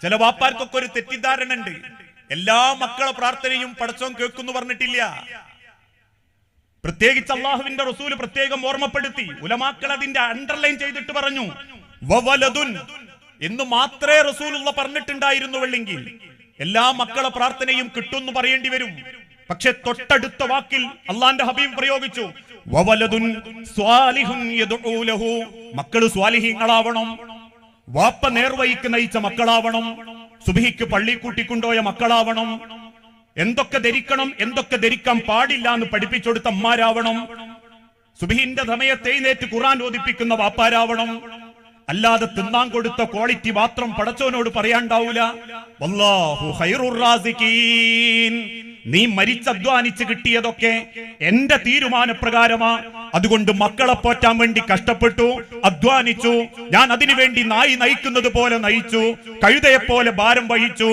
ചില വാപ്പാർക്കൊക്കെ ഒരു തെറ്റിദ്ധാരണ ഉണ്ട്, എല്ലാ മക്കളെ പ്രാർത്ഥനയും പടച്ചോൻ കേൾക്കുന്നു പറഞ്ഞിട്ടില്ല. പ്രത്യേകിച്ച് അള്ളാഹുവിന്റെ റസൂൽ പ്രത്യേകം ഓർമ്മപ്പെടുത്തി, ഉലമാക്കൾ അതിന്റെ അണ്ടർലൈൻ ചെയ്തിട്ട് പറഞ്ഞു വവലദുൻ എന്ന് മാത്രമേ റസൂലുള്ള പറഞ്ഞിട്ടുണ്ടായിരുന്നുവെങ്കിൽ എല്ലാ മക്കളെ പ്രാർത്ഥനയും കിട്ടുമെന്ന് പറയേണ്ടി വരും. പക്ഷെ തൊട്ടടുത്ത വാക്കിൽ അള്ളാന്റെ ഹബീബ് പ്രയോഗിച്ചു വവലദുൻ സ്വാലിഹുൻ യദ്ഉ ലഹു, മക്കള് സ്വാലിഹീങ്ങളാവണം, വാപ്പ നേർവഴിക്ക് നയിച്ച മക്കളാവണം, സുബ്ഹിക്ക് പള്ളി കൂട്ടിക്കൊണ്ടുപോയ മക്കളാവണം, എന്തൊക്കെ ധരിക്കണം എന്തൊക്കെ ധരിക്കാൻ പാടില്ല എന്ന് പഠിപ്പിച്ചെടുത്ത അമ്മാരാവണം, സുബ്ഹിന്റെ സമയത്ത് എഴുന്നേറ്റ് ഖുർആൻ ഓതിപ്പിക്കുന്ന വാപ്പാരാവണം. അല്ലാതെ തിന്നാൻ കൊടുത്ത ക്വാളിറ്റി മാത്രം പടച്ചോനോട് പറയാണ്ടാവൂല. വല്ലാഹു ഖൈറുർ റാസിഖീൻ, നീ മരിച്ചധ്വാനിച്ച് കിട്ടിയതൊക്കെ എന്റെ തീരുമാനപ്രകാരമാ. അതുകൊണ്ട് മക്കളെ പോറ്റാൻ വേണ്ടി കഷ്ടപ്പെട്ടു, അധ്വാനിച്ചു. ഞാൻ അതിനു വേണ്ടി നായി നയിക്കുന്നത് പോലെ നയിച്ചു, കഴുതയെ പോലെ ഭാരം വഹിച്ചു,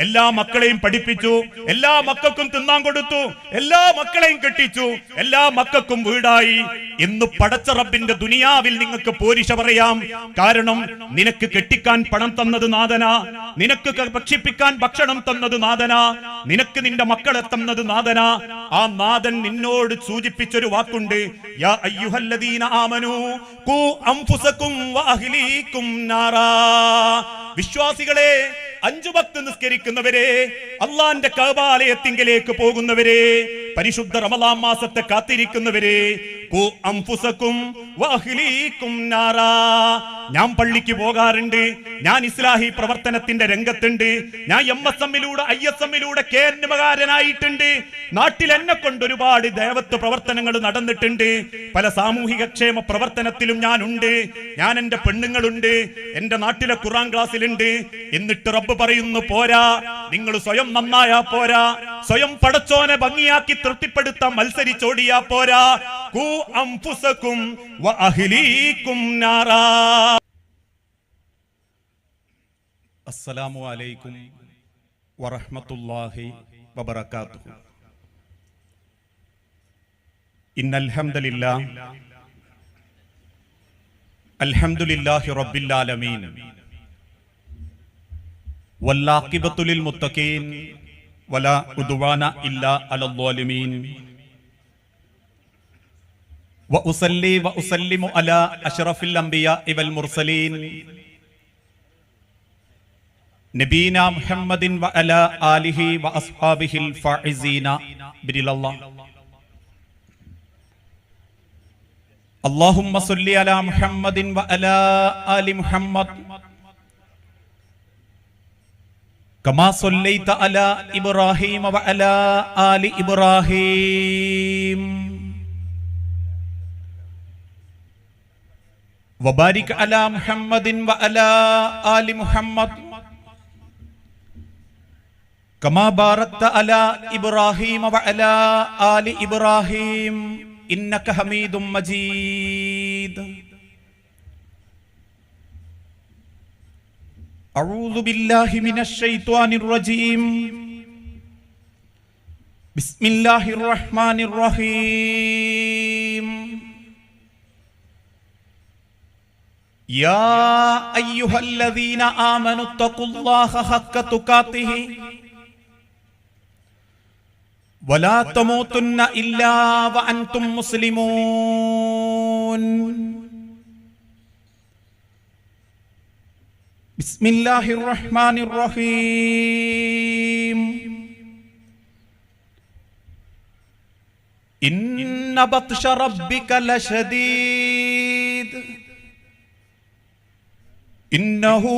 എല്ലാ മക്കളെയും പഠിപ്പിച്ചു, എല്ലാ മക്കൾക്കും തിന്നാൻ കൊടുത്തു, എല്ലാ മക്കളെയും കെട്ടിച്ചു, എല്ലാ മക്കൾക്കും വീടായി എന്ന് പടച്ച റബ്ബിന്റെ ദുനിയാവിൽ നിങ്ങൾക്ക് പോരിശ പറയാം. കാരണം നിനക്ക് കെട്ടിക്കാൻ പണം തന്നത് നാഥനാ, നിനക്ക് ഭക്ഷിപ്പിക്കാൻ ഭക്ഷണം തന്നത് നാഥനാ, നിനക്ക് നിന്റെ മക്കളെ തന്നത് നാഥനാ. ആ നാഥൻ നിന്നോട് സൂചിപ്പിച്ചൊരു വാക്കുണ്ട്, യാ അയ്യുഹല്ലദീന ആമനൂ ഖൂ അൻഫുസകും വഅഹ്ലീകും നാറാ. വിശ്വാസികളെ, 5 വക്ത് നിസ്കരിക്കുന്നവരെ, അള്ളാന്റെ കഅബാലയത്തിങ്കലേക്ക് പോകുന്നവരെ, പരിശുദ്ധ റമളാൻ മാസത്തെ കാത്തിരിക്കുന്നവരെ, ഖൂ അൻഫുസകും വഅഹ്ലീകും നാറാ. ഞാൻ പള്ളിക്ക് പോകാറുണ്ട്, ഞാൻ ഇസ്ലാഹി പ്രവർത്തനത്തിന്റെ രംഗത്തുണ്ട്, ഞാൻ MSMലൂടെ ISMലൂടെ കേന്ദ്രകാരനായിട്ടുണ്ട്, നാട്ടിൽ എന്നെ കൊണ്ട് ഒരുപാട് ദേവത്വ പ്രവർത്തനങ്ങൾ നടന്നിട്ടുണ്ട്, പല സാമൂഹിക ക്ഷേമ പ്രവർത്തനത്തിലും ഞാനുണ്ട്, ഞാൻ എന്റെ പെണ്ണുങ്ങളുണ്ട്, എന്റെ നാട്ടിലെ ഖുർആൻ ക്ലാസ്സിലുണ്ട്. എന്നിട്ട് റബ്ബ് പറയുന്നു പോരാ, നിങ്ങൾ സ്വയം നന്നായാ പോരാ, സ്വയം പടച്ചോനെ ഭംഗിയാക്കി തൃപ്തിപ്പെടുത്താൻ മത്സരിച്ചോടിയാ പോരാ. ഖൂ അൻഫുസകും വഅഹ്ലീകും നാറാ. അസ്സലാമു അലൈക്കും വറഹ്മത്തുള്ളാഹി വബറകാതുഹു. ഇന്നൽ ഹംദലില്ലാഹ് അൽഹംദുലില്ലാഹി റബ്ബിൽ ആലമീൻ വല്ലാഖിബത്തു ലിൽ മുത്തഖീൻ വലാ ഉദ്വാന ഇല്ലാ അലൽ ളാലിമീൻ വഉസല്ലി വഉസല്ലിമു അലാ അഷ്റഫിൽ അംബിയാഇ വൽ മുർസലീൻ നബീനാ മുഹമ്മദിൻ വഅലാ ആലിഹി വഅസ്ഹാബിഹിൽ ഫായിസീന ബിരില്ലല്ലാഹ്. അല്ലാഹുമ്മ സ്വല്ലി അലാ മുഹമ്മദിൻ വഅലാ ആലി മുഹമ്മദ് കമാ സ്വല്ലൈത അലാ ഇബ്രാഹീമ വഅലാ ആലി ഇബ്രാഹീം വബാരിക് അലാ മുഹമ്മദിൻ വഅലാ ആലി മുഹമ്മദ് കമാ ബാറക്ത അലാ ഇബ്രാഹീമ വഅലാ ആലി ഇബ്രാഹീം ഇന്നക ഹമീദും മജീദ്. അഊദു ബില്ലാഹി മിനശ് ശൈത്വാനിർ റജീം. ബിസ്മില്ലാഹിർ റഹ്മാനിർ റഹീം. യാ അയ്യുഹല്ലദീന ആമനു തഖുല്ലാഹ ഹഖ്ക തുഖാതിഹി വലാ തമൂതുന്ന ഇല്ലാ വഅൻതും മുസ്ലിമൂൻ. ബിസ്മില്ലാഹിർ റഹ്മാനിർ റഹീം. ഇന്ന ബത്ശ റബ്ബിക ലശദീദ് ഇന്നഹു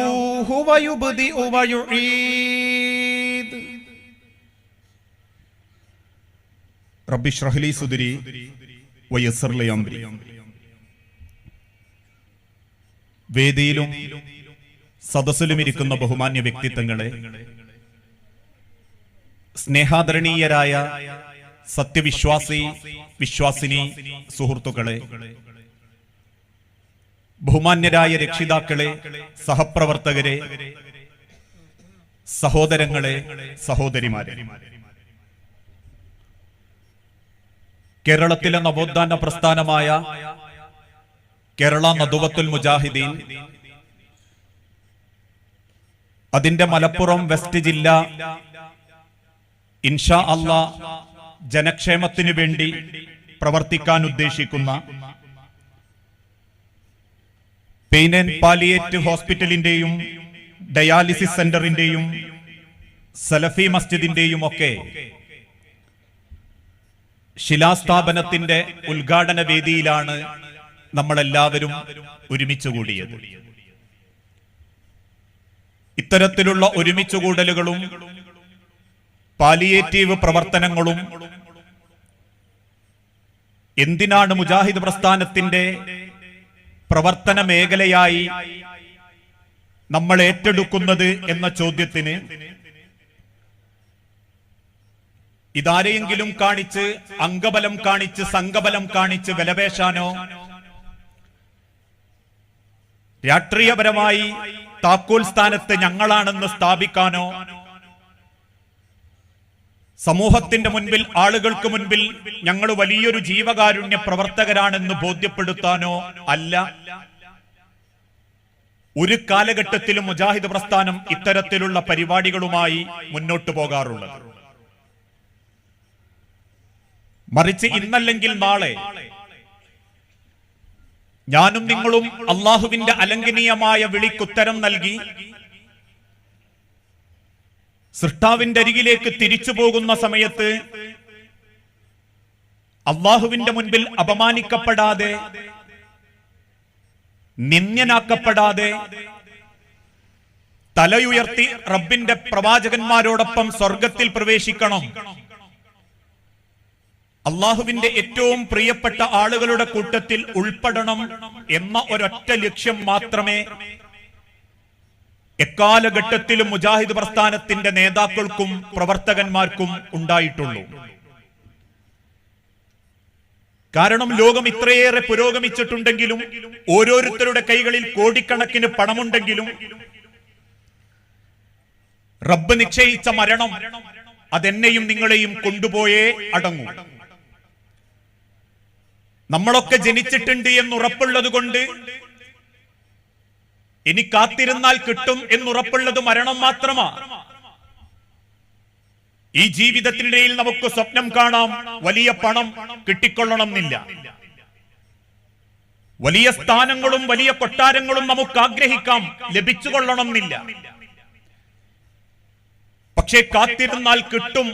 ഹുവ യുബ്ദിഉ വ യുഈദ്. റബ്ബി ഇശ്റഹ് ലി സുദ്രി വയസ്സിർ ലി അംരി. വേദിയിലും സദസ്സിലും ഇരിക്കുന്ന ബഹുമാന്യ വ്യക്തിത്വങ്ങളെ, സ്നേഹാദരണീയരായ സത്യവിശ്വാസി വിശ്വാസിനി സുഹൃത്തുക്കളെ, ബഹുമാന്യരായ രക്ഷിതാക്കളെ, സഹപ്രവർത്തകരെ, സഹോദരങ്ങളെ, സഹോദരിമാരെ, കേരളത്തിലെ നവോത്ഥാന പ്രസ്ഥാനമായ കേരള നദുവത്തുൽ മുജാഹിദീൻ അതിന്റെ മലപ്പുറം വെസ്റ്റ് ജില്ല ഇൻഷാ അല്ലാ ജനക്ഷേമത്തിനു വേണ്ടി പ്രവർത്തിക്കാൻ ഉദ്ദേശിക്കുന്ന പെയിൻ ആൻഡ് പാലിയേറ്റീവ് ഹോസ്പിറ്റലിന്റെയും ഡയാലിസിസ് സെന്ററിന്റെയും സലഫി മസ്ജിദിന്റെയും ഒക്കെ ശിലാസ്ഥാപനത്തിന്റെ ഉദ്ഘാടന വേദിയിലാണ് നമ്മളെല്ലാവരും ഒരുമിച്ചുകൂടിയത്. ഇത്തരത്തിലുള്ള ഒരുമിച്ചുകൂടലുകളും പാലിയേറ്റീവ് പ്രവർത്തനങ്ങളും എന്തിനാണ് മുജാഹിദ് പ്രസ്ഥാനത്തിന്റെ പ്രവർത്തന മേഖലയായി നമ്മൾ ഏറ്റെടുക്കുന്നത് എന്ന ചോദ്യത്തിന് ഇതാരെയെങ്കിലും കാണിച്ച് അംഗബലം കാണിച്ച് സംഘബലം കാണിച്ച് വിലപേശാനോ രാഷ്ട്രീയപരമായി താക്കോൽ സ്ഥാനത്ത് ഞങ്ങളാണെന്ന് സ്ഥാപിക്കാനോ സമൂഹത്തിന്റെ മുൻപിൽ ആളുകൾക്ക് മുൻപിൽ ഞങ്ങൾ വലിയൊരു ജീവകാരുണ്യ പ്രവർത്തകരാണെന്ന് ബോധ്യപ്പെടുത്താനോ അല്ല ഒരു കാലഘട്ടത്തിലും മുജാഹിദ് പ്രസ്ഥാനം ഇത്തരത്തിലുള്ള പരിപാടികളുമായി മുന്നോട്ടു പോകാറുള്ളത്. മറിച്ച് ഇന്നല്ലെങ്കിൽ നാളെ ഞാനും നിങ്ങളും അള്ളാഹുവിന്റെ അലംഘനീയമായ വിളിക്കുത്തരം നൽകി സൃഷ്ടാവിന്റെ അരികിലേക്ക് തിരിച്ചു പോകുന്ന സമയത്ത് അള്ളാഹുവിന്റെ മുൻപിൽ അപമാനിക്കപ്പെടാതെ നിന്ദ്യനാക്കപ്പെടാതെ തലയുയർത്തി റബ്ബിന്റെ പ്രവാചകന്മാരോടൊപ്പം സ്വർഗത്തിൽ പ്രവേശിക്കണം, അള്ളാഹുവിന്റെ ഏറ്റവും പ്രിയപ്പെട്ട ആളുകളുടെ കൂട്ടത്തിൽ ഉൾപ്പെടണം എന്ന ഒരൊറ്റ ലക്ഷ്യം മാത്രമേ എക്കാലഘട്ടത്തിലും മുജാഹിദ് പ്രസ്ഥാനത്തിന്റെ നേതാക്കൾക്കും പ്രവർത്തകന്മാർക്കും ഉണ്ടായിട്ടുള്ളൂ. കാരണം ലോകം ഇത്രയേറെ പുരോഗമിച്ചിട്ടുണ്ടെങ്കിലും ഓരോരുത്തരുടെ കൈകളിൽ കോടിക്കണക്കിന് പണമുണ്ടെങ്കിലും റബ്ബ് നിശ്ചയിച്ച മരണം അതെന്നെയും നിങ്ങളെയും കൊണ്ടുപോയേ അടങ്ങൂ. നമ്മളൊക്കെ ജനിച്ചിട്ടുണ്ട് എന്നുറപ്പുള്ളത് കൊണ്ട് ഇനി കാത്തിരുന്നാൽ കിട്ടും എന്നുറപ്പുള്ളത് മരണം മാത്രമാ. ഈ ജീവിതത്തിനിടയിൽ നമുക്ക് സ്വപ്നം കാണാം, വലിയ പണം കിട്ടിക്കൊള്ളണം എന്നില്ല, വലിയ സ്ഥാനങ്ങളും വലിയ കൊട്ടാരങ്ങളും നമുക്ക് ആഗ്രഹിക്കാം, ലഭിച്ചുകൊള്ളണം എന്നില്ല. പക്ഷേ കാത്തിരുന്നാൽ കിട്ടും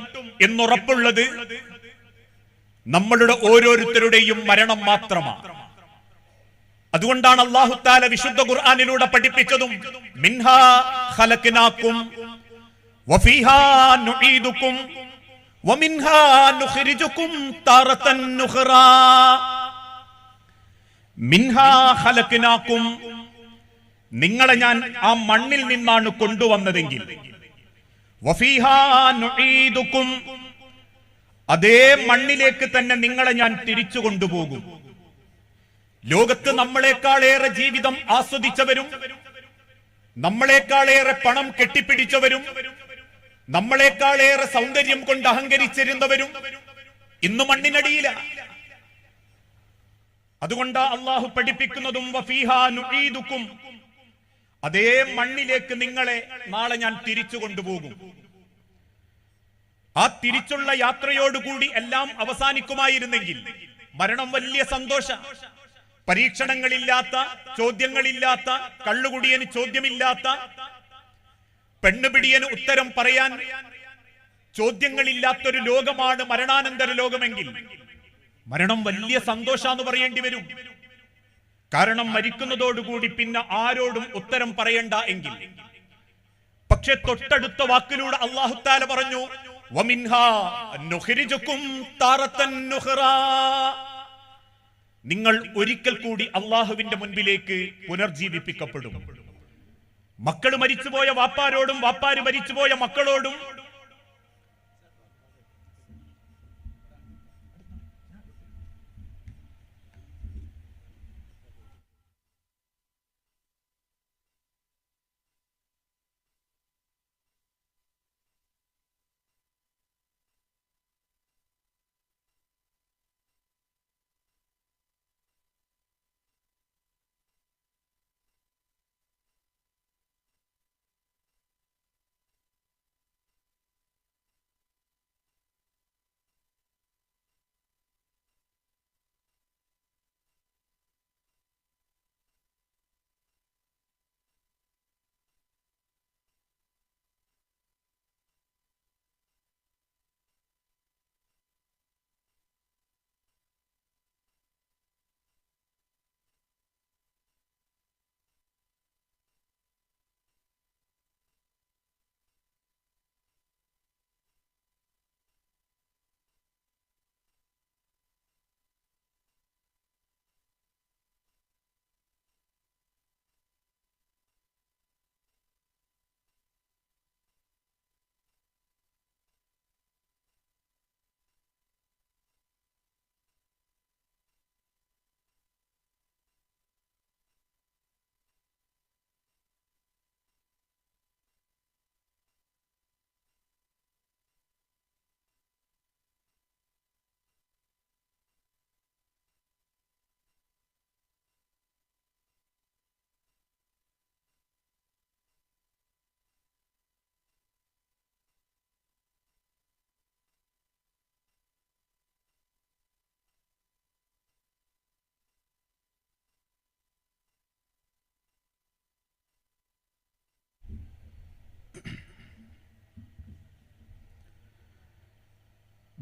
എന്നുറപ്പുള്ളത് നമ്മളുടെ ഓരോരുത്തരുടെയും മരണം മാത്രമാണ്. അതുകൊണ്ടാണ് അല്ലാഹു തആല വിശുദ്ധ ഖുർആനിലൂടെ പഠിപ്പിച്ചതും മിൻഹാ ഖലഖനാകും വഫീഹാ നുഈദുകും വമിൻഹാ നുഖ്രിജുകും താറതൻ നുഖ്റാ. മിൻഹാ ഖലഖനാകും, നിങ്ങളെ ഞാൻ ആ മണ്ണിൽ നിന്നാണ് കൊണ്ടുവന്നതെങ്കിൽ, വഫീഹാ നുഈദുകും, അതേ മണ്ണിലേക്ക് തന്നെ നിങ്ങളെ ഞാൻ തിരിച്ചു കൊണ്ടുപോകും. ലോകത്ത് നമ്മളെക്കാളേറെ ജീവിതം ആസ്വദിച്ചവരും നമ്മളെക്കാളേറെ പണം കെട്ടിപ്പിടിച്ചവരും നമ്മളെക്കാളേറെ സൗന്ദര്യം കൊണ്ട് അഹങ്കരിച്ചിരുന്നവരും ഇന്ന് മണ്ണിനടിയില. അതുകൊണ്ട് അള്ളാഹു പഠിപ്പിക്കുന്നതും വഫീഹാ നുഈദുകും, അതേ മണ്ണിലേക്ക് നിങ്ങളെ നാളെ ഞാൻ തിരിച്ചു കൊണ്ടുപോകും. ആ തിരിച്ചുള്ള യാത്രയോടുകൂടി എല്ലാം അവസാനിക്കുമായിരുന്നെങ്കിൽ മരണം വലിയ സന്തോഷ. പരീക്ഷണങ്ങളില്ലാത്ത, ചോദ്യങ്ങളില്ലാത്ത, കള്ളുകുടിയന് ചോദ്യമില്ലാത്ത, പെണ്ണുപിടിയന് ഉത്തരം പറയാൻ ചോദ്യങ്ങളില്ലാത്തൊരു ലോകമാണ് മരണാനന്തര ലോകമെങ്കിൽ മരണം വലിയ സന്തോഷാന്ന് പറയേണ്ടി വരും. കാരണം മരിക്കുന്നതോടുകൂടി പിന്നെ ആരോടും ഉത്തരം പറയണ്ട എങ്കിൽ. പക്ഷെ തൊട്ടടുത്ത വാക്കിലൂടെ അല്ലാഹു തആല പറഞ്ഞു വമിൻഹാ നുഖ്രിജുകും താറതൻ നുഖ്റാ, നിങ്ങൾ ഒരിക്കൽ കൂടി അള്ളാഹുവിന്റെ മുൻപിലേക്ക് പുനർജീവിപ്പിക്കപ്പെടും. മക്കള് മരിച്ചുപോയ വാപ്പാരോടും വാപ്പാര് മരിച്ചുപോയ മക്കളോടും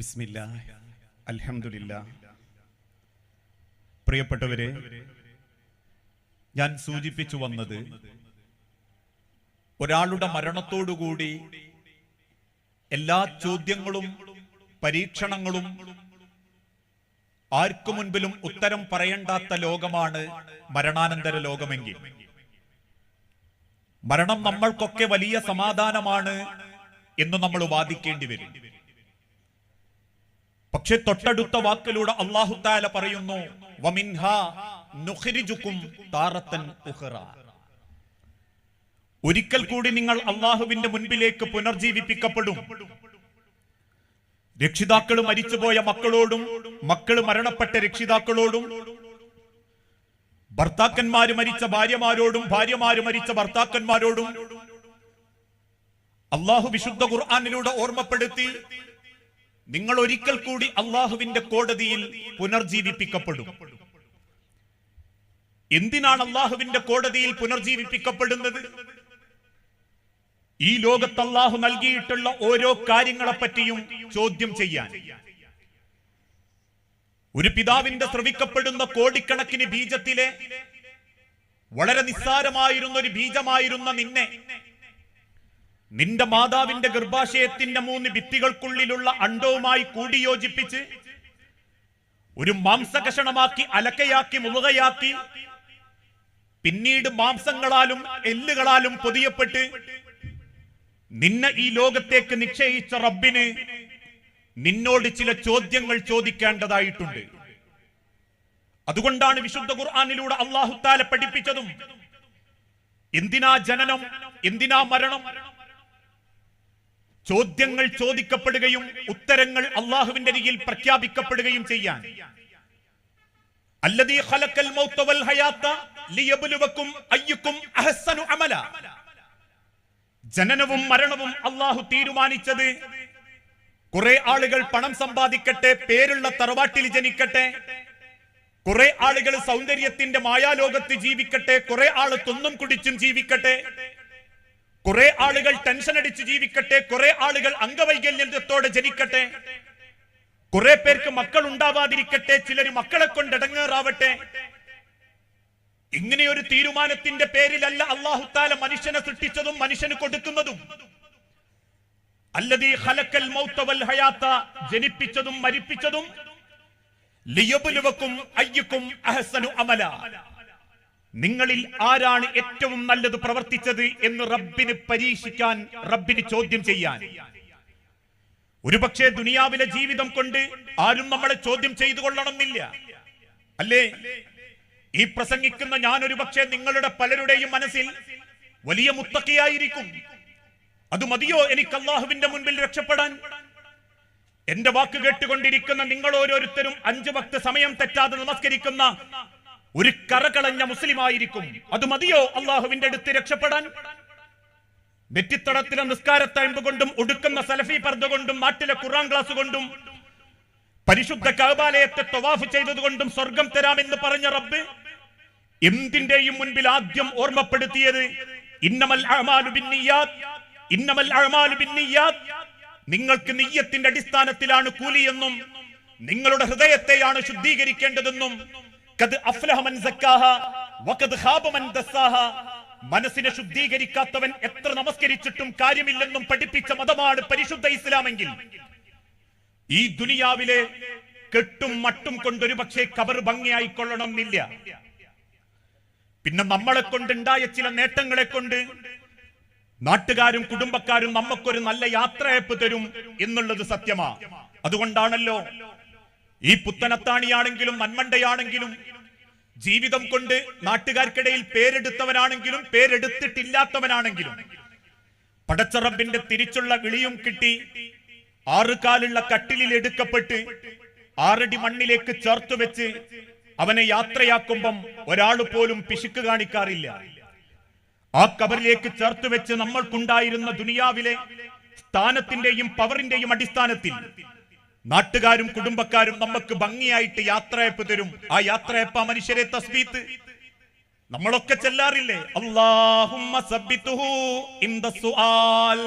ബിസ്മില്ലാഹ് അൽഹംദുലില്ലാഹ്. പ്രിയപ്പെട്ടവരെ, ഞാൻ സൂചിപ്പിച്ചു വന്നത് ഒരാളുടെ മരണത്തോടുകൂടി എല്ലാ ചോദ്യങ്ങളും പരീക്ഷണങ്ങളും ആർക്കു മുൻപിലും ഉത്തരം പറയേണ്ടാത്ത ലോകമാണ് മരണാനന്തര ലോകമെങ്കിൽ മരണം നമ്മൾക്കൊക്കെ വലിയ സമാധാനമാണ് എന്ന് നമ്മൾ വാദിക്കേണ്ടി വരും. പക്ഷെ തൊട്ടടുത്ത വാക്കിലൂടെ അല്ലാഹു തആല പറയുന്നു, വമിൻഹാ നുഖ്രിജുകും താറത്തൻ ഉഖറ. ഒരിക്കൽ കൂടി നിങ്ങൾ അല്ലാഹുവിന്റെ മുൻപിലേക്ക് പുനർജീവിപ്പിക്കപ്പെടും. രക്ഷിതാക്കൾ മരിച്ചുപോയ മക്കളോടും മക്കൾ മരണപ്പെട്ട രക്ഷിതാക്കളോടും ഭർത്താക്കന്മാര് മരിച്ച ഭാര്യമാരോടും ഭാര്യമാര് മരിച്ച ഭർത്താക്കന്മാരോടും അല്ലാഹു വിശുദ്ധ ഖുർആനിലൂടെ ഓർമ്മപ്പെടുത്തി, നിങ്ങൾ ഒരിക്കൽ കൂടി അല്ലാഹുവിന്റെ കോടതിയിൽ പുനർജീവിപ്പിക്കപ്പെടും. എന്തിനാണ് അല്ലാഹുവിന്റെ കോടതിയിൽ പുനർജീവിപ്പിക്കപ്പെടുന്നത്? ഈ ലോകത്ത് അല്ലാഹു നൽകിയിട്ടുള്ള ഓരോ കാര്യങ്ങളെപ്പറ്റിയും ചോദ്യം ചെയ്യാൻ. ഒരു പിതാവിന്റെ സ്രവിക്കപ്പെടുന്ന കോടിക്കണക്കിന് ബീജത്തിലെ വളരെ നിസ്സാരമായിരുന്ന ഒരു ബീജമായിരുന്ന നിന്റെ മാതാവിന്റെ ഗർഭാശയത്തിന്റെ 3 ഭിത്തികൾക്കുള്ളിലുള്ള അണ്ഡവുമായി കൂടിയോജിപ്പിച്ച് ഒരു മാംസകഷണമാക്കി അലക്കയാക്കി മുളുകയാക്കി പിന്നീട് മാംസങ്ങളാലും എല്ലുകളാലും പൊതിയപ്പെട്ട് നിന്നെ ഈ ലോകത്തേക്ക് നിശ്ചയിച്ച റബ്ബിന് നിന്നോട് ചില ചോദ്യങ്ങൾ ചോദിക്കേണ്ടതായിട്ടുണ്ട്. അതുകൊണ്ടാണ് വിശുദ്ധ ഖുർആനിലൂടെ അല്ലാഹു തആല പഠിപ്പിച്ചതും എന്തിനാ ജനനം, എന്തിനാ മരണം, ചോദ്യങ്ങൾ ചോദിക്കപ്പെടുകയും ഉത്തരങ്ങൾ അല്ലാഹുവിന്റെ അരികിൽ പ്രഖ്യാപിക്കപ്പെടുകയും ചെയ്യാൻ. അല്ലദീ ഖലഖൽ മൗത വൽ ഹയാത ലിയബ്ലുവകും അയ്യുക്കും അഹ്സനു അമല. ജനനവും മരണവും അല്ലാഹു തീരുമാനിച്ചത് കുറെ ആളുകൾ പണം സമ്പാദിക്കട്ടെ, പേരുള്ള തറവാട്ടിൽ ജനിക്കട്ടെ, കുറെ ആളുകൾ സൗന്ദര്യത്തിന്റെ മായാലോകത്ത് ജീവിക്കട്ടെ, കുറെ ആള് തിന്നും കുടിച്ചും ജീവിക്കട്ടെ, കുറെ ആളുകൾ ടെൻഷൻ അടിച്ച് ജീവിക്കട്ടെ, കുറെ ആളുകൾ അംഗവൈകല്യത്തോടെ ജനിക്കട്ടെ, കുറെ പേർക്ക് മക്കൾ ഉണ്ടാവാതിരിക്കട്ടെ, ചിലർ മക്കളെ കൊണ്ട് ഇടങ്ങേറാവട്ടെ. ഇങ്ങനെ ഒരു തീരുമാനത്തിന്റെ പേരിലല്ല അല്ലാഹു തആല മനുഷ്യനെ സൃഷ്ടിച്ചതും മനുഷ്യന് കൊടുക്കുന്നതും. അല്ലദീ ഖലഖൽ മൗത വൽ ഹയാത, ജനിപ്പിച്ചതും മരിപ്പിച്ചതും ലിയബ്ലുവകും അയ്യുക്കും അഹ്സനു അമല, നിങ്ങളിൽ ആരാണ് ഏറ്റവും നല്ലത് പ്രവർത്തിച്ചത് എന്ന് റബ്ബിന് പരീക്ഷിക്കാൻ, റബ്ബിന് ചോദ്യം ചെയ്യാൻ. ഒരുപക്ഷെ ദുനിയാവിലെ ജീവിതം കൊണ്ട് ആരും നമ്മളെ ചോദ്യം ചെയ്തു കൊള്ളണമെന്നില്ല, അല്ലേ? ഈ പ്രസംഗിക്കുന്ന ഞാൻ ഒരുപക്ഷെ നിങ്ങളുടെ പലരുടെയും മനസ്സിൽ വലിയ മുത്തഖിയായിരിക്കും. അത് മതിയോ എനിക്ക് അല്ലാഹുവിന്റെ മുൻപിൽ രക്ഷപ്പെടാൻ? എന്റെ വാക്ക് കേട്ടുകൊണ്ടിരിക്കുന്ന നിങ്ങൾ ഓരോരുത്തരും 5 വക്ത് സമയം തെറ്റാതെ നമസ്കരിക്കുന്ന ഒരു കറകളഞ്ഞ മുസ്ലിം ആയിരിക്കും. അത് മതിയോ അല്ലാഹുവിന്റെ അടുത്ത് രക്ഷപ്പെടാൻ? നെറ്റിത്തടത്തിലെ നിസ്കാരത്തഴമ്പ് കൊണ്ടും ഉടുക്കുന്ന സലഫി പർദ്ദ കൊണ്ടും നാട്ടിലെ ഖുർആൻ ക്ലാസ് കൊണ്ടും പരിശുദ്ധ കഅബാലയത്തെ തവാഫ് ചെയ്തതുകൊണ്ടും സ്വർഗം തരാമെന്ന് പറഞ്ഞ റബ്ബ് എന്തിന്റെയും മുൻപിൽ ആദ്യം ഓർമ്മപ്പെടുത്തിയത് ഇന്നമൽ അഅമാലു ബിന്നിയ്യാത്ത്, ഇന്നമൽ അഅമാലു ബിന്നിയ്യാത്ത്, നിങ്ങൾക്ക് നിയ്യത്തിന്റെ അടിസ്ഥാനത്തിലാണ് കൂലിയെന്നും നിങ്ങളുടെ ഹൃദയത്തെയാണ് ശുദ്ധീകരിക്കേണ്ടതെന്നും ഖദ് അഫ്ലഹ മൻ സക്കാഹ വഖദ് ഖാബ മൻ ദസ്സാഹ, മനസ്സിനെ ശുദ്ധീകരിക്കാത്തവൻ എത്ര നമസ്കരിച്ചിട്ടും കാര്യമില്ലെന്നും പഠിപ്പിച്ച മതമാണ് പരിശുദ്ധ ഇസ്ലാമെങ്കിൽ ഈ ദുനിയാവിലെ കെട്ടും മട്ടും കൊണ്ടൊരു പക്ഷേ ഖബർ ഭംഗിയായിക്കൊള്ളണമെന്നില്ല. പിന്നെ നമ്മളെ കൊണ്ടുണ്ടായ ചില നേട്ടങ്ങളെ കൊണ്ട് നാട്ടുകാരും കുടുംബക്കാരും നമുക്കൊരു നല്ല യാത്രയപ്പ് തരും എന്നുള്ളത് സത്യമാ. അതുകൊണ്ടാണല്ലോ ഈ പുത്തനത്താണിയാണെങ്കിലും നന്മണ്ടയാണെങ്കിലും ജീവിതം കൊണ്ട് നാട്ടുകാർക്കിടയിൽ പേരെടുത്തവനാണെങ്കിലും പേരെടുത്തിട്ടില്ലാത്തവനാണെങ്കിലും പടച്ച റബ്ബിന്റെ തിരിച്ചുള്ള വിളിയും കിട്ടി 6 കാലുള്ള കട്ടിലിൽ എടുക്കപ്പെട്ട് 6 അടി മണ്ണിലേക്ക് ചേർത്ത് വെച്ച് അവനെ യാത്രയാക്കുമ്പം ഒരാൾ പോലും പിശുക്ക് കാണിക്കാറില്ല. ആ കബറിലേക്ക് ചേർത്ത് വെച്ച് നമ്മൾക്കുണ്ടായിരുന്ന ദുനിയാവിലെ സ്ഥാനത്തിന്റെയും പവറിന്റെയും അടിസ്ഥാനത്തിൽ നാട്ടുകാരും കുടുംബക്കാരും നമുക്ക് ഭംഗിയായിട്ട് യാത്രയപ്പ് തരും. ആ യാത്രയപ്പ മനുഷ്യരെ തസ്ബീത്ത് നമ്മളൊക്കെ ചെല്ലാറില്ലേ? അല്ലാഹുമ്മ സബ്ബിതുഹു ഇൻദ സുആൽ,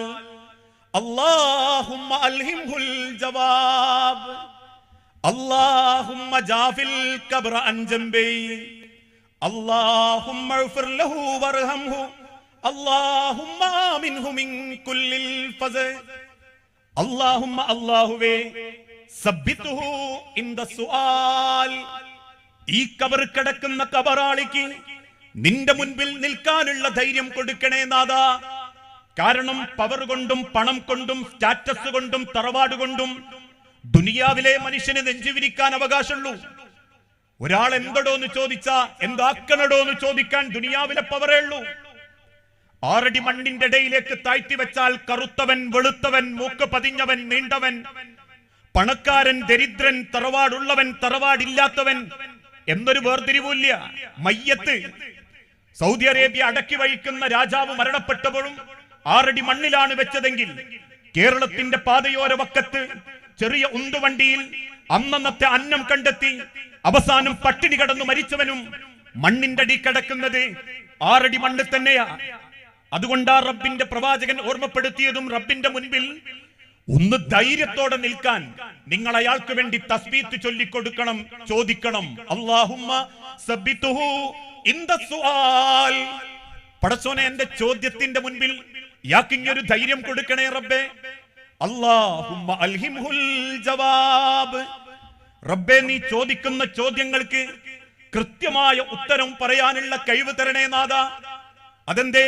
അല്ലാഹുമ്മ അൽഹിംഹുൽ ജവാബ് അല്ലാഹുമ്മ ജാഫിൽ ഖബ്റ അൻ ജംബി അല്ലാഹുമ്മ ഇഗ്ഫിർ ലഹു വർഹംഹു അല്ലാഹുമ്മ ആമിൻഹു മിൻ കുല്ലിൽ ഫസ അല്ലാഹുമ്മ അല്ലാഹുവേ സബ്ബിതുഹു ഇൻദ സുആൽ ഈ ഖബർ കിടക്കുന്ന ഖബറാളിക്ക് നിന്റെ മുൻപിൽ നിൽക്കാനുള്ള ധൈര്യം കൊടുക്കണേ നാഥാ. കാരണം പവർ കൊണ്ടും പണം കൊണ്ടും സ്റ്റാറ്റസ് കൊണ്ടും തറവാട് കൊണ്ടും ദുനിയാവിലെ മനുഷ്യന് നെഞ്ചുവിരിക്കാൻ അവകാശമുള്ളൂ. ഒരാൾ എന്തടോ എന്ന് ചോദിച്ചാ എന്താക്കണടോ എന്ന് ചോദിക്കാൻ ദുനിയാവിലെ പവറേ ഉള്ളൂ. 6 അടി മണ്ണിന്റെ ഇടയിലേക്ക് താഴ്ത്തി വെച്ചാൽ കറുത്തവൻ വെളുത്തവൻ മൂക്ക് പതിഞ്ഞവൻ നീണ്ടവൻ പണക്കാരൻ ദരിദ്രൻ തറവാടുള്ളവൻ തറവാടില്ലാത്തവൻ എന്നൊരു വേർതിരിവില്ല. മയ്യത്ത് സൗദി അറേബ്യ അടക്കി വഹിക്കുന്ന രാജാവ് മരണപ്പെട്ടപ്പോഴും 6 അടി മണ്ണിലാണ് വെച്ചതെങ്കിൽ കേരളത്തിന്റെ പാതയോര വക്കത്ത് ചെറിയ ഉന്തുവണ്ടിയിൽ അന്നന്നത്തെ അന്നം കണ്ടെത്തി അവസാനം പട്ടിണി കടന്നു മരിച്ചവനും മണ്ണിന്റെ അടി കിടക്കുന്നത് 6 അടി മണ്ണ് തന്നെയാ. അതുകൊണ്ടാ റബ്ബിന്റെ പ്രവാചകൻ ഓർമ്മപ്പെടുത്തിയതും റബ്ബിന്റെ മുൻപിൽ ഒന്ന് ധൈര്യത്തോടെ നിൽക്കാൻ നിങ്ങൾ അയാൾക്ക് വേണ്ടി തസ്ബീത്ത് ചൊല്ലിക്കൊടുക്കണം, ചോദിക്കണം. അല്ലാഹുമ്മ സബ്ബിതുഹു ഇൻദ സുആൽ. പടച്ചോനെ എന്റെ ചോദ്യത്തിന്റെ മുൻപിൽ ഇയാൾക്കിങ്ങൊരു ധൈര്യം കൊടുക്കണേ റബ്ബേ. അല്ലാഹുമ്മ അൽഹിംഹുൽ ജവാബ്. റബ്ബേ നീ ചോദിക്കുന്ന ചോദ്യങ്ങൾക്ക് കൃത്യമായ ഉത്തരം പറയാനുള്ള കഴിവ് തരണേ നാഥാ. അതെന്തേ?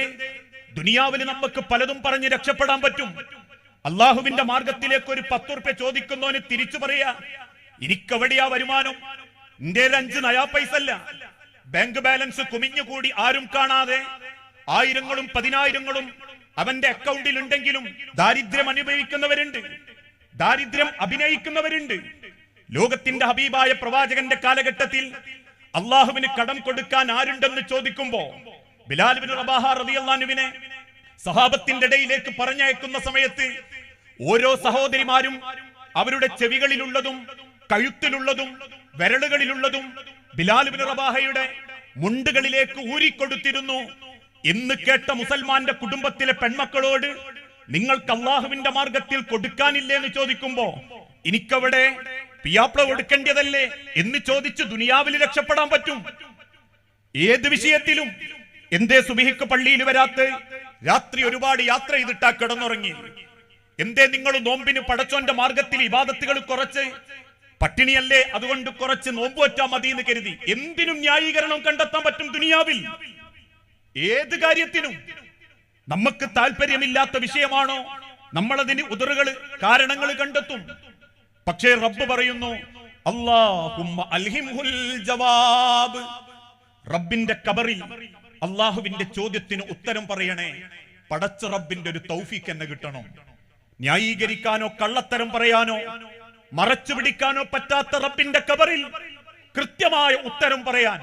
ദുനിയാവിൽ നമുക്ക് പലതും പറഞ്ഞ് രക്ഷപ്പെടാൻ പറ്റും. അള്ളാഹുവിന്റെ മാർഗത്തിലേക്ക് ഒരു 10 ഉറുപ്യ ചോദിക്കുന്നവന് തിരിച്ചു പറയാ എനിക്കെവിടെയാ വരുമാനം, എന്റെ 5 നയാ പൈസ അല്ല. ബാങ്ക് ബാലൻസ് കുമിഞ്ഞുകൂടി ആരും കാണാതെ 1000ങ്ങളും 10,000ങ്ങളും അവന്റെ അക്കൗണ്ടിൽ ഉണ്ടെങ്കിലും ദാരിദ്ര്യം അനുഭവിക്കുന്നവരുണ്ട്, ദാരിദ്ര്യം അഭിനയിക്കുന്നവരുണ്ട്. ലോകത്തിന്റെ ഹബീബായ പ്രവാചകന്റെ കാലഘട്ടത്തിൽ അള്ളാഹുവിന് കടം കൊടുക്കാൻ ആരുണ്ടെന്ന് ചോദിക്കുമ്പോ ബിലാൽ ഇബ്നു റബാഹ റളിയല്ലാഹു അൻഹുവിനെ സഹാബത്തിന്റെ ഇടയിലേക്ക് പറഞ്ഞയക്കുന്ന സമയത്ത് ഓരോ സഹോദരിമാരും അവരുടെ ചെവികളിലുള്ളതും കഴുത്തിലുള്ളതും വിരലുകളിലുള്ളതും ബിലാൽ ഇബ്നു റബാഹയുടെ മുണ്ടുകളിലേക്ക് ഊരിക്കൊടുത്തിരുന്നു. എന്ന് കേട്ട മുസൽമാന്റെ കുടുംബത്തിലെ പെൺമക്കളോട് നിങ്ങൾക്ക് അള്ളാഹുവിന്റെ മാർഗത്തിൽ കൊടുക്കാനില്ലേ എന്ന് ചോദിക്കുമ്പോ എനിക്കവിടെ പിയാപ്ല കൊടുക്കേണ്ടതല്ലേ എന്ന് ചോദിച്ച് ദുനിയാവിൽ രക്ഷപ്പെടാൻ പറ്റും. ഏത് വിഷയത്തിലും. എന്തേ സുബഹിക്ക് പള്ളിയിൽ വരാത്ത, രാത്രി ഒരുപാട് യാത്ര ചെയ്തിട്ടാ കിടന്നുറങ്ങി? എന്തേ നിങ്ങൾ നോമ്പിന് പടച്ചോന്റെ മാർഗത്തിൽ ഇബാദത്തുകൾ കുറച്ച്? പട്ടിണിയല്ലേ, അതുകൊണ്ട് കുറച്ച് നോമ്പ് വറ്റാ മതി എന്ന് കരുതി എന്തിനും ന്യായീകരണം കണ്ടെത്താൻ പറ്റും ദുനിയാവിൽ. ഏത് കാര്യത്തിനും. നമുക്ക് താല്പര്യമില്ലാത്ത വിഷയമാണോ നമ്മളതിന് ഉദറുകൾ കാരണങ്ങൾ കണ്ടെത്തും. പക്ഷേ റബ്ബ് പറയുന്നു അല്ലാഹുമ്മ അൽഹിംഹുൽ ജവാബ്. റബ്ബിന്റെ ഖബറിൽ അള്ളാഹുവിന്റെ ചോദ്യത്തിന് ഉത്തരം പറയണേ. പടച്ച റബ്ബിന്റെ ഒരു തൗഫീഖ് എന്നെ കിട്ടണം. ന്യായീകരിക്കാനോ കള്ളത്തരം പറയാനോ മറച്ചു പിടിക്കാനോ പറ്റാത്ത റബ്ബിന്റെ ഖബറിൽ കൃത്യമായ ഉത്തരം പറയാൻ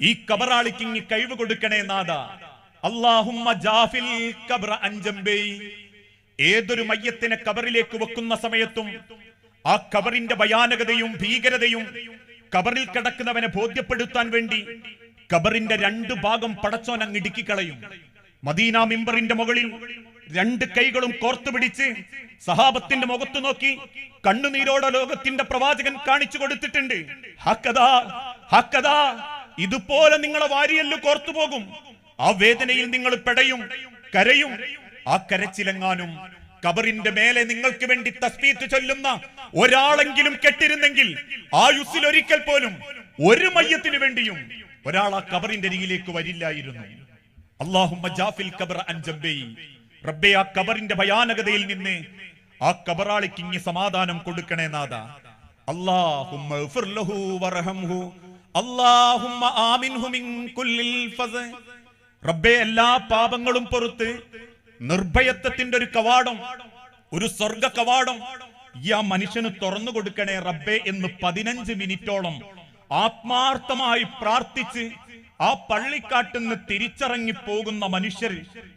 ഈ ഖബറാളിക്ക് ഇങ്ങ് കഴിവ് കൊടുക്കണേ നാഥാ. അല്ലാഹുമ്മ ജാഫിൽ ഖബ്റ അൻ ജംബി. ഏതൊരു മയ്യത്തിനെ ഖബറിലേക്ക് വെക്കുന്ന സമയത്തും ആ ഖബറിന്റെ ഭയാനകതയും ഭീകരതയും ഖബറിൽ കിടക്കുന്നവനെ ബോധ്യപ്പെടുത്താൻ വേണ്ടി ഖബറിന്റെ 2 ഭാഗം പടച്ചോൻ അങ്ങ് ഇടുക്കിക്കളയും. മദീന മിമ്പറിന്റെ മുകളിൽ 2 കൈകളും കോർത്തു പിടിച്ച് സഹാബത്തിന്റെ മുഖത്ത് നോക്കി കണ്ണുനീരോടെ ലോകത്തിന്റെ പ്രവാചകൻ കാണിച്ചു കൊടുത്തിട്ടുണ്ട്. ഹക്കദാ ഹക്കദാ, ഇതുപോലെ നിങ്ങളെ വാരിയല്ലു കോർത്തു പോകും. ആ വേദനയിൽ നിങ്ങൾ പെടയും, കരയും. ആ കരച്ചിലെങ്ങാനും ഖബറിന്റെ മേലെ നിങ്ങൾക്ക് വേണ്ടി തസ്ബീഹ് ചൊല്ലുന്ന ഒരാളെങ്കിലും കെട്ടിരുന്നെങ്കിൽ ആയുസ്സിൽ ഒരിക്കൽ പോലും ഒരു മയ്യത്തിന് വേണ്ടിയും ഒരാൾ ആ ഖബറിന്റെ അരികിലേക്ക് വരില്ലായിരുന്നു. അല്ലാഹുമ്മ ജാഫിൽ ഖബ്റ അൻ ജംബി. റബ്ബേ, ആ ഖബറിന്റെ ഭയാനകതയിൽ നിന്ന് ആ ഖബറാളിക്ക് ഇങ്ങ് സമാധാനം കൊടുക്കണേ നാഥാ. അല്ലാഹുമ്മ ഇഗ്ഫിർ ലഹു വർഹംഹു അല്ലാഹുമ്മ ആമിൻഹു മിൻ കുല്ലിൽ ഫസ. റബ്ബേ, എല്ലാ പാപങ്ങളും പൊറുത്ത് നിർഭയത്വത്തിന്റെ ഒരു കവാടം, ഒരു സ്വർഗ കവാടം ഈ ആ മനുഷ്യന് തുറന്നു കൊടുക്കണേ റബ്ബേ എന്ന് 15 മിനിറ്റോളം ആത്മാർത്ഥമായി പ്രാർത്ഥിച്ച് ആ പള്ളിക്കാട്ടിന്ന് തിരിച്ചിറങ്ങി പോകുന്ന മനുഷ്യർ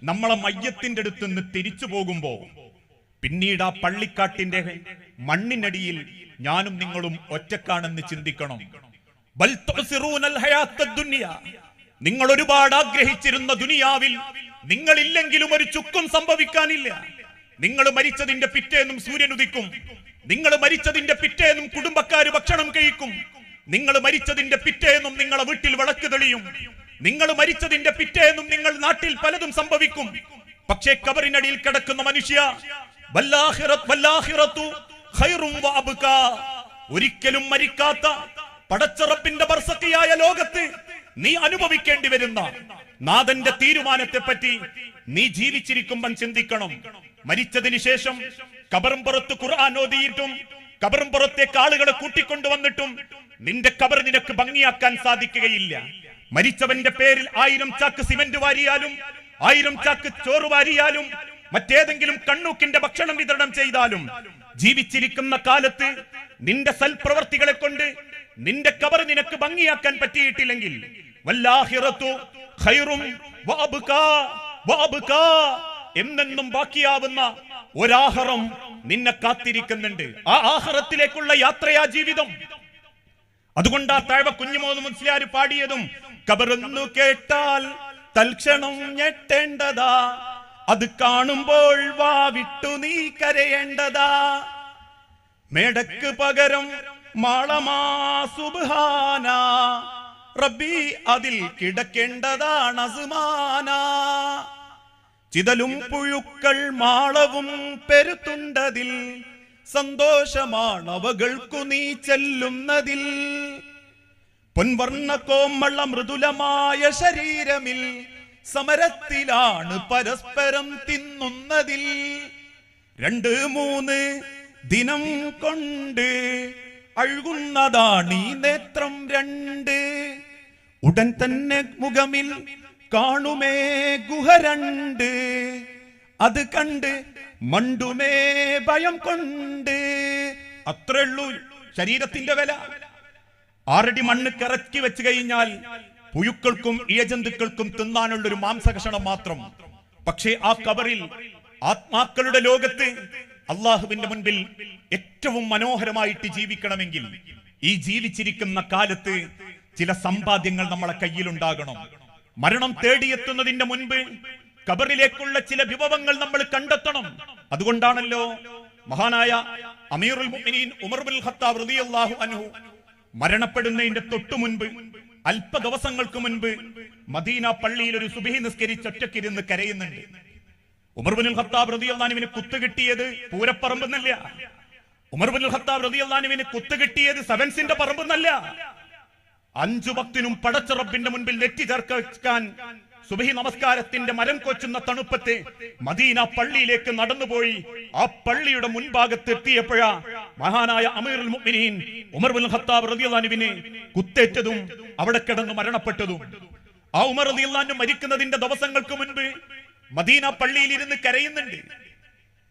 നമ്മളെ മയ്യത്തിന്റെ അടുത്ത് നിന്ന് തിരിച്ചു പോകുമ്പോ പിന്നീട് ആ പള്ളിക്കാട്ടിന്റെ മണ്ണിനടിയിൽ ഞാനും നിങ്ങളും ഒറ്റക്കാണെന്ന് ചിന്തിക്കണം. ബൽ തുസിറൂനൽ ഹയാത്തദ് ദുനിയ. നിങ്ങൾ ഒരുപാട് ആഗ്രഹിച്ചിരുന്ന ദുനിയാവിൽ നിങ്ങളില്ലെങ്കിലും ഒരു ചുക്കും സംഭവിക്കാനില്ല. നിങ്ങൾ മരിച്ചതിന്റെ പിറ്റേന്നും സൂര്യൻ ഉദിക്കും. നിങ്ങൾ മരിച്ചതിന്റെ പിറ്റേന്നും കുടുംബക്കാര് ഭക്ഷണം കഴിക്കും. നിങ്ങൾ മരിച്ചതിന്റെ പിറ്റേന്നും നിങ്ങളെ വീട്ടിൽ വിളക്ക് തെളിയും. നിങ്ങൾ മരിച്ചതിന്റെ പിറ്റേന്നും നിങ്ങൾ നാട്ടിൽ പലതും സംഭവിക്കും. പക്ഷേ ഖബറിനടിയിൽ കിടക്കുന്ന മനുഷ്യ, ഒരിക്കലും മരിക്കാത്ത പടച്ച റബ്ബിന്റെ ബർസഖിയായ ലോകത്ത് നീ അനുഭവിക്കേണ്ടി വരുന്ന നാഥന്റെ തീരുമാനത്തെ പറ്റി നീ ജീവിച്ചിരിക്കുമ്പോൾ ചിന്തിക്കണം. മരിച്ചതിന് ശേഷം ഖബറും പുറത്ത് ഖുർആൻ ഓതിയിട്ടും ഖബറും പുറത്തേക്ക് ആളുകളെ കൂട്ടിക്കൊണ്ടുവന്നിട്ടും നിന്റെ ഖബർ നിനക്ക് ഭംഗിയാക്കാൻ സാധിക്കുകയില്ല. മരിച്ചവന്റെ പേരിൽ 1000 ചാക്ക് സിമന്റ് വാരിയാലും 1000 ചാക്ക് ചോറ് വാരിയാലും മറ്റേതെങ്കിലും കണ്ണൂക്കിന്റെ ഭക്ഷണം വിതരണം ചെയ്താലും ജീവിച്ചിരിക്കുന്ന കാലത്ത് നിന്റെ സൽപ്രവർത്തികളെ കൊണ്ട് നിന്റെ ഖബർ നിനക്ക് ഭംഗിയാക്കാൻ പറ്റിയിട്ടില്ലെങ്കിൽ വല്ലാഹിറത്തു ഖൈറും വഅബ്കാ വഅബ്കാ എന്നെന്നും ബാക്കിയാവുന്ന ഒരാഹറം നിന്നെ കാത്തിരിക്കുന്നുണ്ട്. ആ ആഹറത്തിലേക്കുള്ള യാത്രയാ ജീവിതം. അതുകൊണ്ടാ താഴെ കുഞ്ഞുമോന് മുസ്ലിയാർ പാടിയതും ഖബറെന്നു കേട്ടാൽ തൽക്ഷണം ഞെട്ടേണ്ടതാ, അത് കാണുമ്പോൾ വാ വിട്ടു നീ കരയേണ്ടതാ. മേടക്ക് പകരം മാളമാ സുബ്ഹാന, റബ്ബി അതിൽ കിടക്കേണ്ടതാണ് അസ്മാന. ചിതലും പുഴുക്കൾ മാളവും പെരുത്തുണ്ടതിൽ, സന്തോഷമാണവകൾക്കു നീ ചെല്ലുന്നതിൽ. പൊൻവർണ്ണ കോമള മൃദുലമായ ശരീരമിൽ സമരത്തിലാണ് പരസ്പരം തിന്നുന്നതിൽ. 2-3 ദിനം കൊണ്ട് അഴുകുന്നതാണ് ഈ നേത്രം 2. ഉടൻ തന്നെ മുഖമിൽ കാണുമേ ഗുഹ 2. അത് കണ്ട് മണ്ടുമേ ഭയം കൊണ്ട്. അത്രേ ഉള്ളൂ ശരീരത്തിന്റെ വില. 6 അടി മണ്ണ് കറക്കി വെച്ച് കഴിഞ്ഞാൽ പുഴുക്കൾക്കും ഇഴജന്തുക്കൾക്കും തിന്നാനുള്ളൊരു മാംസകഷണം മാത്രം. പക്ഷേ ആ ഖബറിൽ ആത്മാക്കളുടെ ലോകത്ത് അള്ളാഹുവിന്റെ മുൻപിൽ ഏറ്റവും മനോഹരമായിട്ട് ജീവിക്കണമെങ്കിൽ ഈ ജീവിച്ചിരിക്കുന്ന കാലത്ത് ചില സമ്പാദ്യങ്ങൾ നമ്മളെ കയ്യിലുണ്ടാകണം. മരണം തേടിയെത്തുന്നതിന്റെ മുൻപ് ഖബറിലേക്കുള്ള ചില വിഭവങ്ങൾ നമ്മൾ കണ്ടെത്തണം. അതുകൊണ്ടാണല്ലോ മഹാനായ അമീറുൽ മുഅ്മിനീൻ ഉമർ ഇബ്നുൽ ഖത്താബ് റളിയല്ലാഹു അൻഹു മരണപ്പെടുന്നതിന്റെ തൊട്ടു മുൻപ് അല്പ ദിവസങ്ങൾക്ക് മുൻപ് മദീന പള്ളിയിൽ ഒരു സുബ്ഹി നിസ്കരിച്ച് ഒറ്റക്കിരുന്ന് കരയുന്നുണ്ട്. ഉമർ ഇബ്നുൽ ഖത്താബ് റളിയല്ലാഹു അൻഹുവിന് കുത്തുകിട്ടിയത് പൂരപ്പറമ്പെന്നല്ല. ഉമർ ഇബ്നുൽ ഖത്താബ് റളിയല്ലാഹു അൻഹുവിന് കുത്തുകിട്ടിയത് സെവൻസിന്റെ പറമ്പെന്നല്ല. 5 വക്തിനും പടച്ച റബ്ബിന്റെ മുൻപിൽ നെറ്റി ചേർക്കാൻ സുബ്ഹി നമസ്കാരത്തിന്റെ മരം കൊച്ചുന്ന തണുപ്പത്തെ മദീന പള്ളിയിലേക്ക് നടന്നുപോയി ആ പള്ളിയുടെ മുൻഭാഗത്ത് എത്തിയപ്പോഴാ മഹാനായ അമീറുൽ മുഅ്മിനീൻ ഉമർ ഇബ്നുൽ ഖത്താബ് റളിയല്ലാഹു അൻഹുവിനെ കുത്തേറ്റതും അവിടെ കിടന്ന് മരണപ്പെട്ടതും. ആ ഉമർ റളിയല്ലാഹു അൻഹു മരിക്കുന്നതിന്റെ ദിവസങ്ങൾക്ക് മുൻപ് മദീന പള്ളിയിൽ ഇരുന്ന് കരയുന്നുണ്ട്.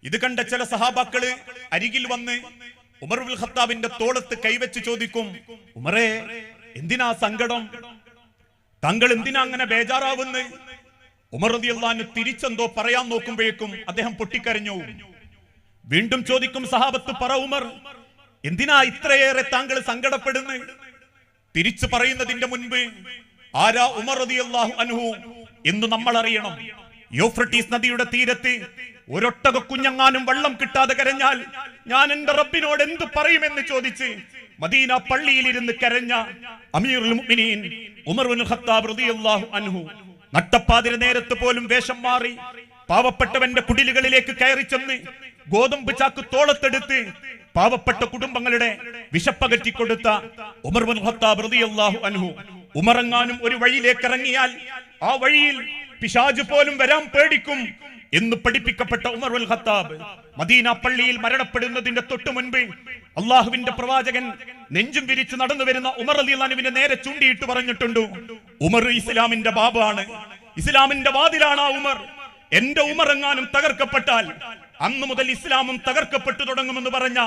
ഇത് കണ്ട ചില സഹാബാക്കള് അരികിൽ വന്ന് ഉമർ ഇബ്നുൽ ഖത്താബിന്റെ തോളത്ത് കൈവച്ച് ചോദിക്കും, ഉമറേ എന്തിനാ സങ്കടം, താങ്കൾ എന്തിനാ അങ്ങനെ ബേജാറാവുന്ന്? ഉമർ റളിയല്ലാഹു അൻഹു തിരിച്ചെന്തോ പറയാൻ നോക്കുമ്പോഴേക്കും അദ്ദേഹം പൊട്ടിക്കരഞ്ഞു. വീണ്ടും ചോദിക്കും സഹാബത്ത്, പറ ഉമർ, എന്തിനാ ഇത്രയേറെ താങ്കൾ സങ്കടപ്പെടുന്നു? തിരിച്ചു പറയുന്നതിന്റെ മുൻപ് ആരാ ഉമർ റളിയല്ലാഹു അൻഹു എന്ന് നമ്മൾ അറിയണം. യൂഫ്രട്ടീസ് നദിയുടെ തീരത്ത് ഒരൊട്ടക കുഞ്ഞങ്ങാനും വെള്ളം കിട്ടാതെ കരഞ്ഞാൽ ഞാൻ എന്റെ റബ്ബിനോട് എന്ത് പറയുമെന്ന് ചോദിച്ച് മദീന പള്ളിയിൽ ഇരുന്ന് കരഞ്ഞ അമീറുൽ മുഅ്മിനീൻ ഉമർ ഇബ്നുൽ ഖത്താബ് റളിയല്ലാഹു അൻഹു നട്ടപ്പാതിര നേരത്ത് പോലും വേഷം മാറി പാവപ്പെട്ടവന്റെ കുടിലുകളിലേക്ക് കയറി ചെന്ന് ഗോതമ്പ് ചാക്ക് തോളത്തെടുത്ത് പാവപ്പെട്ട കുടുംബങ്ങളുടെ വിശപ്പകറ്റി കൊടുത്ത ഉമർ ഇബ്നുൽ ഖത്താബ് റളിയല്ലാഹു അൻഹു. ഉമറങ്ങാനും ഒരു വഴിയിലേക്ക് ഇറങ്ങിയാൽ ആ വഴിയിൽ പിശാച് പോലും വരാൻ പേടിക്കും എന്ന് പഠിപ്പിക്കപ്പെട്ട ഉമർ ഇബ്നുൽ ഖത്താബ് മദീന പള്ളിയിൽ മരണപ്പെടുന്നതിന്റെ തൊട്ടു മുൻപ് അള്ളാഹുവിന്റെ പ്രവാചകൻ നെഞ്ചും വിരിച്ച് നടന്നു വരുന്ന ഉമർ റളിയല്ലാഹു അൻഹുവിനെ നേരെ ചൂണ്ടിയിട്ട് പറഞ്ഞിട്ടുണ്ട്, ഉമർ ഇസ്ലാമിന്റെ ബാബാണ്, ഇസ്ലാമിന്റെ വാതിലാണ് ആ ഉമർ. എന്റെ ഉമർ എങ്ങാനും തകർക്കപ്പെട്ടാൽ അന്നു മുതൽ ഇസ്ലാമും തകർക്കപ്പെട്ടു തുടങ്ങുമെന്ന് പറഞ്ഞ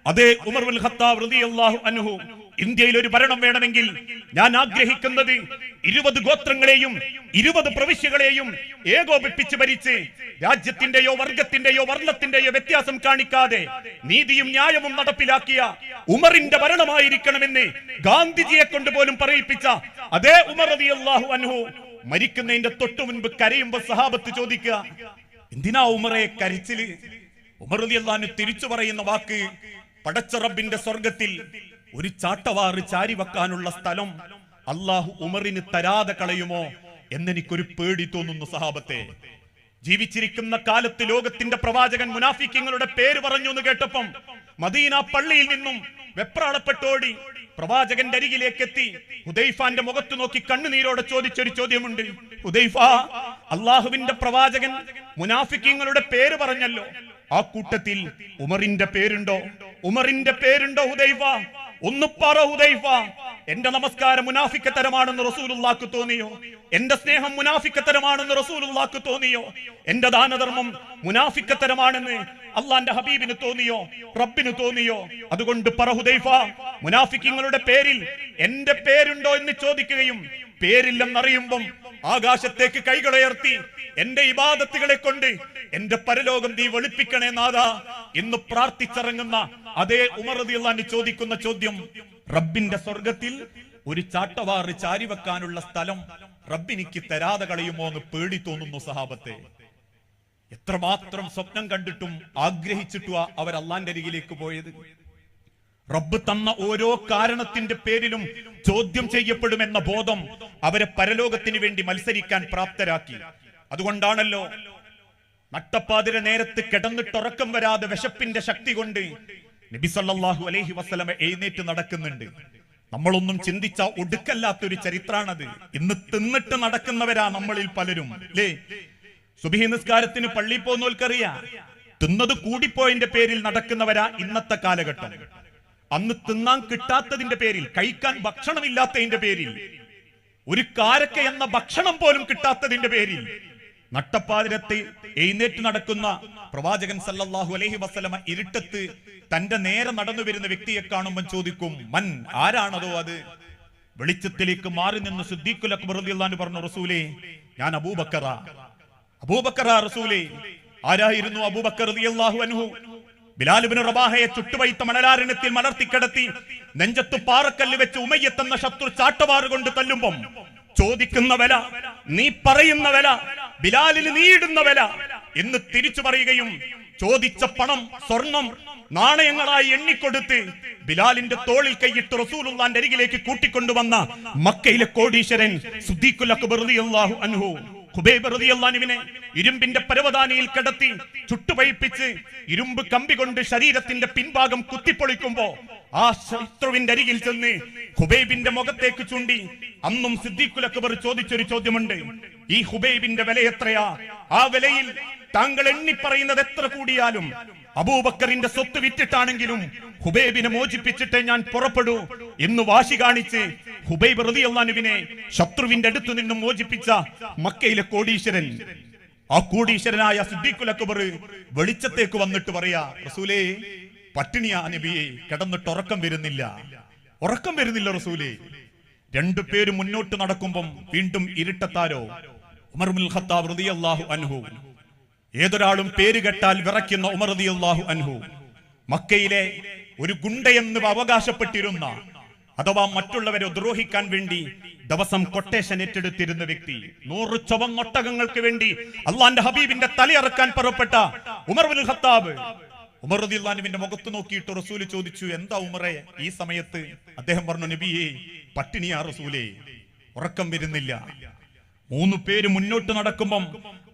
അതേ ഉമർ ഇബ്നുൽ ഖത്താബ് റളിയല്ലാഹു അൻഹു ഇന്ത്യയിൽ ഒരു ഭരണം വേണമെങ്കിൽ ഞാൻ ആഗ്രഹിക്കുന്നത് 20 ഗോത്രങ്ങളെയും 20 പ്രവിശ്യകളെയും ഏകോപിപ്പിച്ച് ഭരിച്ച് രാജ്യത്തിന്റെയോ വർഗത്തിന്റെയോ വർണ്ണത്തിന്റെയോ വ്യത്യാസം കാണിക്കാതെ നീതിയും ന്യായവും നടപ്പിലാക്കിയ ഉമറിന്റെ ഭരണമായിരിക്കണമെന്ന് ഗാന്ധിജിയെ കൊണ്ട് പോലും പറയിപ്പിച്ച അതേ ഉമർ റളിയല്ലാഹു അൻഹു മരിക്കുന്നതിന്റെ തൊട്ടു മുൻപ് കരയുമ്പോ സഹാബത്ത് ചോദിക്കുക, എന്തിനാ ഉമറെ കരച്ചില്? ഉമർ റളിയല്ലാഹു അൻഹു തിരിച്ചു പറയുന്ന വാക്ക്, പടച്ച റബ്ബിന്റെ സ്വർഗത്തിൽ ഒരു ചാട്ടവാറ് ചാരി വെക്കാനുള്ള സ്ഥലം അള്ളാഹു ഉമറിന് തരാതെ കളയുമോ എന്നെനിക്കൊരു പേടി തോന്നുന്നു സഹാബത്തെ. ജീവിച്ചിരിക്കുന്ന കാലത്ത് ലോകത്തിന്റെ പ്രവാചകൻ മുനാഫിക്കീങ്ങളുടെ പേര് പറഞ്ഞു എന്ന് കേട്ടപ്പം മദീന പള്ളിയിൽ നിന്നും വെപ്രാളപ്പെട്ടോടി പ്രവാചകന്റെ അരികിലേക്ക് എത്തി ഹുദൈഫാന്റെ മുഖത്ത് നോക്കി കണ്ണുനീരോടെ ചോദിച്ചൊരു ചോദ്യമുണ്ട്. ഹുദൈഫ, അള്ളാഹുവിന്റെ പ്രവാചകൻ മുനാഫിക്കീങ്ങളുടെ പേര് പറഞ്ഞല്ലോ, ആ കൂട്ടത്തിൽ ഉമറിന്റെ പേരുണ്ടോ? ഉമറിന്റെ പേരുണ്ടോ ഹുദൈഫ? ഒന്ന് പറ ഹുദൈഫ. എന്റെ നമസ്കാരം മുനാഫിക്കത്തരമാണെന്ന് റസൂലുള്ളാഹിക്ക് തോന്നിയോ? എന്റെ സ്നേഹം മുനാഫിക്കത്തരമാണെന്ന് റസൂലുള്ളാഹിക്ക് തോന്നിയോ? എന്റെ ദാനധർമ്മം മുനാഫിക്കത്തരമാണെന്ന് അള്ളാന്റെ ഹബീബിന് തോന്നിയോ? റബ്ബിന് തോന്നിയോ? അതുകൊണ്ട് പറ ഹുദൈഫ, മുനാഫിക്കീങ്ങളുടെ പേരിൽ എന്റെ പേരുണ്ടോ എന്ന് ചോദിക്കുകയും പേരില്ലെന്നറിയുമ്പം ആകാശത്തേക്ക് കൈകളുയർത്തി എന്റെ ഇബാദത്തുകളെ കൊണ്ട് എന്റെ പരലോകം നീ വെളുപ്പിക്കണേ നാഥാ എന്ന് പ്രാർത്ഥിച്ചിറങ്ങുന്ന അതേ ഉമർ റളിയല്ലാഹു അൻഹു ചോദിക്കുന്ന ചോദ്യം, റബ്ബിന്റെ സ്വർഗത്തിൽ ഒരു ചാട്ടവാറ് ചാരി വെക്കാനുള്ള സ്ഥലം റബ്ബിനിക്ക് തരാതെ കളയുമോ എന്ന് പേടി തോന്നുന്നു സഹാബത്തെ. എത്രമാത്രം സ്വപ്നം കണ്ടിട്ടും ആഗ്രഹിച്ചിട്ടും അവർ അള്ളാന്റെ അരികിലേക്ക് പോയത്. റബ്ബ് തന്ന ഓരോ കാരണത്തിന്റെ പേരിലും ചോദ്യം ചെയ്യപ്പെടുമെന്ന ബോധം അവരെ പരലോകത്തിന് വേണ്ടി മത്സരിക്കാൻ പ്രാപ്തരാക്കി. അതുകൊണ്ടാണല്ലോ നട്ടപ്പാതിര നേരത്ത് കിടന്നിട്ടുറക്കം വരാതെ വിശപ്പിന്റെ ശക്തി കൊണ്ട് നബി സല്ലല്ലാഹു അലൈഹി വസല്ലമ എഴുന്നേറ്റ് നടക്കുന്നുണ്ട്. നമ്മളൊന്നും ചിന്തിച്ച ഒടുക്കല്ലാത്തൊരു ചരിത്രാണത്. ഇന്ന് തിന്നിട്ട് നടക്കുന്നവരാ നമ്മളിൽ പലരും, അല്ലേ? സുബ്ഹി നിസ്കാരത്തിന് പള്ളിയിൽ പോകുന്നവർക്കറിയാം, തിന്നത് കൂടിപ്പോയതിന്റെ പേരിൽ നടക്കുന്നവരാ ഇന്നത്തെ കാലഘട്ടം. അന്ന് തിന്നാൻ കിട്ടാത്തതിന്റെ പേരിൽ, കഴിക്കാൻ ഭക്ഷണമില്ലാത്തതിന്റെ പേരിൽ, ഒരു കാരക്ക എന്ന ഭക്ഷണം പോലും കിട്ടാത്തതിന്റെ പേരിൽ നട്ടപ്പാതിരത്ത് എഴുന്നേറ്റ് നടക്കുന്ന പ്രവാചകൻ സല്ലല്ലാഹു അലൈഹി വസല്ലമ ഇരുട്ടത്ത് തന്റെ നേരെ നടന്നു വരുന്ന വ്യക്തിയെ കാണുമ്പോൾ ചോദിക്കും, മൻ, ആരാണതോ അത്? വെളിച്ചത്തിലേക്ക് മാറി നിന്ന് സിദ്ദീഖുൽ അക്ബർ റളിയല്ലാഹു അൻഹു പറഞ്ഞു, റസൂലേ, ഞാൻ അബൂബക്കറ. അബൂബക്കറ റസൂലേ. ആരായിരുന്നു അബൂബക്കർ റളിയല്ലാഹു അൻഹു? ബിലാൽ ഇബ്നു റബാഹയെ ചുട്ടുവയ്ത്ത മണലാരണ്യത്തിൽ മലർത്തിക്കിടത്തി നെഞ്ചത്ത് പാറക്കല്ല് വെച്ച് ഉമയ്യത്ത് എന്ന ശത്രു ചാട്ടവാറ് കൊണ്ട് തല്ലുമ്പം ചോദിക്കുന്ന വില, നീ പറയുന്ന വില, ബിലാലിന് നീ ഇടുന്ന വില എന്ന് തിരിച്ചു പറയുകയും ചോദിച്ച പണം, സ്വർണം നാണയങ്ങളായി എണ്ണിക്കൊടുത്ത് ബിലാലിന്റെ തോളിൽ കൈയിട്ട് റസൂലുള്ളാഹിന്റെ അരികിലേക്ക് കൂട്ടിക്കൊണ്ടുവന്ന മക്കയിലെ കോടീശ്വരൻ സിദ്ദീഖുൽ അക്ബർ റളിയല്ലാഹു അൻഹു ഖുബൈബ് റളിയല്ലാഹു അൻഹുവിനെ ഇരുമ്പിന്റെ പരവതാനിയിൽ കിടത്തി ചുട്ടുപഴിപ്പിച്ച് ഇരുമ്പ് കമ്പി കൊണ്ട് ശരീരത്തിന്റെ പിൻഭാഗം കുത്തിപ്പൊളിക്കുമ്പോ ആ ശത്രുവിന്റെ അരികിൽ ചെന്ന് ഖുബൈബിന്റെ മുഖത്തേക്ക് ചൂണ്ടി അന്നും സിദ്ദീഖുൽ അക്ബർ ചോദിച്ചൊരു ചോദ്യമുണ്ട്, ഈ ഖുബൈബിന്റെ വില എത്രയാ? ആ വിലയിൽ താങ്കൾ എണ്ണി പറയുന്നത് എത്ര കൂടിയാലും അബൂബക്കറിന്റെ സ്വത്ത് വിറ്റിട്ടാണെങ്കിലും ഖുബൈബിനെ മോചിപ്പിച്ചിട്ടേ ഞാൻ പുറപ്പെടൂ എന്ന് വാശി കാണിച്ച് ഖുബൈബ് റളിയല്ലാഹു അൻഹുവിനെ ശത്രുവിന്റെ അടുത്തു നിന്നും മോചിപ്പിച്ച മക്കയിലെ കോടീശ്വരൻ, ആ കോടീശ്വരനായ സിദ്ദീഖുൽ അക്ബർ വെളിച്ചത്തേക്ക് വന്നിട്ട് പറയാ, റസൂലേ, പട്ടിണിയാ നബിയെ, കിടന്നിട്ട് ഉറക്കം വരുന്നില്ല റസൂലേ. രണ്ടുപേരും മുന്നോട്ട് നടക്കുമ്പം വീണ്ടും ഇരുട്ടത്താരോ ഉമർ ഇബ്നുൽ ഖത്താബ് റളിയല്ലാഹു അൻഹു. ഏതൊരാളും പേര് കേട്ടാൽ വിറയ്ക്കുന്ന ഉമർ റളിയല്ലാഹു അൻഹു മക്കയിലെ ഒരു ഗുണ്ടയെന്ന് അവകാശപ്പെട്ടിരുന്ന, അഥവാ മറ്റുള്ളവരെ ദ്രോഹിക്കാൻ വേണ്ടി ദിവസം കൊട്ടേഷൻ ഏറ്റെടുത്തിരുന്ന വ്യക്തി. 100 ചുവന്നൊട്ടകങ്ങൾക്ക് വേണ്ടി അള്ളാന്റെ ഹബീബിന്റെ തലയിറക്കാൻ പുറപ്പെട്ട ഉമർ ഇബ്നുൽ ഖത്താബ്. ഉമർ റളിയല്ലാഹു അൻഹുവിന്റെ മുഖത്ത് നോക്കിയിട്ട് റസൂൽ ചോദിച്ചു, എന്താ ഉമറേ ഈ സമയത്ത്? അദ്ദേഹം പറഞ്ഞു, നബിയേ, പട്ടിണിയാ റസൂലേ, ഉറക്കം വരുന്നില്ല. 3 പേര് മുന്നോട്ട് നടക്കുമ്പം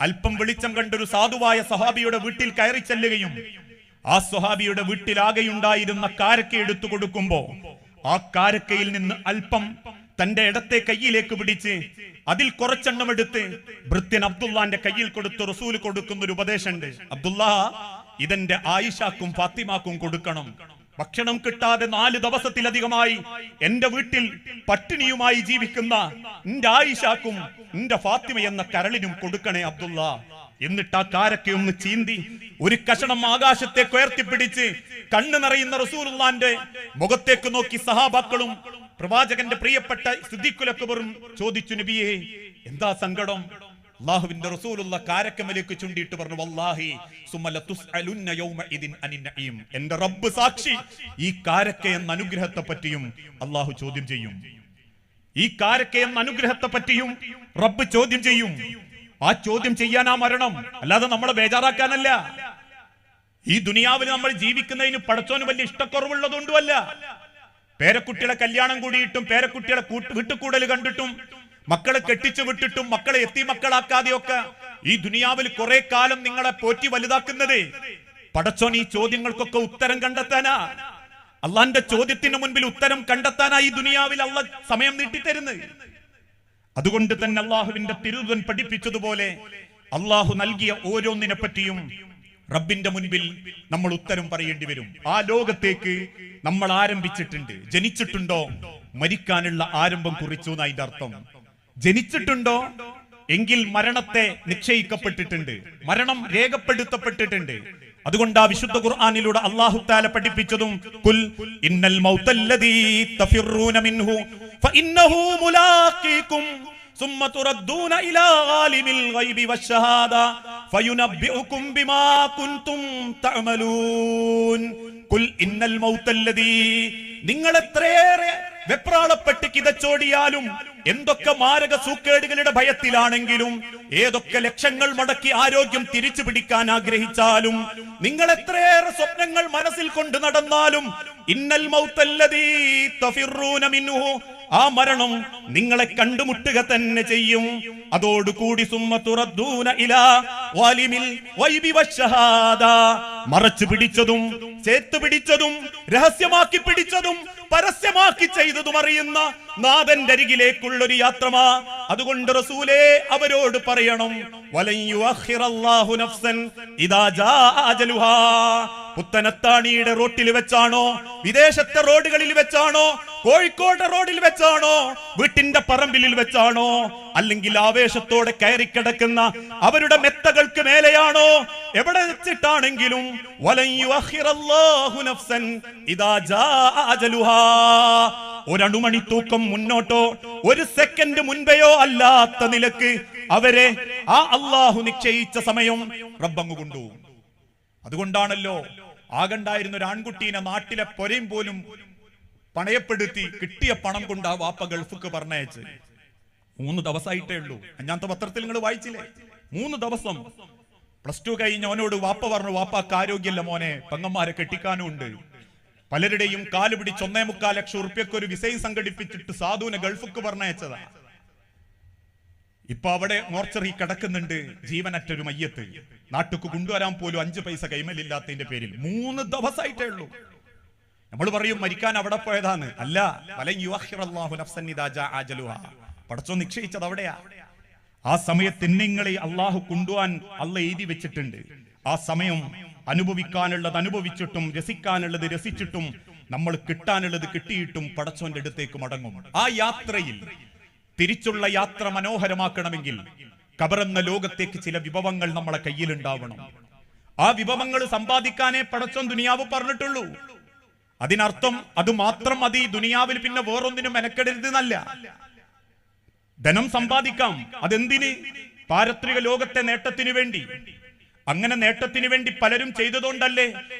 അല്പം വെളിച്ചം കണ്ടൊരു സാധുവായ സഹാബിയുടെ വീട്ടിൽ കയറി ചെല്ലുകയും ആ സ്വഹാബിയുടെ വീട്ടിലാകെയുണ്ടായിരുന്ന കാരക്ക എടുത്തു കൊടുക്കുമ്പോ ആ കാരക്കയിൽ നിന്ന് അല്പം തന്റെ ഇടത്തെ കയ്യിലേക്ക് പിടിച്ച് അതിൽ കുറച്ചെണ്ണം എടുത്ത് ഭൃത്യൻ അബ്ദുല്ലാന്റെ കയ്യിൽ കൊടുത്ത് റസൂൽ കൊടുക്കുന്ന ഒരു ഉപദേശമുണ്ട്, അബ്ദുല്ലാ, ഇതെന്റെ ആയിഷാക്കും ഫാത്തിമാക്കും കൊടുക്കണം. ഭക്ഷണം കിട്ടാതെ 4 ദിവസത്തിലധികമായി എന്റെ വീട്ടിൽ പട്ടിണിയുമായി ജീവിക്കുന്ന എന്റെ ആയിഷാക്കും എന്റെ ഫാത്തിമ എന്ന കരളിനും കൊടുക്കണേ അബ്ദുള്ള. എന്നിട്ട് ആ കാരക്കയൊന്ന് ചീന്തി ഒരു കഷണം ആകാശത്തേക്ക് ഉയർത്തിപ്പിടിച്ച് കണ്ണു നിറയുന്ന റസൂലുള്ളാന്റെ മുഖത്തേക്ക് നോക്കി സഹാബാക്കളും പ്രവാചകന്റെ പ്രിയപ്പെട്ട സിദ്ദീഖുൽ അക്ബറും ചോദിച്ചു, നബിയേ, എന്താ സങ്കടം? അല്ലാഹുവിന്റെ റസൂലുള്ള കാരക്കമലേക്ക് ചുണ്ടിയിട്ട് പറഞ്ഞു, വല്ലാഹി സുമ്മല തുസ്അലുന്ന യൗമഇദിൻ അനിൻ നഈം. എന്റെ റബ്ബ് സാക്ഷി, ഈ കാരക്ക എന്ന അനുഗ്രഹത്തെ പറ്റിയും അല്ലാഹു ചോദ്യം ചെയ്യും. ഈ കാരക്ക എന്ന അനുഗ്രഹത്തെ പറ്റിയും റബ്ബ് ചോദ്യം ചെയ്യും. ആ ചോദ്യം ചെയ്യാനാ മരണം, അല്ലാതെ നമ്മളെ ബേജാറാക്കാനല്ല. ഈ ദുനിയാവിൽ നമ്മൾ ജീവിക്കുന്നതിന് പടച്ചോന് വലിയ ഇഷ്ടക്കുറവുള്ളതുകൊണ്ടുമല്ല. പേരക്കുട്ടികളെ കല്യാണം കൂടിയിട്ടും പേരക്കുട്ടികളെ വീട്ടുകൂടൽ കണ്ടിട്ടും മക്കളെ കെട്ടിച്ചു വിട്ടിട്ടും മക്കളെ എത്തി മക്കളാക്കാതെയൊക്കെ ഈ ദുനിയാവിൽ കുറെ കാലം നിങ്ങളെ പോറ്റി വലുതാക്കുന്നത് പടച്ചോൻ ഈ ചോദ്യങ്ങൾക്കൊക്കെ ഉത്തരം കണ്ടെത്താനാ. അള്ളാന്റെ ചോദ്യത്തിന് മുൻപിൽ ഉത്തരം കണ്ടെത്താനാ ഈ ദുനിയാവിൽ അള്ള സമയം നീട്ടിത്തരുന്നത്. അതുകൊണ്ട് തന്നെ അള്ളാഹുവിന്റെ തിരുവൻ പഠിപ്പിച്ചതുപോലെ അള്ളാഹു നൽകിയ ഓരോന്നിനെ പറ്റിയും റബ്ബിന്റെ മുൻപിൽ നമ്മൾ ഉത്തരം പറയേണ്ടി വരും. ആ ലോകത്തേക്ക് നമ്മൾ ആരംഭിച്ചിട്ടുണ്ട്. ജനിച്ചിട്ടുണ്ടോ? മരിക്കാനുള്ള ആരംഭം കുറിച്ചു എന്ന് അതിന്റെ അർത്ഥം. ജനിച്ചിട്ടുണ്ടോ എങ്കിൽ മരണത്തെ നിശ്ചയിക്കപ്പെട്ടിട്ടുണ്ട്, മരണം രേഖപ്പെടുത്തപ്പെട്ടിട്ടുണ്ട്. അതുകൊണ്ട് ആ വിശുദ്ധ ഖുർആനിലൂടെ അല്ലാഹു തആല പഠിപ്പിച്ചതും ഖുൽ ഇന്നൽ മൗതല്ലദീ തഫിറൂന മിൻഹു ഫഇന്നഹു മുലാഖീകും ثم تردون إلى عالم الغيب والشهادة فينبئكم بما كنتم تعملون قل إن الموت الذي നിങ്ങൾ എത്രയേറെ വെപ്രാളപ്പെട്ട് കിതച്ചോടിയാലും എന്തൊക്കെ മാരക സൂക്കേടുകളുടെ ഭയത്തിലാണെങ്കിലും ഏതൊക്കെ ലക്ഷങ്ങൾ മുടക്കി ആരോഗ്യം തിരിച്ചു പിടിക്കാൻ ആഗ്രഹിച്ചാലും നിങ്ങൾ എത്രയേറെ സ്വപ്നങ്ങൾ മനസ്സിൽ കൊണ്ട് നടന്നാലും ഇന്നൽ മൗതല്ലദീ തഫിറൂന മിൻഹു ആ മരണം നിങ്ങളെ കണ്ടുമുട്ടുക തന്നെ ചെയ്യും. അതോടുകൂടി സുമ്മ തുറദ്ദൂന ഇലാ വാലിമിൽ ഗൈബി വശഹാദ മറച്ചു പിടിച്ചതും ചേർത്തു പിടിച്ചതും രഹസ്യമാക്കി പിടിച്ചതും പരസ്യമാക്കി ചെയ്തതും അറിയുന്ന നാഥന്റെ അരികിലേക്കുള്ളൊരു യാത്രമാ. അതുകൊണ്ട് റസൂലേ അവരോട് പറയണം വലൻ യുഅഖിറല്ലാഹു നഫ്സൻ ഇദാ ജാഅ അജലുഹാ. പുത്തനത്താണിയുടെ റോട്ടിൽ വെച്ചാണോ, വിദേശത്തെ റോഡുകളിൽ വെച്ചാണോ, കോഴിക്കോട് റോഡിൽ വെച്ചാണോ, വീട്ടിന്റെ പറമ്പിൽ വെച്ചാണോ, അല്ലെങ്കിൽ ആവേശത്തോടെ കയറിക്കിടക്കുന്ന അവരുടെ മെത്തകൾക്ക് മേലെയാണോ, എവിടെ വെച്ചിട്ടാണെങ്കിലും വലൻ യുഅഖിറല്ലാഹു നഫ്സൻ ഇദാ ജാഅ അജലുഹാ. ഒരണുമണി തൂക്കം മുന്നോട്ടോ ഒരു സെക്കൻഡ് മുൻപെയോ അല്ലാത്ത നിലക്ക് അവരെ ആ അള്ളാഹു നിശ്ചയിച്ച സമയം റബ്ബങ്ങ് കൊണ്ടുപോകും. അതുകൊണ്ടാണല്ലോ ആകണ്ടായിരുന്ന ഒരു ആൺകുട്ടീനെ നാട്ടിലെ പൊരയും പോലും പണയപ്പെടുത്തി കിട്ടിയ പണം കൊണ്ട് ആ വാപ്പ ഗൾഫിക്ക് പറഞ്ഞയച്ച് 3 ദിവസമായിട്ടേ ഉള്ളൂ. അഞ്ഞാമത്തെ പത്രത്തിൽ നിങ്ങൾ വായിച്ചില്ലേ? 3 ദിവസം. +2 കഴിഞ്ഞ് അവനോട് വാപ്പ പറഞ്ഞു, വാപ്പാക്ക് ആരോഗ്യമില്ല മോനെ, പെങ്ങന്മാരെ കെട്ടിക്കാനും ഉണ്ട്. പലരുടെയും കാല് പിടിച്ച് 1.25 ലക്ഷം ഉറുപ്പ്യക്ക് ഒരു വിസയും സംഘടിപ്പിച്ചിട്ട് സാധുവിനെ ഗൾഫിക്ക് പറഞ്ഞയച്ചതാ. ഇപ്പൊ അവിടെ മോർച്ചറി കിടക്കുന്നുണ്ട് ജീവനറ്റൊരു മയ്യത്ത്. നാട്ടുക്ക് കൊണ്ടുവരാൻ പോലും 5 പൈസ കൈമലില്ലാത്തതിന്റെ പേരിൽ 3 ദിവസമായിട്ടേ ഉള്ളൂ. നമ്മൾ പറയും മരിക്കാൻ അവിടെ പോയതാണ്. അല്ല, വലൻ യുഅഖിറല്ലാഹു നഫ്സൻ ഇദാ ജാഅ അജലുഹാ. പടച്ചോൻ നിശ്ചയിച്ചത് അവിടെയാ. ആ സമയത്ത് നിങ്ങളെ അള്ളാഹു കൊണ്ടുപോകാൻ അള്ള എഴുതി വെച്ചിട്ടുണ്ട്. ആ സമയം അനുഭവിക്കാനുള്ളത് അനുഭവിച്ചിട്ടും രസിക്കാനുള്ളത് രസിച്ചിട്ടും നമ്മൾ കിട്ടാനുള്ളത് കിട്ടിയിട്ടും പടച്ചോന്റെ അടുത്തേക്ക് മടങ്ങും. ആ യാത്രയിൽ തിരിച്ചുള്ള യാത്ര മനോഹരമാക്കണമെങ്കിൽ ഖബറെന്ന ലോകത്തേക്ക് ചില വിഭവങ്ങൾ നമ്മളെ കയ്യിലുണ്ടാവണം. ആ വിഭവങ്ങൾ സമ്പാദിക്കാനേ പടച്ചോൻ ദുനിയാവ് പറഞ്ഞിട്ടുള്ളൂ. അതിനർത്ഥം അത് മാത്രം മതി, ദുനിയാവിൽ പിന്നെ വേറൊന്നിനും മെനക്കെടരുത് എന്നല്ല. ധനം സമ്പാദിക്കാം, അതെന്തിന്? പാരത്രിക ലോകത്തെ നേട്ടത്തിനു വേണ്ടി. അങ്ങനെ നേട്ടത്തിനു വേണ്ടി പലരും ചെയ്തതുകൊണ്ടല്ലേ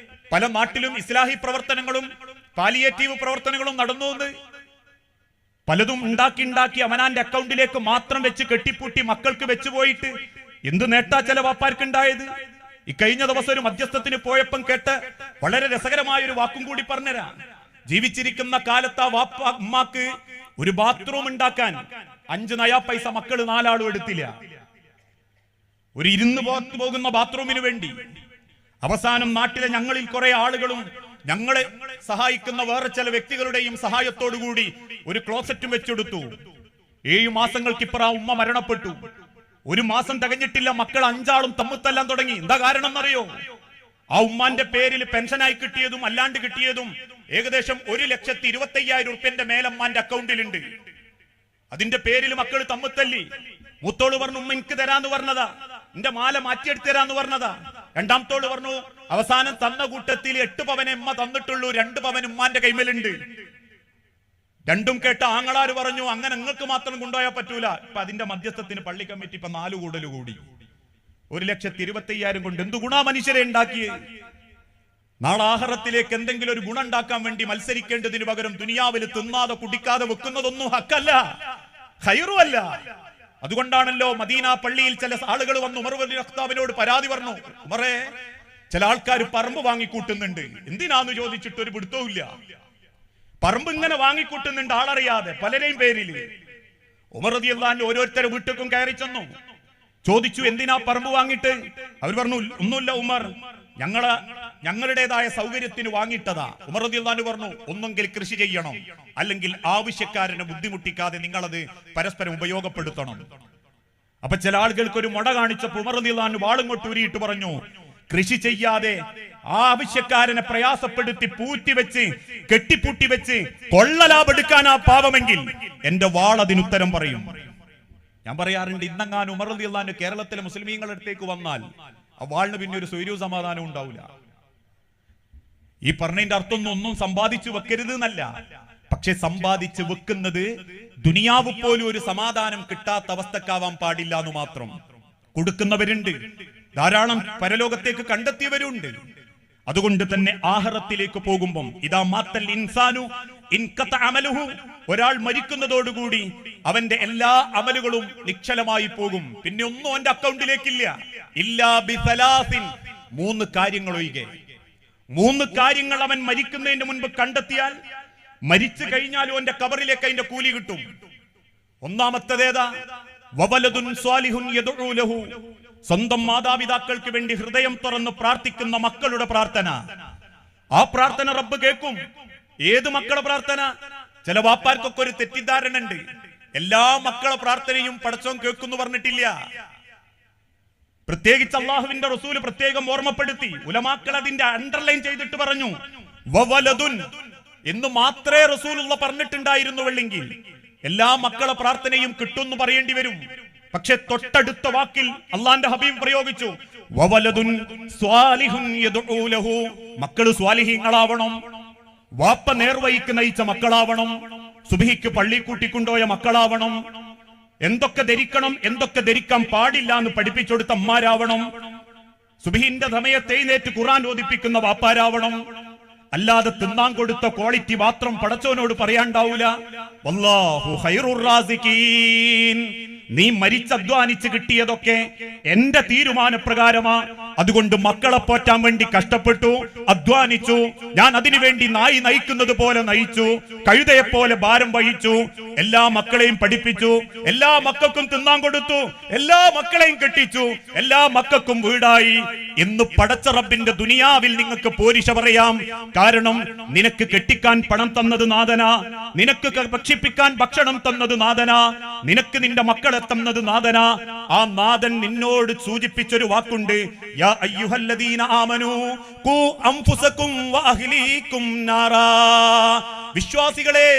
പല നാട്ടിലും ഇസ്ലാഹി പ്രവർത്തനങ്ങളും പാലിയേറ്റീവ് പ്രവർത്തനങ്ങളും നടന്നു. പലതും ഉണ്ടാക്കി അവനാന്റെ അക്കൗണ്ടിലേക്ക് മാത്രം വെച്ച് കെട്ടിപ്പൂട്ടി മക്കൾക്ക് വെച്ചു പോയിട്ട് എന്ത് നേട്ടാ ചില വാപ്പാർക്കുണ്ടായത്? ഇക്കഴിഞ്ഞ ദിവസം ഒരു മധ്യസ്ഥത്തിന് പോയപ്പം കേട്ട് വളരെ രസകരമായ ഒരു വാക്കും കൂടി പറഞ്ഞുതരാ. ജീവിച്ചിരിക്കുന്ന കാലത്ത് ആ വാപ്പ അമ്മാക്ക് ഒരു ബാത്റൂം ഉണ്ടാക്കാൻ 5 നയാ പൈസ മക്കള് 4 ആളും എടുത്തില്ല. ഒരു ഇരുന്ന് പോകുന്ന ബാത്റൂമിന് വേണ്ടി. അവസാനം നാട്ടിലെ ഞങ്ങളിൽ കുറെ ആളുകളും ഞങ്ങളെ സഹായിക്കുന്ന വേറെ ചില വ്യക്തികളുടെയും സഹായത്തോടുകൂടി ഒരു ക്ലോസറ്റും വെച്ചെടുത്തു. 7 മാസങ്ങൾക്കിപ്പുറം ഉമ്മ മരണപ്പെട്ടു. 1 മാസം തികഞ്ഞിട്ടില്ല, മക്കൾ 5 ആളും തമ്മിത്തല്ലാൻ തുടങ്ങി. എന്താ കാരണം എന്നറിയോ? ആ ഉമ്മാന്റെ പേരിൽ പെൻഷനായി കിട്ടിയതും അല്ലാണ്ട് കിട്ടിയതും ഏകദേശം 1,25,000 ഉറുപ്പ്യന്റെ മേലമ്മാന്റെ അക്കൗണ്ടിലുണ്ട്. അതിന്റെ പേരിൽ മക്കൾ തമ്മിത്തല്ലി. മൂത്തോള് പറഞ്ഞു ഉമ്മ എനിക്ക് തരാന്ന് പറഞ്ഞതാ, എന്റെ മാല മാറ്റിയെടുത്ത് തരാന്ന് പറഞ്ഞതാ. രണ്ടാമത്തോള് പറഞ്ഞു അവസാനം തന്ന കൂട്ടത്തിൽ 8 പവനെ ഉമ്മ തന്നിട്ടുള്ളൂ, 2 പവൻ ഉമ്മാന്റെ കൈമലുണ്ട്. രണ്ടും കേട്ട ആങ്ങളാര് പറഞ്ഞു അങ്ങനെ നിങ്ങൾക്ക് മാത്രം കൊണ്ടുപോയാൽ പറ്റൂല. ഇപ്പൊ അതിന്റെ മധ്യസ്ഥത്തിന് പള്ളി കമ്മിറ്റി ഇപ്പൊ 4 കൂടൽ കൂടി. 1,25,000 കൊണ്ട് എന്ത് ഗുണാ മനുഷ്യരെ ഉണ്ടാക്കിയത്? നാളെ ആഖിറത്തിലേക്ക് എന്തെങ്കിലും ഒരു ഗുണം ഉണ്ടാക്കാൻ വേണ്ടി മത്സരിക്കേണ്ടതിന് പകരം ദുനിയാവിൽ തിന്നാതെ കുടിക്കാതെ വെക്കുന്നതൊന്നും ഹക്കല്ല, ഖൈറുമല്ല. അതുകൊണ്ടാണല്ലോ മദീന പള്ളിയിൽ ചില ആളുകൾ വന്ന് ഉമർ റളിയല്ലാഹു അൻഹുവിനോട് പരാതി പറഞ്ഞു, ഉമറേ ചില ആൾക്കാർ പറമ്പ് വാങ്ങിക്കൂട്ടുന്നുണ്ട്. എന്തിനാന്ന് ചോദിച്ചിട്ട് ഒരു പിടുത്തവുമില്ല. പറമ്പ് ഇങ്ങനെ വാങ്ങിക്കൂട്ടുന്നുണ്ട് ആളറിയാതെ പലരെയും പേരിൽ. ഉമർ റളിയല്ലാഹു അൻഹു ഓരോരുത്തരുടെ വീട്ടിലും കയറി ചെന്നു, ചോദിച്ചു എന്തിനാ പറമ്പ് വാങ്ങിയിട്ട്? അവർ പറഞ്ഞു ഒന്നുമില്ല ഉമർ, ഞങ്ങളുടേതായ സൗകര്യത്തിന് വാങ്ങിയിട്ടതാ. ഉമർ റളിയല്ലാഹു അൻഹു പറഞ്ഞു ഒന്നെങ്കിൽ കൃഷി ചെയ്യണം, അല്ലെങ്കിൽ ആവശ്യക്കാരനെ ബുദ്ധിമുട്ടിക്കാതെ നിങ്ങളത് പരസ്പരം ഉപയോഗപ്പെടുത്തണം. അപ്പൊ ചില ആളുകൾക്ക് ഒരു മുട കാണിച്ചപ്പോൾ ഉമർ റളിയല്ലാഹു അൻഹു വാളും ഊരിയിട്ട് പറഞ്ഞു, കൃഷി ചെയ്യാതെ ആവശ്യക്കാരനെ പ്രയാസപ്പെടുത്തി പൂറ്റിവെച്ച് കെട്ടിപ്പൂട്ടി വെച്ച് കൊള്ളലാഭെടുക്കാനാ പാപമെങ്കിൽ എന്റെ വാൾ അതിനുത്തരം പറയും. ഞാൻ പറയാറുണ്ട്, ഇന്നെങ്ങാനും ഉമർ റളിയല്ലാഹു അൻഹു കേരളത്തിലെ മുസ്ലിമീങ്ങളുടെ അടുത്തേക്ക് വന്നാൽ ആ വാളിന് പിന്നെ ഒരു സ്വൈര്യവും സമാധാനവും ഉണ്ടാവില്ല. ഈ പറഞ്ഞതിന്റെ അർത്ഥം ഒന്നും സമ്പാദിച്ചു വെക്കരുത് എന്നല്ല, പക്ഷെ സമ്പാദിച്ചു വെക്കുന്നത് ദുനിയാവ് പോലും ഒരു സമാധാനം കിട്ടാത്ത അവസ്ഥക്കാവാൻ പാടില്ല എന്ന് മാത്രം. കൊടുക്കുന്നവരുണ്ട്, ധാരാളം പരലോകത്തേക്ക് കണ്ടെത്തിയവരുണ്ട്. അതുകൊണ്ട് തന്നെ ആഖിറത്തിലേക്ക് പോകുമ്പം ഇദാ മാത്തൽ ഇൻസാനു ഇൻഖത അമലുഹു, ഒരാൾ മരിക്കുന്നതോടുകൂടി അവന്റെ എല്ലാ അമലുകളും നിശ്ചലമായി പോകും. പിന്നെ ഒന്നും അവന്റെ അക്കൗണ്ടിലേക്കില്ല. ഇല്ലാ ബിസലാസിൻ, 3 കാര്യങ്ങൾ ഒഴികെ. 3 കാര്യങ്ങൾ അവൻ മരിക്കുന്നതിന് മുൻപ് കണ്ടെത്തിയാൽ മരിച്ചു കഴിഞ്ഞാലും അവന്റെ ഖബറിലേക്ക് അതിന്റെ കൂലി കിട്ടും. ഒന്നാമത്തേതേതാ? വവലദുൻ സ്വാലിഹുൻ യദ്ഉ ലഹു, സ്വന്തം മാതാപിതാക്കൾക്ക് വേണ്ടി ഹൃദയം തുറന്ന് പ്രാർത്ഥിക്കുന്ന മക്കളുടെ പ്രാർത്ഥന. ആ പ്രാർത്ഥന റബ്ബ് കേൾക്കും. ഏത് മക്കളുടെ പ്രാർത്ഥന? ചില വാപ്പാർക്കൊക്കെ ഒരു തെറ്റിദ്ധാരണ ഉണ്ട്, എല്ലാ മക്കളുടെ പ്രാർത്ഥനയും പടച്ചോൻ കേൾക്കുന്നു പറഞ്ഞിട്ടില്ല. പ്രത്യേകിച്ച് അള്ളാഹുവിന്റെ റസൂല് പ്രത്യേകം ഓർമ്മപ്പെടുത്തി, ഉലമാക്കൾ അതിന്റെ അണ്ടർലൈൻ ചെയ്തിട്ട് പറഞ്ഞു വവലദുൻ എന്ന് മാത്രമേ റസൂലുള്ള പറഞ്ഞിട്ടുണ്ടായിരുന്നുവെങ്കിൽ എല്ലാ മക്കളുടെ പ്രാർത്ഥനയും കിട്ടുമെന്ന് പറയേണ്ടി വരും. പക്ഷെ തൊട്ടടുത്ത വാക്കിൽ അള്ളാന്റെ ഹബീബ് പ്രയോഗിച്ചു വവലദുൻ സ്വാലിഹുൻ യദ്ഉ ലഹു, മക്കള് സ്വാലിഹീങ്ങളാവണം, വാപ്പ നേർവഴിക്ക് നയിച്ച മക്കളാവണം, സുബ്ഹിക്ക് പള്ളി കൂട്ടിക്കൊണ്ടുപോയ മക്കളാവണം, എന്തൊക്കെ ധരിക്കണം എന്തൊക്കെ ധരിക്കാൻ പാടില്ല എന്ന് പഠിപ്പിച്ചെടുത്ത അമ്മാരാവണം, സുബ്ഹിന്റെ സമയത്ത് എഴുന്നേറ്റ് ഖുർആൻ ഓതിപ്പിക്കുന്ന വാപ്പാരാവണം. അല്ലാതെ തിന്നാൻ കൊടുത്ത ക്വാളിറ്റി മാത്രം പടച്ചോനോട് പറയാണ്ടാവൂല. വല്ലാഹു ഖൈറുർ റാസിഖീൻ, നീ മരിച്ചധ്വാനിച്ച് കിട്ടിയതൊക്കെ എന്റെ തീരുമാനപ്രകാരമാ. അതുകൊണ്ട് മക്കളെ പോറ്റാൻ വേണ്ടി കഷ്ടപ്പെട്ടു, അധ്വാനിച്ചു. ഞാൻ അതിനു വേണ്ടി നായി നയിക്കുന്നത് പോലെ നയിച്ചു, കഴുതയെ പോലെ ഭാരം വഹിച്ചു, എല്ലാ മക്കളെയും പഠിപ്പിച്ചു, എല്ലാ മക്കൾക്കും തിന്നാൻ കൊടുത്തു, എല്ലാ മക്കളെയും കെട്ടിച്ചു, എല്ലാ മക്കൾക്കും വീടായി. എന്ന് പടച്ച റബ്ബിന്റെ ദുനിയാവിൽ നിങ്ങൾക്ക് പോരിശ പറയാം. കാരണം നിനക്ക് കെട്ടിക്കാൻ പണം തന്നത് നാഥനാ, നിനക്ക് ഭക്ഷിപ്പിക്കാൻ ഭക്ഷണം തന്നത് നാഥനാ, നിനക്ക് നിന്റെ മക്കളെ തന്നത് നാഥനാ. ആ നാഥൻ നിന്നോട് സൂചിപ്പിച്ചൊരു വാക്കുണ്ട്, യാ അയ്യുഹല്ലദീന ആമനൂ ഖൂ അൻഫുസകും വഅഹ്ലീകും നാറാ. വിശ്വാസികളെ,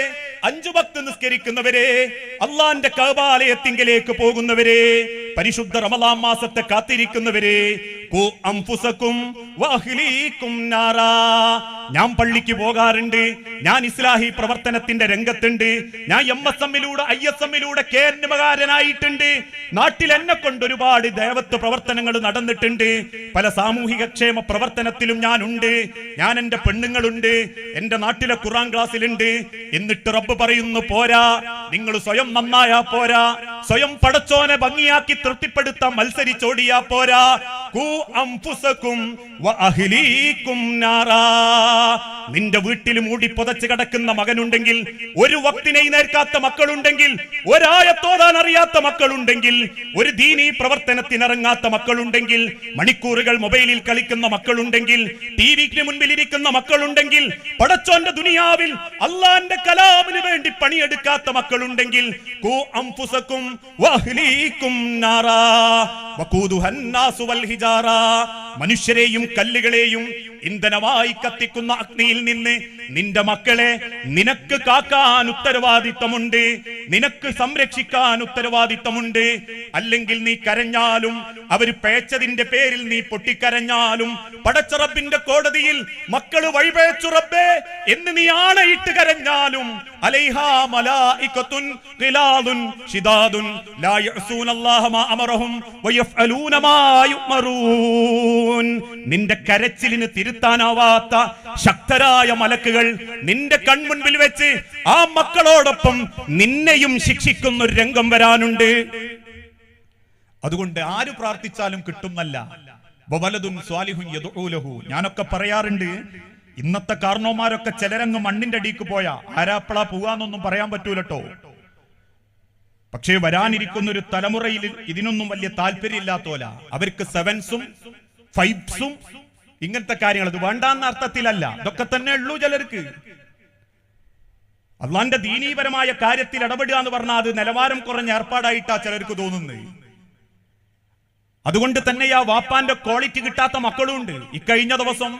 5 വക്ത് നിസ്കരിക്കുന്നവരെ, അള്ളാന്റെ കഅബാലയത്തിങ്കലേക്ക് പോകുന്നവരെ, പരിശുദ്ധ റമളാൻ മാസത്തെ കാത്തിരിക്കുന്നവരെ, ഖൂ അൻഫുസകും വഅഹ്ലീകും നാറാ. ഞാൻ പള്ളിക്ക് പോകാറുണ്ട്, ഞാൻ ഇസ്ലാഹി പ്രവർത്തനത്തിന്റെ രംഗത്തുണ്ട്, ഞാൻ MSMലൂടെ ISMലൂടെ കേന്ദ്രകാരനായിട്ടുണ്ട്, നാട്ടിൽ എന്നെ കൊണ്ട് ഒരുപാട് ദേവത്വ പ്രവർത്തനങ്ങൾ നടന്നിട്ടുണ്ട്, പല സാമൂഹിക ക്ഷേമ പ്രവർത്തനത്തിലും ഞാനുണ്ട്, ഞാൻ എന്റെ പെണ്ണുങ്ങളുണ്ട്, എന്റെ നാട്ടിലെ ഖുർആൻ ക്ലാസ്സിലുണ്ട്. എന്നിട്ട് റബ്ബ് പറയുന്നു പോരാ, നിങ്ങൾ സ്വയം നന്നായാ പോരാ, സ്വയം പടച്ചോനെ ഭംഗിയാക്കി തൃപ്തിപ്പെടുത്താൻ മത്സരിച്ചോടിയാ പോരാ. ഖൂ അൻഫുസകും വഅഹ്ലീകും നാറാ. നിന്റെ വീട്ടിൽ മൂടി പുതച്ച് കിടക്കുന്ന മകനുണ്ടെങ്കിൽ, ഒരു വക്തിനെ നേർക്കാത്ത മക്കളുണ്ടെങ്കിൽ, ഒരായത്തോടാൻ അറിയാത്ത മക്കളുണ്ടെങ്കിൽ, ഒരു ദീനീ പ്രവർത്തനത്തിനിറങ്ങാത്ത മക്കളുണ്ടെങ്കിൽ, മണിക്കൂറുകൾ മൊബൈലിൽ കളിക്കുന്ന മക്കളുണ്ടെങ്കിൽ, ടിവിക്ക് മുൻപിൽ ഇരിക്കുന്ന മക്കളുണ്ടെങ്കിൽ, പടച്ചോന്റെ ദുനിയാവിൽ അള്ളാന്റെ കലാമിന് വേണ്ടി പണിയെടുക്കാത്ത മക്കളുണ്ടെങ്കിൽ, ഖൂ അൻഫുസകും വഅഹ്ലീകും നാറാ വഖൂദുഹൻ നാസു വൽ ഹിജാറ. മനുഷ്യരെയും കല്ലുകളെയും ഇന്ധനമായി കത്തിക്കുന്ന അഗ്നിയിൽ നിന്ന് നിന്റെ മക്കളെ നിനക്ക് കാക്കാൻ ഉത്തരവാദിത്തമുണ്ട്, നിനക്ക് സംരക്ഷിക്കാൻ ഉത്തരവാദിത്തമുണ്ട്. അല്ലെങ്കിൽ നീ കരഞ്ഞാലും, അവര് പേച്ചതിന്റെ പേരിൽ നീ പൊട്ടിക്കരഞ്ഞാലും, പടച്ച റബ്ബിന്റെ കോടതിയിൽ മക്കള് വഴിപേച്ചു റബ്ബേ എന്ന് നീ ആണയിട്ട് കരഞ്ഞാലും, അലൈഹാ മലായികത്തുൻ ഖിലാദുൻ ശിദാദുൻ ലാ യഅസൂനല്ലാഹ മാ അമറഹും വയഫ്അലൂന മാ യുമറൂൻ. നിന്റെ കരച്ചിലിന് തിരുത്താനാവാത്ത ശക്തരായ മലക്കുകൾ നിന്റെ കൺമുൻപിൽ വെച്ച് ആ മക്കളോടൊപ്പം നിന്നെയും ശിക്ഷിക്കുന്ന ഒരു രംഗം വരാനുണ്ട്. അതുകൊണ്ട് ആര് പ്രാർത്ഥിച്ചാലും കിട്ടുന്നല്ല, വവലദുൻ സ്വാലിഹുൻ യദ്ഉ ലഹു. ഞാനൊക്കെ പറയാറുണ്ട്, ഇന്നത്തെ കാരണവന്മാരൊക്കെ ചിലരങ്ങ് മണ്ണിന്റെ അടിക്ക് പോയാ ആരാപ്പളാ പോവാന്നൊന്നും പറയാൻ പറ്റൂലട്ടോ. പക്ഷേ വരാനിരിക്കുന്ന ഒരു തലമുറയിൽ ഇതിനൊന്നും വലിയ താല്പര്യമില്ലാത്തോല. അവർക്ക് സെവൻസും ഫൈവ്സും ഇങ്ങനത്തെ കാര്യങ്ങൾ അത് വേണ്ടാന്ന അർത്ഥത്തിലല്ല, ഇതൊക്കെ തന്നെ ഉള്ളൂ ചിലർക്ക്. അള്ളാന്റെ ദീനീപരമായ കാര്യത്തിൽ ഇടപെടുക എന്ന് പറഞ്ഞാൽ അത് നിലവാരം കുറഞ്ഞ ഏർപ്പാടായിട്ടാ ചിലർക്ക് തോന്നുന്നത്. അതുകൊണ്ട് തന്നെ ആ വാപ്പാന്റെ ക്വാളിറ്റി കിട്ടാത്ത മക്കളും ഉണ്ട്. ഇക്കഴിഞ്ഞ ദിവസം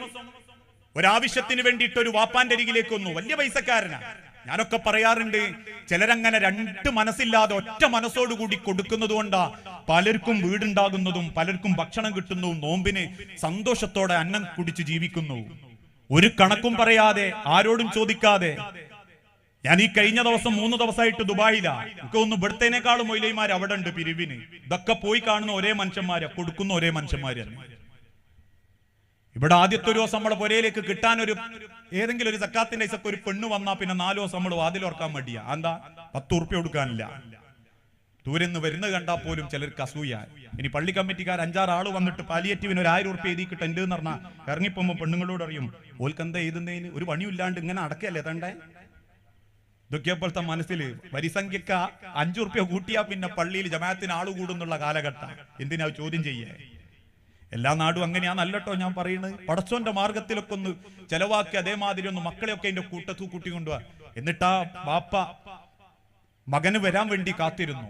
ഒരാവശ്യത്തിന് വേണ്ടിയിട്ട് ഒരു വാപ്പാന്റെ അരികിലേക്ക് വന്നു, വലിയ പൈസക്കാരനാ. ഞാനൊക്കെ പറയാറുണ്ട്, ചിലരങ്ങനെ രണ്ട് മനസ്സില്ലാതെ ഒറ്റ മനസ്സോടുകൂടി കൊടുക്കുന്നത് കൊണ്ടാ പലർക്കും വീടുണ്ടാകുന്നതും പലർക്കും ഭക്ഷണം കിട്ടുന്നതും നോമ്പിന് സന്തോഷത്തോടെ അന്നം കുടിച്ച് ജീവിക്കുന്നു. ഒരു കണക്കും പറയാതെ ആരോടും ചോദിക്കാതെ. ഞാൻ ഈ കഴിഞ്ഞ ദിവസം 3 ദിവസമായിട്ട് ദുബായിലാ. എനിക്ക് ഒന്ന് ഇവിടത്തേനേക്കാളും മൊയിലൈമാർ അവിടെ ഉണ്ട് പിരിവിന്. ഇതൊക്കെ പോയി കാണുന്ന ഒരേ മനുഷ്യന്മാരെ, കൊടുക്കുന്ന ഒരേ മനുഷ്യന്മാരെ. ഇവിടെ ആദ്യത്തെ ഒരു ദിവസം നമ്മളെ പുരയിലേക്ക് കിട്ടാൻ ഏതെങ്കിലും ഒരു സക്കാത്തിന്റെ പൈസക്ക് ഒരു പെണ്ണ് വന്നാ പിന്നെ 4 ദിവസം നമ്മൾ വാതിലോർക്കാൻ മടിയാ. എന്താ? 10 ഉറുപ്പ്യ കൊടുക്കാനില്ല. ദൂരെ നിന്ന് വരുന്നത് കണ്ടാൽ പോലും ചിലർക്ക് അസൂയ. ഇനി പള്ളി കമ്മിറ്റിക്കാർ 5-6 ആള് വന്നിട്ട് പാലിയേറ്റീവിന് 1000 ഉറുപ്പ്യ എഴുതിക്കിട്ട് ഉണ്ട് എന്ന് പറഞ്ഞാൽ ഇറങ്ങിപ്പോകുമ്പോൾ പെണ്ണുങ്ങളോട് അറിയും, ഓൽക്കെന്താ എഴുതുന്നതിന് ഒരു പണിയില്ലാണ്ട് ഇങ്ങനെ അടക്കല്ലേ തണ്ടേ. ഇതൊക്കെ പോലത്തെ മനസ്സിൽ വരിസംഖ്യക്ക് 5 ഉറുപ്പ്യ കൂട്ടിയാ പിന്നെ പള്ളിയിൽ ജമാഅത്തിന് ആള് കൂടുന്നുള്ള കാലഘട്ടം. എന്തിനാ ചോദ്യം ചെയ്യേ? എല്ലാ നാടും അങ്ങനെയാണല്ലോ ഞാൻ പറയുന്നത്. പടച്ചോന്റെ മാർഗത്തിലൊക്കെ ഒന്ന് ചെലവാക്കി അതേമാതിരി ഒന്ന് മക്കളെയൊക്കെ അതിന്റെ കൂട്ടത്തു കൂട്ടിക്കൊണ്ടുപോവാ. എന്നിട്ടാ ബാപ്പ മകന് വരാൻ വേണ്ടി കാത്തിരുന്നു.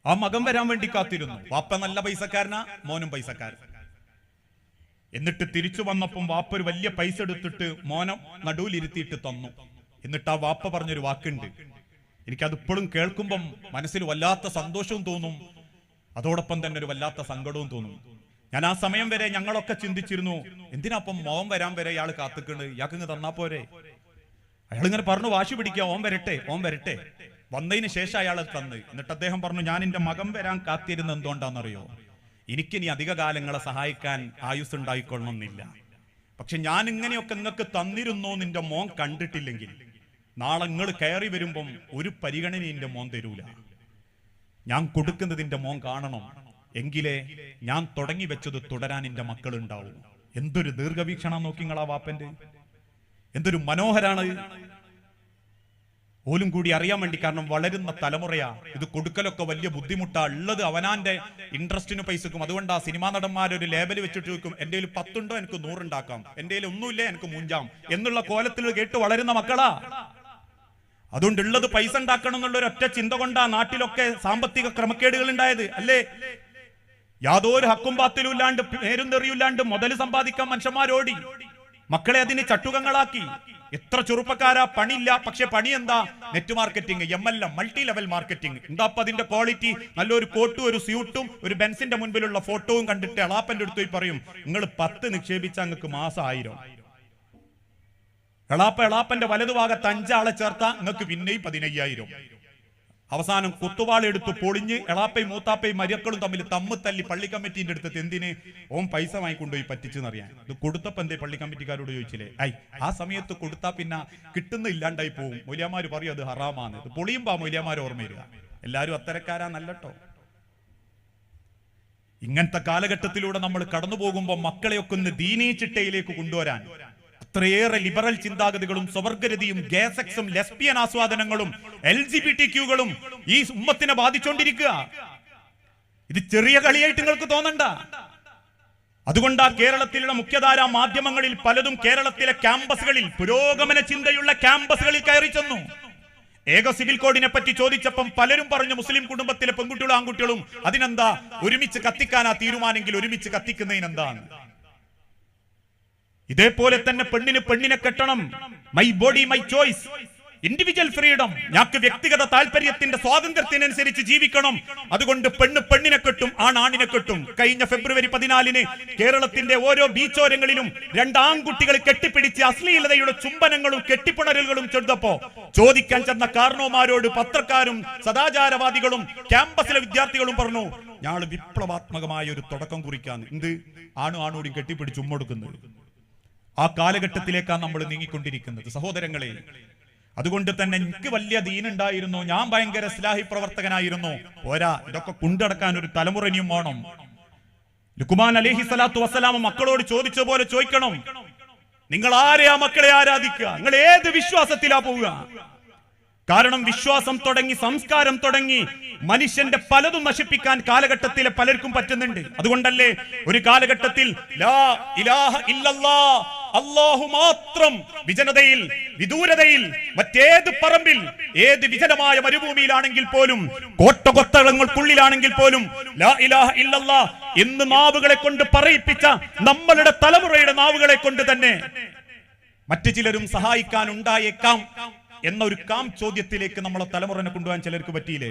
ആ മകൻ വരാൻ വേണ്ടി കാത്തിരുന്നു. വാപ്പ നല്ല പൈസക്കാരനാ, മോനും പൈസക്കാരൻ. എന്നിട്ട് തിരിച്ചു വന്നപ്പം വാപ്പ ഒരു വലിയ പൈസ എടുത്തിട്ട് മോനം നടുവിലിരുത്തിയിട്ട് തന്നു. എന്നിട്ട് ആ വാപ്പ പറഞ്ഞൊരു വാക്കുണ്ട്, എനിക്കതിപ്പോഴും കേൾക്കുമ്പം മനസ്സിൽ വല്ലാത്ത സന്തോഷവും തോന്നും, അതോടൊപ്പം തന്നെ ഒരു വല്ലാത്ത സങ്കടവും തോന്നും. ഞാൻ ആ സമയം വരെ ഞങ്ങളൊക്കെ ചിന്തിച്ചിരുന്നു, എന്തിനാപ്പം മോൻ വരാൻ വരെ ഇയാൾ കാത്തിക്കണ്, ഇയാൾക്ക് തന്നാ പോരെ. അയാളിങ്ങനെ പറഞ്ഞു വാശി പിടിക്കുക, ഓൻ വരട്ടെ ഓൻ വരട്ടെ. വന്നതിന് ശേഷം അയാളെ തന്ന്. എന്നിട്ട് അദ്ദേഹം പറഞ്ഞു, ഞാൻ എന്റെ മകൻ വരാൻ കാത്തിരുന്ന എന്തുകൊണ്ടാണെന്നറിയോ, എനിക്കിനി അധിക കാലങ്ങളെ സഹായിക്കാൻ ആയുസ് ഉണ്ടായിക്കൊള്ളണമെന്നില്ല. പക്ഷെ ഞാൻ ഇങ്ങനെയൊക്കെ നിങ്ങൾക്ക് തന്നിരുന്നോ നിന്റെ മോൻ കണ്ടിട്ടില്ലെങ്കിൽ നാളെ നിങ്ങൾ കയറി വരുമ്പം ഒരു പരിഗണന എന്റെ മോൻ തരൂല. ഞാൻ കൊടുക്കുന്നതിന്റെ മോൻ കാണണം, എങ്കിലേ ഞാൻ തുടങ്ങി വെച്ചത് തുടരാൻ എന്റെ മക്കൾ ഉണ്ടാവും. എന്തൊരു ദീർഘവീക്ഷണ നോക്കിങ്ങളാ വാപ്പന്റെ, എന്തൊരു മനോഹരാണ്. ഓലും കൂടി അറിയാൻ വേണ്ടി, കാരണം വളരുന്ന തലമുറയാ. ഇത് കൊടുക്കലൊക്കെ വലിയ ബുദ്ധിമുട്ടാ. ഉള്ളത് അവനാന്റെ ഇൻട്രസ്റ്റിന് പൈസക്കും. അതുകൊണ്ട് ആ സിനിമാ നടന്മാരൊരു ലേബൽ വെച്ചിട്ട് വെക്കും, എന്റെ കയ്യിൽ 10 ഉണ്ടോ എനിക്ക് 100 ഉണ്ടാക്കാം, എന്റെ കയ്യിൽ ഒന്നുമില്ലേ എനിക്ക് 3 എന്നുള്ള കോലത്തിൽ കേട്ട് വളരുന്ന മക്കളാ. അതുകൊണ്ട് ഉള്ളത് പൈസ ഉണ്ടാക്കണം എന്നുള്ള ഒരൊറ്റ ചിന്ത കൊണ്ടാ നാട്ടിലൊക്കെ സാമ്പത്തിക ക്രമക്കേടുകൾ ഉണ്ടായത് അല്ലേ. യാതൊരു ഹക്കും ബാത്തിലും ഇല്ലാണ്ട് പേരും തെറിയില്ലാണ്ട് മുതൽ സമ്പാദിക്കാൻ മനുഷ്യന്മാരോടി, മക്കളെ അതിന് ചട്ടുകങ്ങളാക്കി. എത്ര ചെറുപ്പക്കാരാ പണിയില്ല, പക്ഷെ പണി എന്താ? Net marketing, MLM, multi level marketing. എന്താ അതിന്റെ ക്വാളിറ്റി? നല്ലൊരു കോട്ടും ഒരു സ്യൂട്ടും ഒരു ബെൻസിന്റെ മുൻപിലുള്ള ഫോട്ടോവും കണ്ടിട്ട് എളാപ്പന്റെ അടുത്ത് പോയി പറയും, നിങ്ങൾ 10 നിക്ഷേപിച്ച നിങ്ങൾക്ക് മാസം 1000. എളാപ്പന്റെ വലതുഭാഗത്ത് 5 ആളെ ചേർത്താ നിങ്ങൾക്ക് പിന്നെയും 15,000. അവസാനം കുത്തുവാളെടുത്ത് പൊളിഞ്ഞ് എളാപ്പയും മൂത്താപ്പയും മരിയക്കളും തമ്മിൽ തല്ലി പള്ളി കമ്മിറ്റിന്റെ അടുത്ത് എന്തിന് ഓൻ പൈസ വാങ്ങിക്കൊണ്ടുപോയി പറ്റിച്ചെന്നറിയാൻ. ഇത് കൊടുത്തപ്പോ എന്തേ പള്ളി കമ്മിറ്റിക്കാരോട് ചോദിച്ചില്ലേ? ആ സമയത്ത് കൊടുത്താ പിന്നെ കിട്ടുന്ന ഇല്ലാണ്ടായി പോവും. മൊയ്ലിയാമാര് പറയും അത് ഹറാമാണ്. ഇത് പൊളിയുമ്പോ മൊയ്ലിയാമാര് ഓർമ്മ വരിക. എല്ലാരും അത്തരക്കാരാ നല്ലട്ടോ. ഇങ്ങനത്തെ കാലഘട്ടത്തിലൂടെ നമ്മൾ കടന്നു പോകുമ്പോൾ മക്കളെയൊക്കെ ഒന്ന് ദീനീ ചിട്ടയിലേക്ക് കൊണ്ടുവരാൻ അത്രയേറെ ലിബറൽ ചിന്താഗതികളും സ്വവർഗരതിയും ഗേ സെക്സും ലെസ്ബിയൻ ആസ്വാദനങ്ങളും LGBTQ-കളും ഈ ഉമ്മത്തിനെ ബാധിച്ചുകൊണ്ടിരിക്കുക. ഇത് ചെറിയ കളിയായിട്ട് നിങ്ങൾക്ക് തോന്നണ്ട. അതുകൊണ്ടാ കേരളത്തിലുള്ള മുഖ്യധാരാ മാധ്യമങ്ങളിൽ പലതും കേരളത്തിലെ ക്യാമ്പസുകളിൽ, പുരോഗമന ചിന്തയുള്ള ക്യാമ്പസുകളിൽ കയറി ചെന്നു. ഏക സിവിൽ കോഡിനെ പറ്റി ചോദിച്ചപ്പം പലരും പറഞ്ഞു മുസ്ലിം കുടുംബത്തിലെ പെൺകുട്ടികളും ആൺകുട്ടികളും അതിനെന്താ ഒരുമിച്ച് കത്തിക്കാനാ തീരുമാനെങ്കിൽ ഒരുമിച്ച് കത്തിക്കുന്നതിനെന്താണ്? ഇതേപോലെ തന്നെ പെണ്ണിനെ കെട്ടണം, my body my choice, individual freedom, ഞങ്ങൾക്ക് വ്യക്തിഗത താല്പര്യത്തിന്റെ സ്വാതന്ത്ര്യത്തിനനുസരിച്ച് ജീവിക്കണം. അതുകൊണ്ട് പെണ്ണിനെ കെട്ടും, ആണിനെ കെട്ടും. കഴിഞ്ഞ ഫെബ്രുവരി 14 കേരളത്തിന്റെ ഓരോ ബീച്ചോരങ്ങളിലും 2 ആൺകുട്ടികൾ കെട്ടിപ്പിടിച്ച് അശ്ലീലതയുടെ ചുംബനങ്ങളും കെട്ടിപ്പുണരലുകളും ചെറുതപ്പോ ചോദിക്കാൻ ചെന്ന കാരണവന്മാരോട് പത്രക്കാരും സദാചാരവാദികളും ക്യാമ്പസിലെ വിദ്യാർത്ഥികളും പറഞ്ഞു, ഞങ്ങൾ വിപ്ലവാത്മകമായ ഒരു തുടക്കം കുറിക്കാൻ. എന്ത്? ആണോടി കെട്ടിപ്പിടിച്ച് ഉമ്മൊടുക്കുന്നത്. ആ കാലഘട്ടത്തിലേക്കാണ് നമ്മൾ നീങ്ങിക്കൊണ്ടിരിക്കുന്നത് സഹോദരങ്ങളെ. അതുകൊണ്ട് തന്നെ എനിക്ക് വലിയ ദീനുണ്ടായിരുന്നു, ഞാൻ ഭയങ്കര ഇസ്ലാഹി പ്രവർത്തകനായിരുന്നു. പോരാ, ഇതൊക്കെ കൊണ്ടടക്കാൻ ഒരു തലമുറ ഇനിയും വേണം. ലുക്മാൻ അലൈഹി സ്വലാത്തു വസ്സലാം മക്കളോട് ചോദിച്ച പോലെ ചോദിക്കണം, നിങ്ങൾ ആരെയാ മക്കളെ ആരാധിക്കുക? നിങ്ങൾ ഏത് വിശ്വാസത്തിലാ പോവുക? കാരണം വിശ്വാസം തുടങ്ങി, സംസ്കാരം തുടങ്ങി, മനുഷ്യന്റെ പലതും നശിപ്പിക്കാൻ കാലഘട്ടത്തിലെ പലർക്കും പറ്റുന്നുണ്ട്. അതുകൊണ്ടല്ലേ ഒരു കാലഘട്ടത്തിൽ ലാ ഇലാഹ ഇല്ലല്ലാഹ്, അല്ലാഹു മാത്രം, വിജനതയിൽ, വിദൂരതയിൽ, മറ്റേത് പറമ്പിൽ, ഏത് വിജനമായ മരുഭൂമിയിലാണെങ്കിൽ പോലും, കോട്ടകൊത്തളങ്ങൾക്കുള്ളിലാണെങ്കിൽ പോലും ലാ ഇലാഹ ഇല്ലല്ലാഹ് എന്ന് നാവുകളെ കൊണ്ട് പറയിപ്പിച്ച നമ്മളുടെ തലമുറയുടെ നാവുകളെ കൊണ്ട് തന്നെ മറ്റു ചിലരും സഹായിക്കാൻ ഉണ്ടായേക്കാം എന്ന ഒരു ചോദ്യത്തിലേക്ക് നമ്മളെ തലമുറനെ കൊണ്ടുപോകാൻ ചിലർക്ക് പറ്റിയില്ലേ?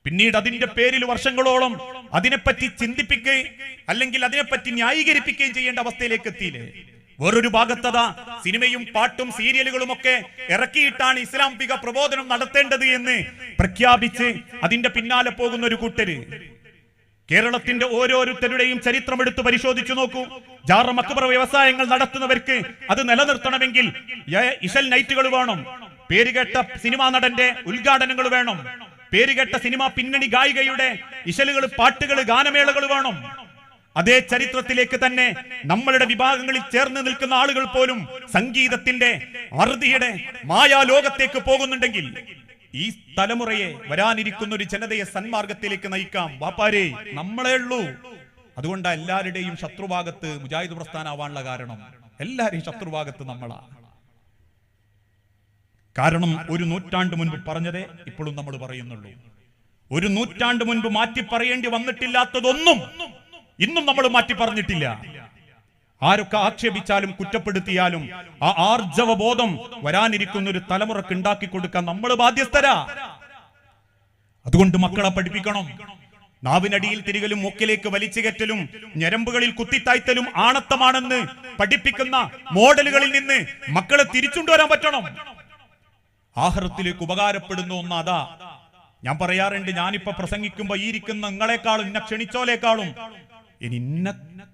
പിന്നീട് അതിന്റെ പേരിൽ വർഷങ്ങളോളം അതിനെപ്പറ്റി ചിന്തിപ്പിക്കുകയും അല്ലെങ്കിൽ അതിനെപ്പറ്റി ന്യായീകരിപ്പിക്കുകയും ചെയ്യേണ്ട അവസ്ഥയിലേക്ക് എത്തിയില്ലേ? വേറൊരു ഭാഗത്തത സിനിമയും പാട്ടും സീരിയലുകളും ഒക്കെ ഇറക്കിയിട്ടാണ് ഇസ്ലാമിക പ്രബോധനം നടത്തേണ്ടത് എന്ന് പ്രഖ്യാപിച്ച് അതിന്റെ പിന്നാലെ പോകുന്ന ഒരു കൂട്ടര്. കേരളത്തിന്റെ ഓരോരുത്തരുടെയും ചരിത്രം എടുത്ത് പരിശോധിച്ചു നോക്കൂ. ജാറ മക്ബറ വ്യവസായങ്ങൾ നടത്തുന്നവർക്ക് അത് നിലനിർത്തണമെങ്കിൽ ഇശൽ നൈറ്റുകൾ വേണം, പേരുകേട്ട സിനിമാ നടന്റെ ഉദ്ഘാടനങ്ങൾ വേണം, പേരുകേട്ട സിനിമാ പിന്നണി ഗായികയുടെ ഇശലുകൾ, പാട്ടുകൾ, ഗാനമേളകൾ വേണം. അതേ ചരിത്രത്തിലേക്ക് തന്നെ നമ്മളുടെ വിഭാഗങ്ങളിൽ ചേർന്ന് നിൽക്കുന്ന ആളുകൾ പോലും സംഗീതത്തിന്റെ അറുതിയുടെ മായാലോകത്തേക്ക് പോകുന്നുണ്ടെങ്കിൽ ഈ തലമുറയെ, വരാനിരിക്കുന്ന ഒരു ജനതയെ സന്മാർഗത്തിലേക്ക് നയിക്കാം. വാപ്പാരെ, നമ്മളേ ഉള്ളൂ. അതുകൊണ്ട് എല്ലാവരുടെയും ശത്രുഭാഗത്ത് മുജാഹിദ് പ്രസ്ഥാനാവാനുള്ള കാരണം, എല്ലാവരെയും ശത്രുഭാഗത്ത് നമ്മളാ. കാരണം ഒരു നൂറ്റാണ്ട് മുൻപ് പറഞ്ഞതേ ഇപ്പോഴും നമ്മൾ പറയുന്നുള്ളൂ. ഒരു നൂറ്റാണ്ട് മുൻപ് മാറ്റി പറയേണ്ടി വന്നിട്ടില്ലാത്തതൊന്നും ഇന്നും നമ്മൾ മാറ്റി പറഞ്ഞിട്ടില്ല. ആരൊക്കെ ആക്ഷേപിച്ചാലും കുറ്റപ്പെടുത്തിയാലും ആ ആർജവ ബോധം വരാനിരിക്കുന്ന ഒരു തലമുറക്ക് ഉണ്ടാക്കി കൊടുക്കാൻ നമ്മൾ ബാധ്യസ്ഥരാ. അതുകൊണ്ട് മക്കളെ പഠിപ്പിക്കണം. നാവിനടിയിൽ തിരികലും മൂക്കിലേക്ക് വലിച്ചു കയറ്റലും ഞരമ്പുകളിൽ കുത്തിത്തായ്ത്തലും ആണത്തമാണെന്ന് പഠിപ്പിക്കുന്ന മോഡലുകളിൽ നിന്ന് മക്കളെ തിരിച്ചുകൊണ്ടുവരാൻ പറ്റണം. ആഖിറത്തിലേക്ക് ഉപകാരപ്പെടുന്ന ഒന്ന് അതാ. ഞാൻ പറയാറുണ്ട്, ഞാനിപ്പോ പ്രസംഗിക്കുമ്പോ ഈ ഇരിക്കുന്ന നിങ്ങളെക്കാളും, ഇന്നെ ക്ഷണിച്ചോലേക്കാളും, ഇനി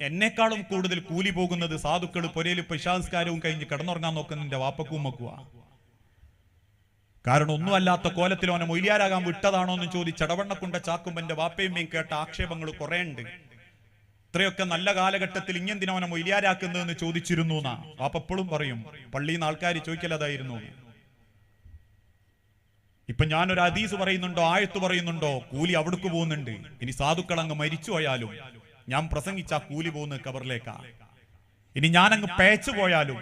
എന്നെക്കാളും കൂടുതൽ കൂലി പോകുന്നത് സാധുക്കൾ പൊരയിൽ പ്രശാസ്കാരവും കഴിഞ്ഞ് കിടന്നുറങ്ങാൻ നോക്കുന്നതിന്റെ വാപ്പക്കും മക്കുവാ. കാരണം ഒന്നുമല്ലാത്ത കോലത്തിൽ അവനെ മൊയ്ലിയാരാകാൻ വിട്ടതാണോ എന്ന് ചോദിച്ച് ചടവണ്ണക്കുണ്ട ചാക്കുമ്പോ എന്റെ വാപ്പയമ്മയും കേട്ട ആക്ഷേപങ്ങൾ കുറെ ഉണ്ട്. ഇത്രയൊക്കെ നല്ല കാലഘട്ടത്തിൽ ഇങ്ങെന്തിനാ അവനെ മൊയ്ലിയാരാക്കുന്നതെന്ന് ചോദിച്ചിരുന്നു എന്നാ വാപ്പ എപ്പോഴും പറയും. പള്ളിയിൽ നിന്ന് ആൾക്കാർ ചോദിക്കലതായിരുന്നു. ഇപ്പൊ ഞാനൊരു ഹദീസ് പറയുന്നുണ്ടോ, ആയത്ത് പറയുന്നുണ്ടോ, കൂലി അവിടേക്ക് പോകുന്നുണ്ട്. ഇനി സാധുക്കൾ അങ്ങ് മരിച്ചു പോയാലും ഞാൻ പ്രസംഗിച്ച കൂലി പോകുന്നത് കബറിലേക്കാ. ഇനി ഞാനങ്ങ് പേച്ചു പോയാലും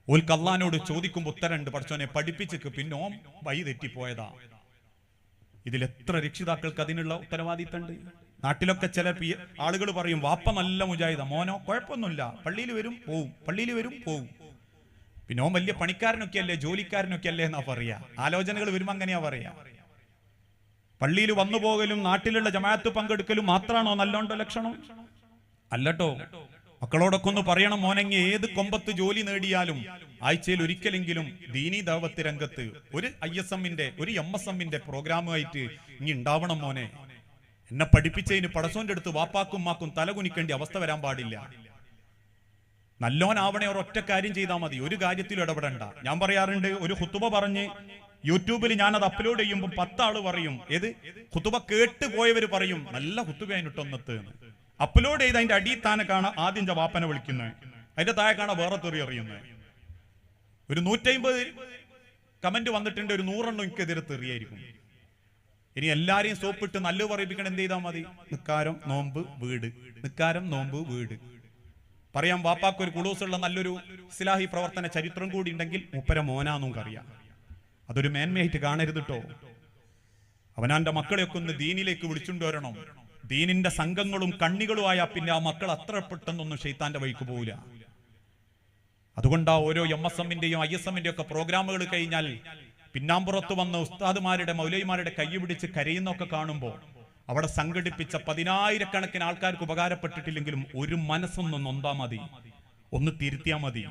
ഓൽക്ക് അള്ളാനോട് ചോദിക്കുമ്പോ ഉത്തരണ്ട്, പഠിച്ചോനെ പഠിപ്പിച്ചിക്ക്, പിന്നെ ഓം വഴി തെറ്റിപ്പോയതാ. ഇതിൽ എത്ര രക്ഷിതാക്കൾക്ക് അതിനുള്ള ഉത്തരവാദിത്തമുണ്ട്? നാട്ടിലൊക്കെ ചില ആളുകൾ പറയും, വാപ്പ നല്ല മുജാഹിദ, മോനോ കുഴപ്പമൊന്നുമില്ല, പള്ളിയിൽ വരും പോവും, പള്ളിയിൽ വരും പോവും, പിന്നെ ഓൻ വലിയ പണിക്കാരനൊക്കെ അല്ലേ, ജോലിക്കാരനൊക്കെ അല്ലേ എന്നാ പറയാ. ആലോചനകൾ വരുമ്പോ അങ്ങനെയാ പറയാ. പള്ളിയിൽ വന്നു പോകലും നാട്ടിലുള്ള ജമാഅത്ത് പങ്കെടുക്കലും മാത്രമാണോ നല്ലോണ്ട ലക്ഷണം? അല്ലട്ടോ. മക്കളോടൊക്കെ ഒന്ന് പറയണം, മോനെങ്ങി ഏത് കൊമ്പത്ത് ജോലി നേടിയാലും ആഴ്ചയിൽ ഒരിക്കലെങ്കിലും ദീനീ ദഅവത്ത് രംഗത്ത് ഒരു ISMന്റെ ഒരു MSMന്റെ പ്രോഗ്രാമുമായിട്ട് ഇനി ഉണ്ടാവണം മോനെ. എന്നെ പഠിപ്പിച്ചതിന് പടസോന്റെ അടുത്ത് വാപ്പാക്കും മാക്കും തലകുനിക്കേണ്ട അവസ്ഥ വരാൻ പാടില്ല. നല്ലോനാവണേ ഒരൊറ്റ കാര്യം ചെയ്താൽ മതി, ഒരു കാര്യത്തിലും ഇടപെടണ്ട. ഞാൻ പറയാറുണ്ട്, ഒരു ഖുതുബ പറഞ്ഞ് യൂട്യൂബിൽ ഞാനത് അപ്ലോഡ് ചെയ്യുമ്പോൾ 10 ആള് പറയും, ഏത് ഖുതുബ കേട്ട് പോയവര് പറയും നല്ല ഖുതുബയായിട്ടൊന്നത്ത്. അപ്ലോഡ് ചെയ്ത് അതിന്റെ അടിയിൽ താനെ കാണാൻ ആദ്യം ജവാപ്പനെ വിളിക്കുന്നത്, അതിന്റെ താഴെ കാണാൻ വേറെ തെറി അറിയുന്നത്. ഒരു 150 കമന്റ് വന്നിട്ടുണ്ട്, ഒരു 100 എണ്ണം എനിക്കെതിരെ തെറിയായിരിക്കും. ഇനി എല്ലാരെയും സോപ്പിട്ട് നല്ല പറയിപ്പിക്കണം, എന്ത് ചെയ്താൽ മതി? നിക്കാരം നോമ്പ് വീട്, നിക്കാരം നോമ്പ് വീട് പറയാം. വാപ്പാക്ക് ഒരു കുളൂസുള്ള നല്ലൊരു ഇസ്ലാഹി പ്രവർത്തന ചരിത്രം കൂടി ഉണ്ടെങ്കിൽ മൂപ്പര മോനാന്നും അറിയാം. അതൊരു മേന്മയായിട്ട് കാണരുത് കേട്ടോ. അവനാന്റെ മക്കളെയൊക്കെ ഒന്ന് ദീനിലേക്ക് വിളിച്ചുകൊണ്ടുവരണം. ദീനിന്റെ സംഘങ്ങളും കണ്ണികളുമായ പിന്നെ ആ മക്കൾ അത്ര പെട്ടെന്നൊന്നും ഷെയ്ത്താന്റെ വഴിക്ക് പോവില്ല. അതുകൊണ്ടാ ഓരോ MSMന്റെയും ISMന്റെയും ഒക്കെ പ്രോഗ്രാമുകൾ കഴിഞ്ഞാൽ പിന്നാമ്പുറത്ത് വന്ന ഉസ്താദുമാരുടെ മൗലവിമാരുടെ കൈ പിടിച്ച് കരയുന്നൊക്കെ കാണുമ്പോൾ അവിടെ സംഘടിപ്പിച്ച 10,000-കണക്കിന് ആൾക്കാർക്ക് ഉപകാരപ്പെട്ടിട്ടില്ലെങ്കിലും ഒരു മനസ്സൊന്ന് നൊന്താ മതി, ഒന്ന് തിരുത്തിയാ മതി.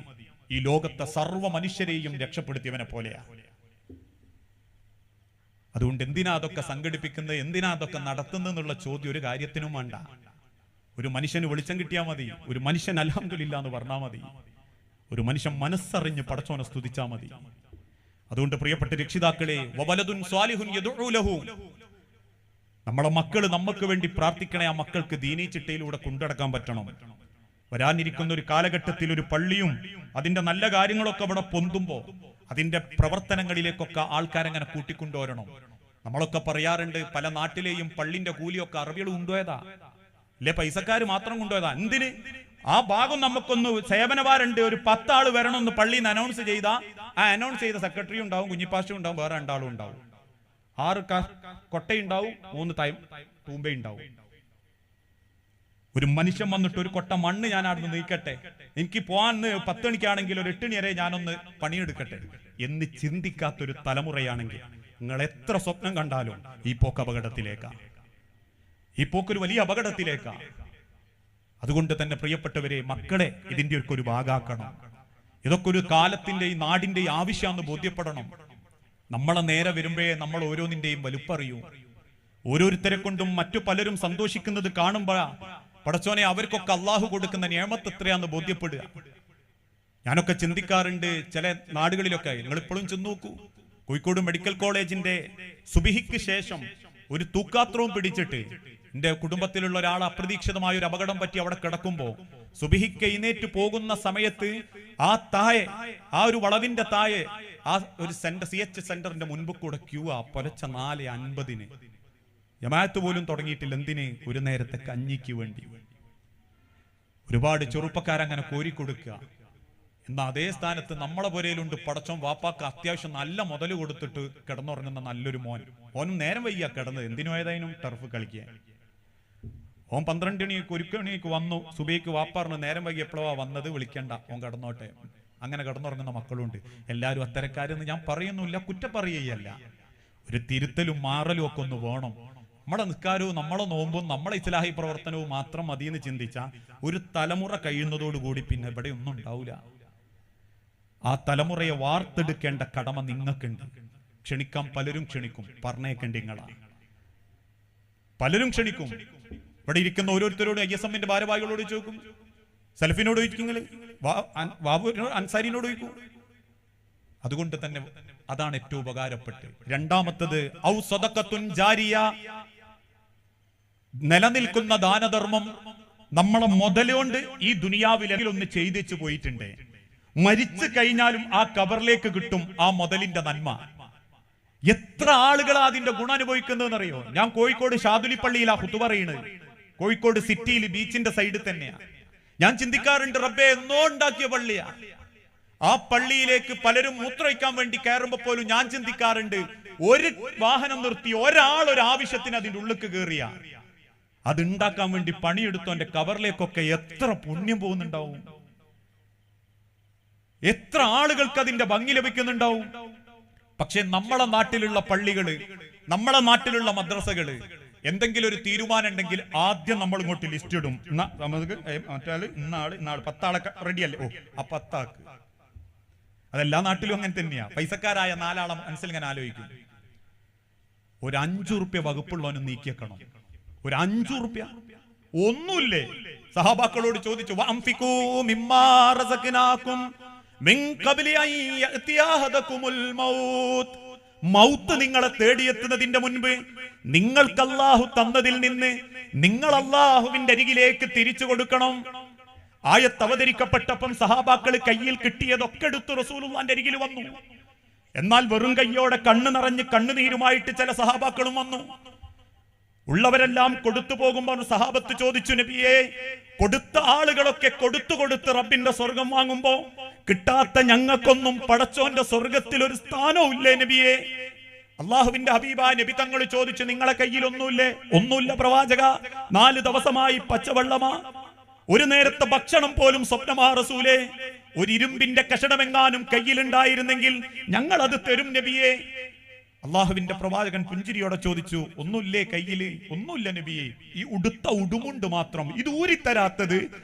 ഈ ലോകത്തെ സർവ്വ മനുഷ്യരെയും രക്ഷപ്പെടുത്തിയവനെ പോലെയാ. അതുകൊണ്ട് എന്തിനാ അതൊക്കെ സംഘടിപ്പിക്കുന്നത്, എന്തിനാ അതൊക്കെ നടത്തുന്നുള്ള ചോദ്യം ഒരു കാര്യത്തിനും വേണ്ട. ഒരു മനുഷ്യന് വെളിച്ചം കിട്ടിയാൽ മതി, ഒരു മനുഷ്യൻ അൽഹംദുലില്ലാ എന്ന് പറഞ്ഞാൽ മതി, ഒരു മനുഷ്യൻ മനസ്സറിഞ്ഞ് പടച്ചോനെ സ്തുതിച്ചാൽ മതി. അതുകൊണ്ട് പ്രിയപ്പെട്ട രക്ഷിതാക്കളെ, വവലദുൻ സ്വാലിഹുൻ യദ്ഉ ലഹു, നമ്മളെ മക്കള് നമുക്ക് വേണ്ടി പ്രാർത്ഥിക്കണേ. ആ മക്കൾക്ക് ദീനീ ചിട്ടയിലൂടെ കൊണ്ടുനടക്കാൻ പറ്റണം. വരാനിരിക്കുന്ന ഒരു കാലഘട്ടത്തിൽ ഒരു പള്ളിയും അതിന്റെ നല്ല കാര്യങ്ങളൊക്കെ അവിടെ പൊന്തുമ്പോൾ അതിന്റെ പ്രവർത്തനങ്ങളിലേക്കൊക്കെ ആൾക്കാരെങ്ങനെ കൂട്ടിക്കൊണ്ടുവരണം. നമ്മളൊക്കെ പറയാറുണ്ട്, പല നാട്ടിലെയും പള്ളിന്റെ കൂലിയൊക്കെ അറബികൾ കൊണ്ടുപോയതാ, അല്ലെ പൈസക്കാര് മാത്രം കൊണ്ടുപോയതാ. എന്തിന്? ആ ഭാഗം നമുക്കൊന്ന് സേവനവാരുണ്ട്, ഒരു 10 ആള് വരണമെന്ന് പള്ളിയിൽ നിന്ന് അനൗൺസ് ചെയ്താ ആ അനൗൺസ് ചെയ്ത സെക്രട്ടറി ഉണ്ടാവും, കുഞ്ഞിപ്പാശും ഉണ്ടാവും, വേറെ 2 ആളും ഉണ്ടാവും, 6 കൊട്ടയുണ്ടാവും, 3 തൂമ്പയുണ്ടാവും. ഒരു മനുഷ്യൻ വന്നിട്ട് ഒരു കൊട്ട മണ്ണ് ഞാൻ അവിടെ നീക്കട്ടെ, എനിക്ക് പോകാൻ 10 മണിക്കാണെങ്കിൽ ഒരു 8 മണി വരെ ഞാനൊന്ന് പണിയെടുക്കട്ടെ എന്ന് ചിന്തിക്കാത്തൊരു തലമുറയാണെങ്കിൽ നിങ്ങൾ എത്ര സ്വപ്നം കണ്ടാലും ഈ പോക്ക് അപകടത്തിലേക്കാ. ഈ പോക്കൊരു വലിയ അപകടത്തിലേക്കാ. അതുകൊണ്ട് തന്നെ പ്രിയപ്പെട്ടവരെ, മക്കളെ ഇതിന്റെ ഒക്കെ ഒരു ഭാഗാക്കണം. ഇതൊക്കെ ഒരു കാലത്തിന്റെ ഈ നാടിന്റെ ആവശ്യമാണെന്ന് ബോധ്യപ്പെടണം. നമ്മളെ നേരെ വരുമ്പോഴേ നമ്മൾ ഓരോന്നിന്റെയും വലുപ്പറിയൂ. ഓരോരുത്തരെ കൊണ്ടും മറ്റു പലരും സന്തോഷിക്കുന്നത് കാണുമ്പോഴാ പടച്ചോനെ അവർക്കൊക്കെ അള്ളാഹു കൊടുക്കുന്ന നിയമത്ത് എത്രയാന്ന് ബോധ്യപ്പെടുക. ഞാനൊക്കെ ചിന്തിക്കാറുണ്ട്, ചില നാടുകളിലൊക്കെ നിങ്ങൾ ഇപ്പോഴും ചെന്ന് നോക്കൂ, കോഴിക്കോട് മെഡിക്കൽ കോളേജിന്റെ സുബിഹിക്ക് ശേഷം ഒരു തൂക്കാത്രവും പിടിച്ചിട്ട് എന്റെ കുടുംബത്തിലുള്ള ഒരാൾ അപ്രതീക്ഷിതമായ ഒരു അപകടം പറ്റി അവിടെ കിടക്കുമ്പോ സുബിഹിക്ക് എഴുന്നേറ്റ് പോകുന്ന സമയത്ത് ആ താഴെ, ആ ഒരു വളവിന്റെ താഴെ ആ ഒരു CH സെന്ററിന്റെ മുൻപ് കൂടെ ക്യൂ ആ പുലർച്ചെ 4:50 ജമാഅത്ത് പോലും തുടങ്ങിയിട്ടില്ല. എന്തിന്? ഒരു നേരത്തെ കഞ്ഞിക്ക് വേണ്ടി. ഒരുപാട് ചെറുപ്പക്കാരങ്ങനെ കോരിക്കൊടുക്കുക. എന്നാൽ അതേ സ്ഥാനത്ത് നമ്മളെ പുരയിലുണ്ട് പടച്ചോൻ വാപ്പാക്ക് അത്യാവശ്യം നല്ല മുതൽ കൊടുത്തിട്ട് കിടന്നുറങ്ങുന്ന നല്ലൊരു ഓനും നേരം വയ്യ കിടന്നത്, എന്തിനു ഏതായാലും ടർഫ് കളിക്കാൻ. ഓൻ 12 മണിക്ക് 1 മണിക്ക് വന്നു, സുബൈക്ക് വാപ്പാറിന് നേരം വൈകി എപ്പോഴാ വന്നത്, വിളിക്കണ്ട, ഓൻ കിടന്നോട്ടെ. അങ്ങനെ കിടന്നുറങ്ങുന്ന മക്കളുണ്ട്. എല്ലാവരും അത്തരക്കാരെന്ന് ഞാൻ പറയുന്നില്ല, കുറ്റപ്പറയുകയല്ല. ഒരു തിരുത്തലും മാറലും ഒക്കെ ഒന്ന് വേണം. നമ്മളെ നിസ്കാരവും നമ്മളെ നോമ്പും നമ്മളെ ഇസ്ലാഹി പ്രവർത്തനവും മാത്രം മതിയെന്ന് ചിന്തിച്ച ഒരു തലമുറ കഴിയുന്നതോടുകൂടി പിന്നെ ഇവിടെ ഒന്നും ഉണ്ടാവില്ല. ആ തലമുറയെ വാർത്തെടുക്കേണ്ട കടമ നിങ്ങൾക്കുണ്ട്. ക്ഷണിക്കാൻ പലരും ക്ഷണിക്കും, പറഞ്ഞേക്കേണ്ട നിങ്ങളാ. പലരും ക്ഷണിക്കും. ഇവിടെ ഇരിക്കുന്ന ഓരോരുത്തരോടും ISMന്റെ ഭാരവാഹികളോട് ചോദിക്കും, സലഫിനോട് ചോദിക്കും, അൻസാരിനോട് ചോദിക്കും. അതുകൊണ്ട് തന്നെ അതാണ് ഏറ്റവും ഉപകാരപ്പെട്ട്. രണ്ടാമത്തത് ഔ സദഖത്തുൻ ജാരിയ, നിലനിൽക്കുന്ന ദാനധർമ്മം. നമ്മളെ മുതലുകൊണ്ട് ഈ ദുനിയാവിൽ ഒന്ന് ചെയ്തിച്ചു പോയിട്ടുണ്ട്, മരിച്ചു കഴിഞ്ഞാലും ആ കബറിലേക്ക് കിട്ടും ആ മുതലിന്റെ നന്മ. എത്ര ആളുകളാ അതിന്റെ ഗുണം അനുഭവിക്കുന്നതെന്നറിയോ? ഞാൻ കോഴിക്കോട് ഷാദുലി പള്ളിയിലാ ഖുതുബ പറയുന്നത്. കോഴിക്കോട് സിറ്റിയിൽ ബീച്ചിന്റെ സൈഡിൽ തന്നെയാ. ഞാൻ ചിന്തിക്കാറുണ്ട്, റബ്ബേ എന്നോ ഉണ്ടാക്കിയ പള്ളിയാ. ആ പള്ളിയിലേക്ക് പലരും മൂത്രമൊഴിക്കാൻ വേണ്ടി കയറുമ്പോ പോലും ഞാൻ ചിന്തിക്കാറുണ്ട്, ഒരു വാഹനം നിർത്തി ഒരാൾ ഒരു ആവശ്യത്തിന് അതിന്റെ ഉള്ളിലേക്ക് കയറിയ അത് ഉണ്ടാക്കാൻ വേണ്ടി പണിയെടുത്തു എന്റെ കവറിലേക്കൊക്കെ എത്ര പുണ്യം പോകുന്നുണ്ടാവും, എത്ര ആളുകൾക്ക് അതിന്റെ ഭംഗി ലഭിക്കുന്നുണ്ടാവും. പക്ഷെ നമ്മളെ നാട്ടിലുള്ള പള്ളികള്, നമ്മളെ നാട്ടിലുള്ള മദ്രസകള് എന്തെങ്കിലും ഒരു തീരുമാനം ഉണ്ടെങ്കിൽ ആദ്യം നമ്മൾ ഇങ്ങോട്ട് ലിസ്റ്റ് ഇടും. നമുക്ക് മറ്റാള് ഇന്നാള് 10 ആളെ റെഡിയല്ലേ, ഓ ആ 10 ആൾക്ക്. അതെല്ലാ നാട്ടിലും അങ്ങനെ തന്നെയാ. പൈസക്കാരായ 4 ആളെ മനസ്സിലിങ്ങനെ ആലോചിക്കും. ഒരു 5 റുപ്യ വകുപ്പുള്ളവനും നീക്കിയേക്കണം. ഒരു 5 റുപ്യ ഒന്നുമില്ലേ? സഹാബാക്കളോട് ചോദിച്ചു, മൗത്ത് നിങ്ങളെ തേടിയെത്തുന്നതിന്റെ മുൻപ് നിങ്ങൾക്ക് അല്ലാഹു തന്നതിൽ നിന്ന് നിങ്ങൾ അല്ലാഹുവിന്റെ അരികിലേക്ക് തിരിച്ചു കൊടുക്കണം. ആയത്ത് അവതരിക്കപ്പെട്ടപ്പം സഹാബാക്കൾ കയ്യിൽ കിട്ടിയതൊക്കെ എടുത്തു റസൂലുള്ളാന്റെ അരികിൽ വന്നു. എന്നാൽ വെറും കയ്യോടെ കണ്ണു നിറഞ്ഞ് കണ്ണുനീരുമായിട്ട് ചില സഹാബാക്കളും വന്നു. ഉള്ളവരെല്ലാം കൊടുത്തു പോകുമ്പോൾ സഹാബത്ത് ചോദിച്ചു, നബിയെ, കൊടുത്ത ആളുകളൊക്കെ കൊടുത്തു റബ്ബിന്റെ സ്വർഗം വാങ്ങുമ്പോ കിട്ടാത്ത ഞങ്ങൾക്കൊന്നും പടച്ചോന്റെ സ്വർഗത്തിൽ ഒരു സ്ഥാനവും ഇല്ലേ നബിയെ? അള്ളാഹുവിന്റെ ഹബീബായ നബി തങ്ങൾ ചോദിച്ചു, നിങ്ങളെ കയ്യിൽ ഒന്നുമില്ലേ? ഒന്നുമില്ല പ്രവാചക. 4 ദിവസമായി പച്ചവെള്ളമാ, ഒരു നേരത്തെ ഭക്ഷണം പോലും സ്വപ്നമാ റസൂലേ. ഒരു ഇരുമ്പിന്റെ കഷണമെങ്ങാനും കയ്യിലുണ്ടായിരുന്നെങ്കിൽ ഞങ്ങൾ അത് തരും നബിയെ. അള്ളാഹുവിന്റെ പ്രവാചകൻ പുഞ്ചിരിയോടെ ചോദിച്ചു, ഒന്നുമില്ലേ കയ്യില്? ഒന്നുമില്ല നബിയെ, ഈ ഉടുത്ത ഉടുമുണ്ട് മാത്രം. ഇത് ഊരിത്തരാത്തത്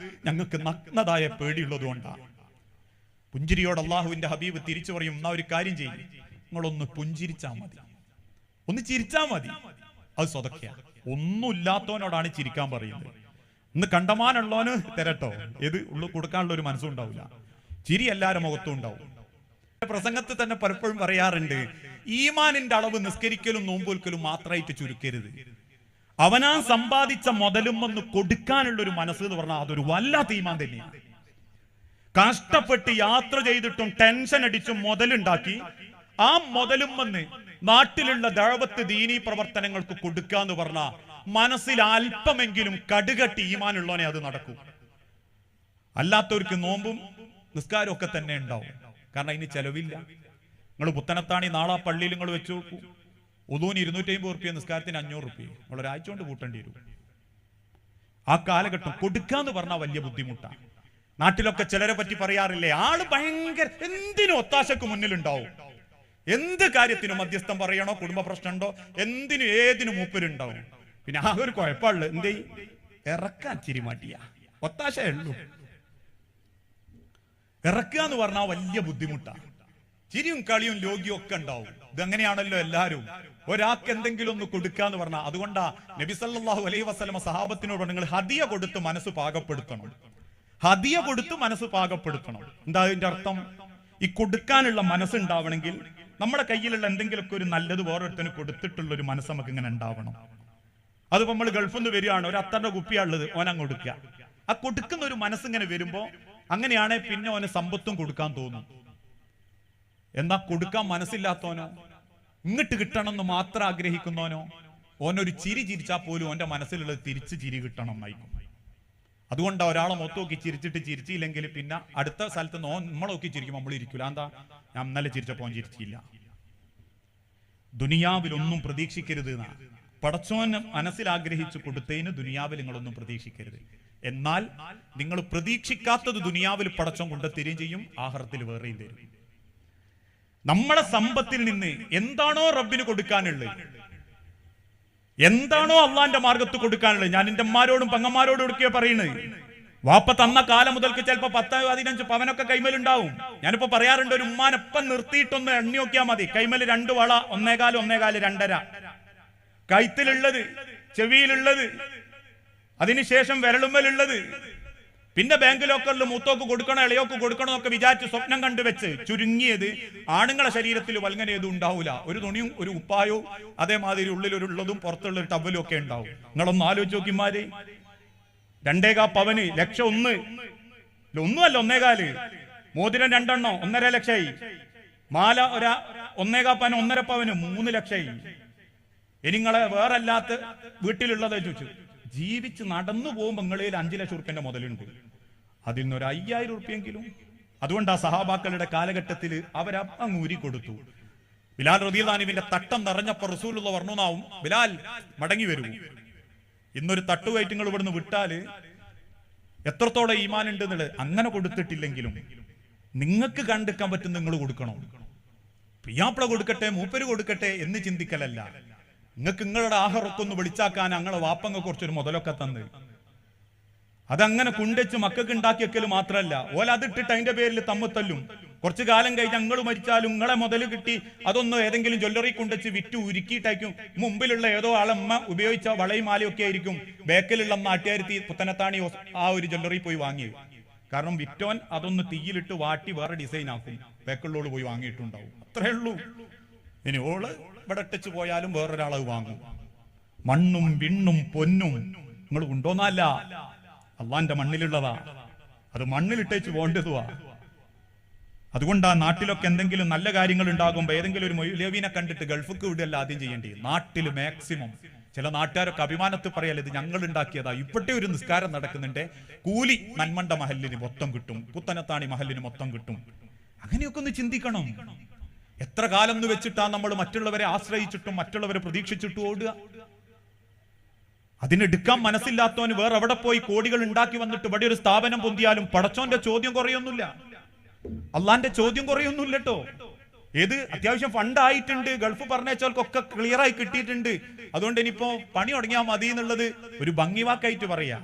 ഞങ്ങൾക്ക് നഗ്നതായ പേടിയുള്ളതുകൊണ്ടാണ്. പുഞ്ചിരിയോട് അള്ളാഹുവിന്റെ ഹബീബ് തിരിച്ചു പറയും, എന്നാ ഒരു കാര്യം ചെയ്യും, നിങ്ങളൊന്ന് പുഞ്ചിരിച്ചാ മതി, ഒന്ന് ചിരിച്ചാ മതി, അത് സ്വതക്കയാ. ഒന്നുമില്ലാത്തവനോടാണ് ചിരിക്കാൻ പറയുന്നത്. ഇന്ന് കണ്ടമാനുള്ളവന് തരട്ടോ, ഏത് ഉള്ളു കൊടുക്കാനുള്ള ഒരു മനസ്സും ഉണ്ടാവില്ല. ചിരി എല്ലാവരുടെ മുഖത്തും ഉണ്ടാവും. പ്രസംഗത്തിൽ തന്നെ പലപ്പോഴും പറയാറുണ്ട്, ഈമാനിന്റെ അളവ് നിസ്കരിക്കലും നോമ്പൊൽക്കലും മാത്രമായിട്ട് ചുരുക്കരുത്. അവനാൻ സമ്പാദിച്ച മുതലും ഒന്ന് കൊടുക്കാനുള്ള ഒരു മനസ്സ് എന്ന് പറഞ്ഞാൽ അതൊരു വല്ലാത്ത ഈമാൻ തന്നെയാണ്. കഷ്ടപ്പെട്ട് യാത്ര ചെയ്തിട്ടും ടെൻഷൻ അടിച്ചും മുതലുണ്ടാക്കി ആ മുതലും വന്ന് നാട്ടിലുള്ള ദഅവത്ത് ദീനീ പ്രവർത്തനങ്ങൾക്ക് കൊടുക്കാന്ന് പറഞ്ഞാൽ മനസ്സിൽ അല്പമെങ്കിലും കടുകട്ടി ഈമാനുള്ളവനെ അത് നടക്കും. അല്ലാത്തവർക്ക് നോമ്പും നിസ്കാരവും ഒക്കെ തന്നെ ഉണ്ടാവും. കാരണം അതിന് ചെലവില്ല. നിങ്ങൾ പുത്തനത്താണി നാളെ പള്ളിയിൽ നിങ്ങൾ വെച്ച് നോക്കൂ. ഉദൂന് 250 റുപ്യ, നിസ്കാരത്തിന് 500 റുപ്യ. നിങ്ങൾ ഒരാഴ്ച കൊണ്ട് കൂട്ടേണ്ടി വരും. ആ കാലഘട്ടം കൊടുക്കാന്ന് പറഞ്ഞാൽ വലിയ ബുദ്ധിമുട്ടാണ്. നാട്ടിലൊക്കെ ചിലരെ പറ്റി പറയാറില്ലേ, ആള് ഭയങ്കര എന്തിനും ഒത്താശക്ക് മുന്നിലുണ്ടാവും. എന്ത് കാര്യത്തിനും മധ്യസ്ഥം പറയണോ, കുടുംബ പ്രശ്നമുണ്ടോ, എന്തിനും ഏതിനും മൂപ്പരുണ്ടാവും. പിന്നെ ആ ഒരു കുഴപ്പമുള്ളു, എന്തേ ഇറക്കാൻ ചിരിമാട്ടിയ ഒത്താശയേ ഉള്ളൂ. ഇറക്കുക എന്ന് പറഞ്ഞാൽ വലിയ ബുദ്ധിമുട്ടാണ്. ചിരിയും കളിയും ലോകിയും ഒക്കെ ഉണ്ടാവും. ഇതങ്ങനെയാണല്ലോ എല്ലാവരും. ഒരാൾക്ക് എന്തെങ്കിലും ഒന്ന് കൊടുക്കാന്ന് പറഞ്ഞാൽ, അതുകൊണ്ടാ നബി സല്ലല്ലാഹു അലൈഹി വസല്ലമ സഹാബത്തിനോട് നിങ്ങൾ ഹദിയ കൊടുത്ത് മനസ്സ് പാകപ്പെടുത്തണം. ഹദിയ കൊടുത്ത് മനസ്സ് പാകപ്പെടുത്തണം. എന്താ അതിന്റെ അർത്ഥം? ഈ കൊടുക്കാനുള്ള മനസ്സുണ്ടാവണമെങ്കിൽ നമ്മുടെ കയ്യിലുള്ള എന്തെങ്കിലുമൊക്കെ ഒരു നല്ലത് വേറൊരുത്തന് കൊടുത്തിട്ടുള്ള ഒരു മനസ്സ് നമുക്ക് ഇങ്ങനെ ഉണ്ടാവണം. അതിപ്പോ നമ്മൾ ഗൾഫിൽ നിന്ന് വരികയാണ്, ഒരു അത്തറിന്റെ കുപ്പിയാണുള്ളത്, ഓനങ്ങ് കൊടുക്കുക. ആ കൊടുക്കുന്ന ഒരു മനസ്സിങ്ങനെ വരുമ്പോ അങ്ങനെയാണെ പിന്നെ ഓന് സമ്പത്തും കൊടുക്കാൻ തോന്നും. എന്നാ കൊടുക്കാൻ മനസ്സില്ലാത്തവനോ, ഇങ്ങോട്ട് കിട്ടണമെന്ന് മാത്രം ആഗ്രഹിക്കുന്നവനോ, ഓനൊരു ചിരി ചിരിച്ചാൽ പോലും ഓന്റെ മനസ്സിലുള്ളത് തിരിച്ച് ചിരി കിട്ടണം എന്നായിരിക്കും. അതുകൊണ്ടാണ് ഒരാളെ മൊത്തം നോക്കി ചിരിച്ചിട്ട് ചിരിച്ചില്ലെങ്കിൽ പിന്നെ അടുത്ത സ്ഥലത്ത് നമ്മൾ നോക്കി ചിരിക്കും, നമ്മൾ ഇരിക്കില്ല. എന്താ, ഞാൻ ഇന്നലെ ചിരിച്ചപ്പോൾ ചിരിച്ചില്ല. ദുനിയാവിലൊന്നും പ്രതീക്ഷിക്കരുത് എന്നാണ് പടച്ചോന് മനസ്സിലാഗ്രഹിച്ചു കൊടുത്തതിന് ദുനിയാവിൽ നിങ്ങളൊന്നും പ്രതീക്ഷിക്കരുത്. എന്നാൽ നിങ്ങൾ പ്രതീക്ഷിക്കാത്തത് ദുനിയാവിൽ പടച്ചോൻ കൊണ്ടെത്തരുകയും ചെയ്യും, ആഖിറത്തിൽ വേറെയും തരും. നമ്മളെ സമ്പത്തിൽ നിന്ന് എന്താണോ റബ്ബിന് കൊടുക്കാനുള്ളത്, എന്താണോ അള്ളാന്റെ മാർഗത്ത് കൊടുക്കാനുള്ളത്, ഞാൻ എന്റെ അമ്മമാരോടും പെങ്ങന്മാരോടും ഒടുക്കിയ പറയുന്നത്, വാപ്പ തന്ന കാലം മുതൽക്ക് ചിലപ്പോ 10-15 പവനൊക്കെ കൈമലുണ്ടാവും. ഞാനിപ്പോ പറയാറുണ്ട്, ഒരു ഉമ്മാനൊപ്പം നിർത്തിയിട്ടൊന്ന് എണ്ണി നോക്കിയാൽ മതി. കൈമല് 2 വള, 1.25, 2.5 കൈത്തിലുള്ളത്, ചെവിയിലുള്ളത്, അതിനുശേഷം വിരളുമ്മലുള്ളത്, പിന്നെ ബാങ്ക് ലോക്കറിൽ മൂത്തോക്ക് കൊടുക്കണോ ഇളയോക്ക് കൊടുക്കണോ എന്നൊക്കെ വിചാരിച്ച് സ്വപ്നം കണ്ടുവെച്ച് ചുരുങ്ങിയത് ആണുങ്ങളെ ശരീരത്തിൽ വൽങ്ങനേതും ഉണ്ടാവില്ല. ഒരു തുണിയും ഒരു ഉപ്പായോ അതേമാതിരി ഉള്ളിലൊരുള്ളതും പുറത്തുള്ള ഒരു ടവലും ഒക്കെ ഉണ്ടാവും. നിങ്ങളൊന്ന് ആലോചിച്ച് നോക്കിമാര്, 2.25 പവന്, ലക്ഷം 1 ഒന്നുമല്ല 1.25, മോതിരം 2 എണ്ണം 1.5 ലക്ഷമായി, മാല 1.25 പവന് 1.5 പവന് 3 ലക്ഷമായി. ഇനി നിങ്ങളെ വേറല്ലാത്ത വീട്ടിലുള്ളത് ചോദിച്ചു, ജീവിച്ച് നടന്നു പോകുമ്പോൾ നിങ്ങളിൽ 5 ലക്ഷം റുപ്യന്റെ മുതലുണ്ട്, അതിൽ നിന്നൊരു 5000 റുപ്യെങ്കിലും. അതുകൊണ്ട് ആ സഹാബാക്കളുടെ കാലഘട്ടത്തിൽ അവരങ്ങ് ഊരി കൊടുത്തു. ബിലാൽ റളിയല്ലാഹു അൻഹുവിന്റെ തട്ടം നിറഞ്ഞപ്പോൾ റസൂലുള്ള പറഞ്ഞുനാവും, ബിലാൽ മടങ്ങി വരൂ, ഇന്നൊരു തട്ടുകയറ്റ് നിങ്ങൾ ഇവിടുന്ന് വിട്ടാല് എത്രത്തോളം ഈമാൻ ഉണ്ട് എന്നുള്ളത്. അങ്ങനെ കൊടുത്തിട്ടില്ലെങ്കിലും നിങ്ങൾക്ക് കണ്ടെടുക്കാൻ പറ്റും, നിങ്ങൾ കൊടുക്കണം. പിയാപ്പിള കൊടുക്കട്ടെ, മൂപ്പര് കൊടുക്കട്ടെ എന്ന് ചിന്തിക്കലല്ല. നിങ്ങൾക്ക് നിങ്ങളുടെ ആഹാരമൊക്കെ വിളിച്ചാക്കാൻ ഞങ്ങളെ വാപ്പങ്ങ കുറച്ചൊരു മുതലൊക്കെ തന്ന് അതങ്ങനെ കുണ്ടച്ച് മക്കൾക്ക് ഉണ്ടാക്കി വെക്കല് മാത്രമല്ല, ഓല അതിട്ടിട്ട് അതിന്റെ പേരിൽ തമ്മിത്തല്ലും. കുറച്ചു കാലം കഴിഞ്ഞ് ഞങ്ങൾ മരിച്ചാലും നിങ്ങളെ മുതൽ കിട്ടി അതൊന്നും ഏതെങ്കിലും ജ്വല്ലറി കൊണ്ടുവച്ച് വിറ്റ് ഉരുക്കിയിട്ടായിരിക്കും. മുമ്പിലുള്ള ഏതോ ആളമ്മ ഉപയോഗിച്ച വളയും മാലയൊക്കെ ആയിരിക്കും ബേക്കലുള്ള നാട്ടുകാരുത്തി പുത്തനത്താണി ആ ഒരു ജ്വല്ലറി പോയി വാങ്ങിയത്. കാരണം വിറ്റോൻ അതൊന്ന് തീയിലിട്ട് വാട്ടി വേറെ ഡിസൈൻ ആക്കും, ബേക്കുള്ളോട് പോയി വാങ്ങിയിട്ടുണ്ടാവും. അത്രേ ഉള്ളൂ. ഇനി ഓള് ഇവിടെ ഇട്ടച്ച് പോയാലും വേറൊരാളത് വാങ്ങും. മണ്ണും വിണ്ണും പൊന്നും നിങ്ങൾ കൊണ്ടോന്നല്ല, അള്ളാന്റെ മണ്ണിലുള്ളതാ, അത് മണ്ണിലിട്ടേച്ച് പോണ്ടതുവാ. അതുകൊണ്ട് ആ നാട്ടിലൊക്കെ എന്തെങ്കിലും നല്ല കാര്യങ്ങൾ ഉണ്ടാകുമ്പോൾ ഏതെങ്കിലും ഒരു മൗലവിനെ കണ്ടിട്ട് ഗൾഫിക്ക് വിടുകയല്ല ആദ്യം ചെയ്യേണ്ടത്. നാട്ടിൽ മാക്സിമം ചില നാട്ടുകാരൊക്കെ അഭിമാനത്തിൽ പറയാൽ ഇത് ഞങ്ങൾ ഉണ്ടാക്കിയതാ, ഇപ്പോഴത്തെ ഒരു നിസ്കാരം നടക്കുന്നുണ്ട്, കൂലി നന്മണ്ട മഹലിന് മൊത്തം കിട്ടും, പുത്തനത്താണി മഹലിന് മൊത്തം കിട്ടും. അങ്ങനെയൊക്കെ ഒന്ന് ചിന്തിക്കണം. എത്ര കാലം എന്ന് വെച്ചിട്ടാ നമ്മൾ മറ്റുള്ളവരെ ആശ്രയിച്ചിട്ടും മറ്റുള്ളവരെ പ്രതീക്ഷിച്ചിട്ടും ഓടുക. അതിനെടുക്കാൻ മനസ്സില്ലാത്തവന് വേറെ എവിടെ പോയി കോടികൾ ഉണ്ടാക്കി വന്നിട്ട് ഇവിടെ ഒരു സ്ഥാപനം പൊന്തിയാലും പടച്ചോന്റെ ചോദ്യം കുറയൊന്നുമില്ല, അള്ളാന്റെ ചോദ്യം കുറയൊന്നുമില്ല കേട്ടോ. ഏത് അത്യാവശ്യം ഫണ്ടായിട്ടുണ്ട്, ഗൾഫ് പറഞ്ഞേച്ചവർക്കൊക്കെ ക്ലിയർ ആയി കിട്ടിയിട്ടുണ്ട്, അതുകൊണ്ട് ഇനിയിപ്പോ പണി തുടങ്ങിയാൽ മതി എന്നുള്ളത് ഒരു ഭംഗിവാക്കായിട്ട് പറയാ.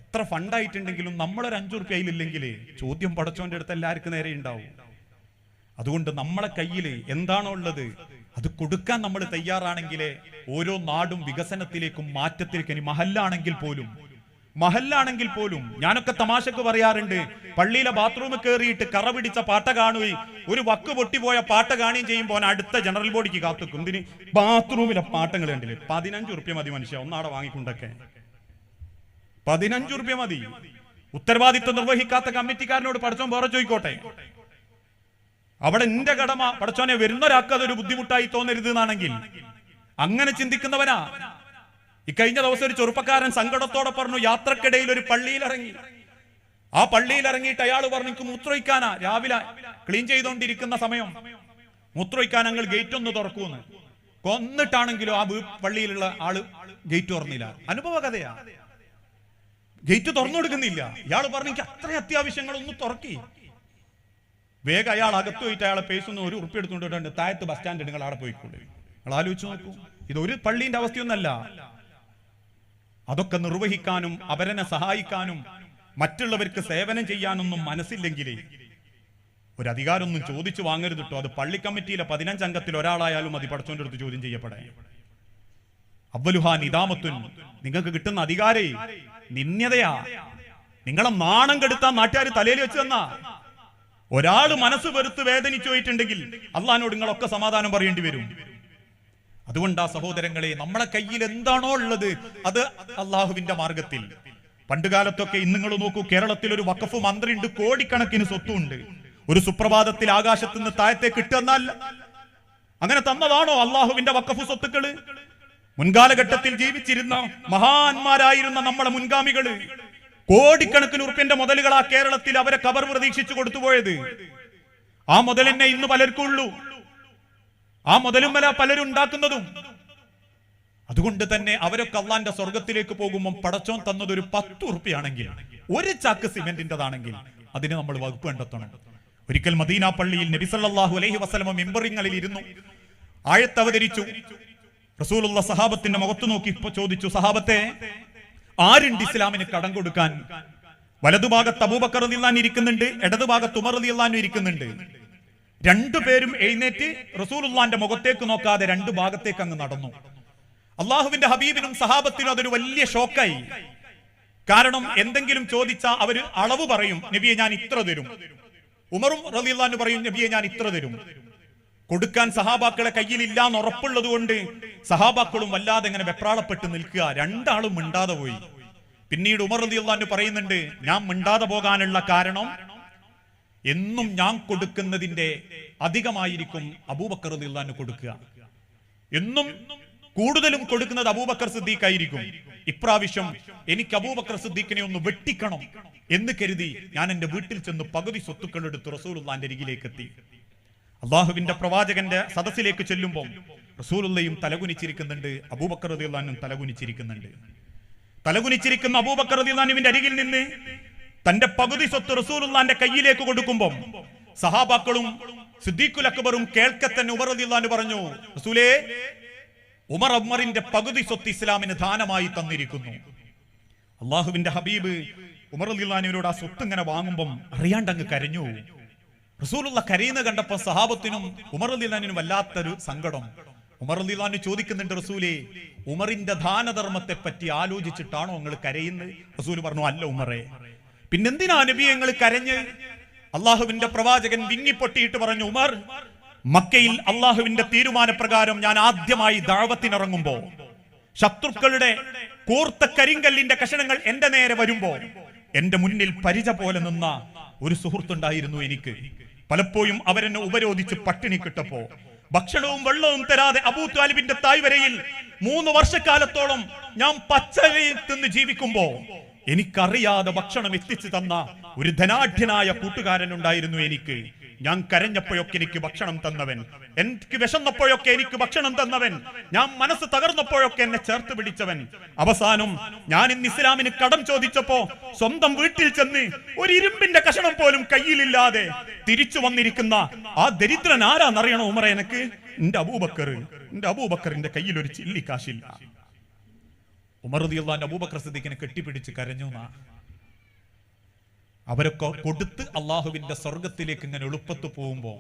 എത്ര ഫണ്ടായിട്ടുണ്ടെങ്കിലും നമ്മളൊരു 5 റുപ്യ ഇല്ലെങ്കിൽ ചോദ്യം പടച്ചോന്റെ അടുത്ത് എല്ലാവർക്കും നേരെ ഉണ്ടാവും. അതുകൊണ്ട് നമ്മളെ കയ്യിൽ എന്താണോ ഉള്ളത് അത് കൊടുക്കാൻ നമ്മൾ തയ്യാറാണെങ്കിലേ ഓരോ നാടും വികസനത്തിലേക്കും മാറ്റത്തിലേക്കും, ഇനി മഹല്ലാണെങ്കിൽ പോലും മഹല്ലാണെങ്കിൽ പോലും ഞാനൊക്കെ തമാശക്ക് പറയാറുണ്ട്, പള്ളിയിലെ ബാത്റൂമിൽ കയറിയിട്ട് കറ പിടിച്ച പാട്ട കാണുകയും ഒരു വക്ക് പൊട്ടിപ്പോയ പാട്ട കാണുകയും ചെയ്യുമ്പോൾ അടുത്ത ജനറൽ ബോഡിക്ക് കാത്തുക്കും. ഇതിന് ബാത്റൂമിലെ പാട്ടങ്ങൾ കണ്ടില്ലേ? 15 ഉറുപ്യ മതി മനുഷ്യ ഒന്നാടെ വാങ്ങിക്കൊണ്ടൊക്കെ. 15 ഉറുപ്യ മതി. ഉത്തരവാദിത്വം നിർവഹിക്കാത്ത കമ്മിറ്റിക്കാരനോട് പടച്ചോൻ വേറെ ചോദിക്കോട്ടെ. അവിടെ എന്റെ കടമ പടച്ചോനെ വരുന്നൊരാൾക്ക് അതൊരു ബുദ്ധിമുട്ടായി തോന്നരുത് എന്നാണെങ്കിൽ അങ്ങനെ ചിന്തിക്കുന്നവനാ. ഇക്കഴിഞ്ഞ ദിവസം ഒരു ചെറുപ്പക്കാരൻ സങ്കടത്തോടെ പറഞ്ഞു, യാത്രക്കിടയിൽ ഒരു പള്ളിയിലിറങ്ങി. ആ പള്ളിയിലിറങ്ങിയിട്ട് അയാൾ പറഞ്ഞു, എനിക്ക് മൂത്രമൊഴിക്കാനാ. രാവിലെ ക്ലീൻ ചെയ്തുകൊണ്ടിരിക്കുന്ന സമയം മൂത്രമൊഴിക്കാൻ ഞങ്ങൾ ഗേറ്റ് ഒന്ന് തുറക്കൂന്ന്. കൊന്നിട്ടാണെങ്കിലും ആ പള്ളിയിലുള്ള ആള് ഗേറ്റ് തുറന്നില്ല. അനുഭവ കഥയാ. ഗേറ്റ് തുറന്നു കൊടുക്കുന്നില്ല. ഇയാൾ പറഞ്ഞു, എനിക്ക് അത്ര അത്യാവശ്യങ്ങളൊന്ന് തുറക്കി. വേഗം അയാൾ അകത്ത് പോയിട്ട് അയാളെ പേസൊന്ന് 1 ഉറുപ്പ്യ എടുത്തുകൊണ്ടിട്ടുണ്ട്. താഴത്ത് ബസ് സ്റ്റാൻഡ് നിങ്ങൾ അവിടെ പോയിക്കൂടെ. നിങ്ങൾ ആലോചിച്ച് നോക്കൂ, ഇതൊരു പള്ളീന്റെ അവസ്ഥയൊന്നല്ല. അതൊക്കെ നിർവഹിക്കാനും അവരനെ സഹായിക്കാനും മറ്റുള്ളവർക്ക് സേവനം ചെയ്യാനൊന്നും മനസ്സില്ലെങ്കിലേ ഒരു അധികാരമൊന്നും ചോദിച്ചു വാങ്ങരുത് കേട്ടോ. അത് പള്ളി കമ്മിറ്റിയിലെ 15 അംഗത്തിൽ ഒരാളായാലും മതി പടച്ചോന്റെ അടുത്ത് ചോദ്യം ചെയ്യപ്പെടാൻ. അവ്വലുഹാ നിദാമത്തുൻ, നിങ്ങൾക്ക് കിട്ടുന്ന അധികാരേ നിന്യതയാ. നിങ്ങളെ നാണം കെടുത്താൻ നാട്ടുകാർ തലയിൽ വെച്ച് തന്നാ. ഒരാള് മനസ്സ് വെറുത്ത് വേദനിച്ചു പോയിട്ടുണ്ടെങ്കിൽ അള്ളാഹിനോട് നിങ്ങളൊക്കെ സമാധാനം പറയേണ്ടി വരും. അതുകൊണ്ടാ സഹോദരങ്ങളെ, നമ്മളെ കയ്യിൽ എന്താണോ ഉള്ളത് അത് അള്ളാഹുവിന്റെ മാർഗത്തിൽ. പണ്ടുകാലത്തൊക്കെ ഇന്ന് നിങ്ങൾ നോക്കൂ, കേരളത്തിൽ ഒരു വഖഫ് മന്ത്രി ഉണ്ട്, കോടിക്കണക്കിന് സ്വത്തുണ്ട്. ഒരു സുപ്രഭാതത്തിൽ ആകാശത്ത് നിന്ന് താഴത്തേക്ക് ഇട്ടെന്നാൽ അങ്ങനെ തന്നതാണോ അള്ളാഹുവിന്റെ വഖഫ് സ്വത്തുക്കള്? മുൻകാലഘട്ടത്തിൽ ജീവിച്ചിരുന്ന മഹാന്മാരായിരുന്ന നമ്മളെ മുൻഗാമികള് കോടിക്കണക്കിന് ഉറുപ്പ്യന്റെ മുതലുകളാ കേരളത്തിൽ അവരെ ഖബർ പ്രതീക്ഷിച്ചു കൊടുത്തുപോയത്. ആ മുതൽ തന്നെ ഇന്ന് പലർക്കും ഉള്ളൂ. ആ മുതലും പലരും ഉണ്ടാക്കുന്നതും. അതുകൊണ്ട് തന്നെ അവരൊക്കെ അള്ളാന്റെ സ്വർഗത്തിലേക്ക് പോകുമ്പോൾ പടച്ചോൻ തന്നത് ഒരു 10 ഉറുപ്പ്യാണെങ്കിൽ, ഒരു ചാക്ക് സിമെന്റിന്റെതാണെങ്കിൽ അതിന് നമ്മൾ വകുപ്പ് കണ്ടെത്തണം. ഒരിക്കൽ മദീന പള്ളിയിൽ നബി സല്ലല്ലാഹു അലൈഹി വസല്ലം മിമ്പറിങ്ങളിൽ ഇരുന്നു ആയത്ത് അവതരിച്ചു. റസൂലുള്ള സഹാബത്തിന്റെ മുഖത്ത് നോക്കി ചോദിച്ചു, സഹാബത്തെ, ആരുണ്ട് ഇസ്ലാമിന് കടം കൊടുക്കാൻ? വലതുഭാഗത്ത് അബൂബക്കർ റളിയല്ലാഹു അൻഹു ഇരിക്കുന്നുണ്ട്, ഇടതുഭാഗത്ത് ഉമർ റളിയല്ലാഹു അൻഹു ഇരിക്കുന്നുണ്ട്. രണ്ടുപേരും എഴുന്നേറ്റ് റസൂലുള്ളാന്റെ മുഖത്തേക്ക് നോക്കാതെ 2 ഭാഗത്തേക്ക് അങ്ങ് നടന്നു. അള്ളാഹുവിന്റെ ഹബീബിനും സഹാബത്തിനും അതൊരു വലിയ ഷോക്കായി. കാരണം എന്തെങ്കിലും ചോദിച്ചാൽ അവര് അളവ് പറയും, നബിയെ ഞാൻ ഇത്ര തരും. ഉമറും റളിയല്ലാഹു അൻഹു പറയും, നബിയെ ഞാൻ ഇത്ര തരും. കൊടുക്കാൻ സഹാബാക്കളെ കയ്യിലില്ല എന്ന് ഉറപ്പുള്ളത് കൊണ്ട് സഹാബാക്കളും വല്ലാതെ ഇങ്ങനെ വെപ്രാളപ്പെട്ട് നിൽക്കുക. രണ്ടാളും മിണ്ടാതെ പോയി. പിന്നീട് ഉമർ റളിയല്ലാഹു അൻഹു പറയുന്നുണ്ട്, ഞാൻ മിണ്ടാതെ പോകാനുള്ള കാരണം എന്നും ഞാൻ കൊടുക്കുന്നതിന്റെ അധികമായിരിക്കും അബൂബക്കർ റളിയല്ലാഹു അൻഹു കൊടുക്കുക. എന്നും കൂടുതലും കൊടുക്കുന്നത് അബൂബക്കർ സിദ്ദീഖ് ആയിരിക്കും. ഇപ്രാവശ്യം എനിക്ക് അബൂബക്കർ സിദ്ദീഖിനെ ഒന്ന് വെട്ടിക്കണം എന്ന് കരുതി ഞാൻ എന്റെ വീട്ടിൽ ചെന്ന് പകുതി സ്വത്തുക്കൾ എടുത്ത് റസൂലുള്ളാന്റെ അരികിലേക്ക് എത്തി. അള്ളാഹുവിന്റെ പ്രവാചകന്റെ സദസ്സിലേക്ക് ചെല്ലുമ്പോൾ റസൂലുള്ളയും തലകുനിച്ചിരിക്കുന്നുണ്ട്, അബൂബക്കർ റളിയല്ലാഹു അൻഹു തലകുനിച്ചിരിക്കുന്നുണ്ട്. തലകുനിച്ചിരിക്കുന്ന അബൂബക്കർ റളിയല്ലാഹു അൻഹുവിന്റെ അരികിൽ നിന്ന് തന്റെ പകുതി സ്വത്ത് റസൂലുള്ളാന്റെ കയ്യിലേക്ക് കൊടുക്കുമ്പോൾ സഹാബാക്കളും സിദ്ദീഖുൽ അക്ബറും കേൾക്കെ തന്നെ ഉമർ റളിയല്ലാഹു അൻഹു പറഞ്ഞു, റസൂലേ, ഉമറിന്റെ പകുതി സ്വത്ത് ഇസ്ലാമിന് ദാനമായി തന്നിരിക്കുന്നു. അള്ളാഹുവിന്റെ ഹബീബ് ഉമർ റളിയല്ലാഹു അൻഹുവിനോട് ആ സ്വത്ത് ഇങ്ങനെ വാങ്ങുമ്പം അറിയാണ്ട് അങ്ങ് കരഞ്ഞു. റസൂലുള്ള കരയുന്ന കണ്ടപ്പോൾ സഹാബത്തിനും ഉമർ റളിയല്ലാഹു അൻഹുവിനും വല്ലാത്തൊരു സങ്കടം. ഉമർ റളിയല്ലാഹു അൻഹു ചോദിക്കുന്നുണ്ട്, റസൂലേ, ഉമറിന്റെ ദാനധർമ്മത്തെ പറ്റി ആലോചിച്ചിട്ടാണോ നിങ്ങൾ കരയുന്നത്? റസൂൽ പറഞ്ഞു, അല്ല ഉമറേ. പിന്നെന്തിനാ നബിയെ നിങ്ങൾ കരഞ്ഞ്? അള്ളാഹുവിന്റെ പ്രവാചകൻ വിങ്ങിപ്പൊട്ടിയിട്ട് പറഞ്ഞു, ഉമർ, മക്കയിൽ അള്ളാഹുവിന്റെ തീരുമാനപ്രകാരം ഞാൻ ആദ്യമായി ദഅവത്തിനിറങ്ങുമ്പോ ശത്രുക്കളുടെ കൂർത്ത കരിങ്കല്ലിന്റെ കഷണങ്ങൾ എന്റെ നേരെ വരുമ്പോ എന്റെ മുന്നിൽ പരിച പോലെ നിന്ന ഒരു സുഹൃത്തുണ്ടായിരുന്നു എനിക്ക്. പലപ്പോഴും അവരെന്നെ ഉപരോധിച്ച് പട്ടിണി കിട്ടപ്പോ ഭക്ഷണവും വെള്ളവും തരാതെ അബൂ ത്വാലിബിന്റെ തായ്വരയിൽ 3 വർഷക്കാലത്തോളം ഞാൻ പച്ചവയിൽ തിന്ന് ജീവിക്കുമ്പോ എനിക്കറിയാതെ ഭക്ഷണം എത്തിച്ചു തന്ന ഒരു ധനാഢ്യനായ കൂട്ടുകാരൻ ഉണ്ടായിരുന്നു എനിക്ക്. ഞാൻ കരഞ്ഞപ്പോഴൊക്കെ എനിക്ക് ഭക്ഷണം തന്നവൻ, എനിക്ക് വിശന്നപ്പോഴൊക്കെ എനിക്ക് ഭക്ഷണം തന്നവൻ, ഞാൻ മനസ്സ് തകർന്നപ്പോഴൊക്കെ എന്നെ ചേർത്ത് പിടിച്ചവൻ. അവസാനം ഞാൻ ഇന്ന് ഇസ്ലാമിന് കടം ചോദിച്ചപ്പോ സ്വന്തം വീട്ടിൽ ചെന്ന് ഒരു ഇരുമ്പിന്റെ കഷണം പോലും കയ്യിലില്ലാതെ തിരിച്ചു വന്നിരിക്കുന്ന ആ ദരിദ്രൻ ആരാന്നറിയണോ ഉമറേ? എനിക്ക് എന്റെ അബൂബക്കറിന്റെ കയ്യിൽ ഒരു ചില്ലിക്കാശില്ല. ഉമർ റളിയല്ലാഹു അൻഹു അബൂബക്കർ സിദ്ദീഖിനെ കെട്ടിപ്പിടിച്ച് കരഞ്ഞു. അവരൊക്കെ കൊടുത്ത് അള്ളാഹുവിന്റെ സ്വർഗത്തിലേക്ക് ഇങ്ങനെ എളുപ്പത്ത് പോകുമ്പോ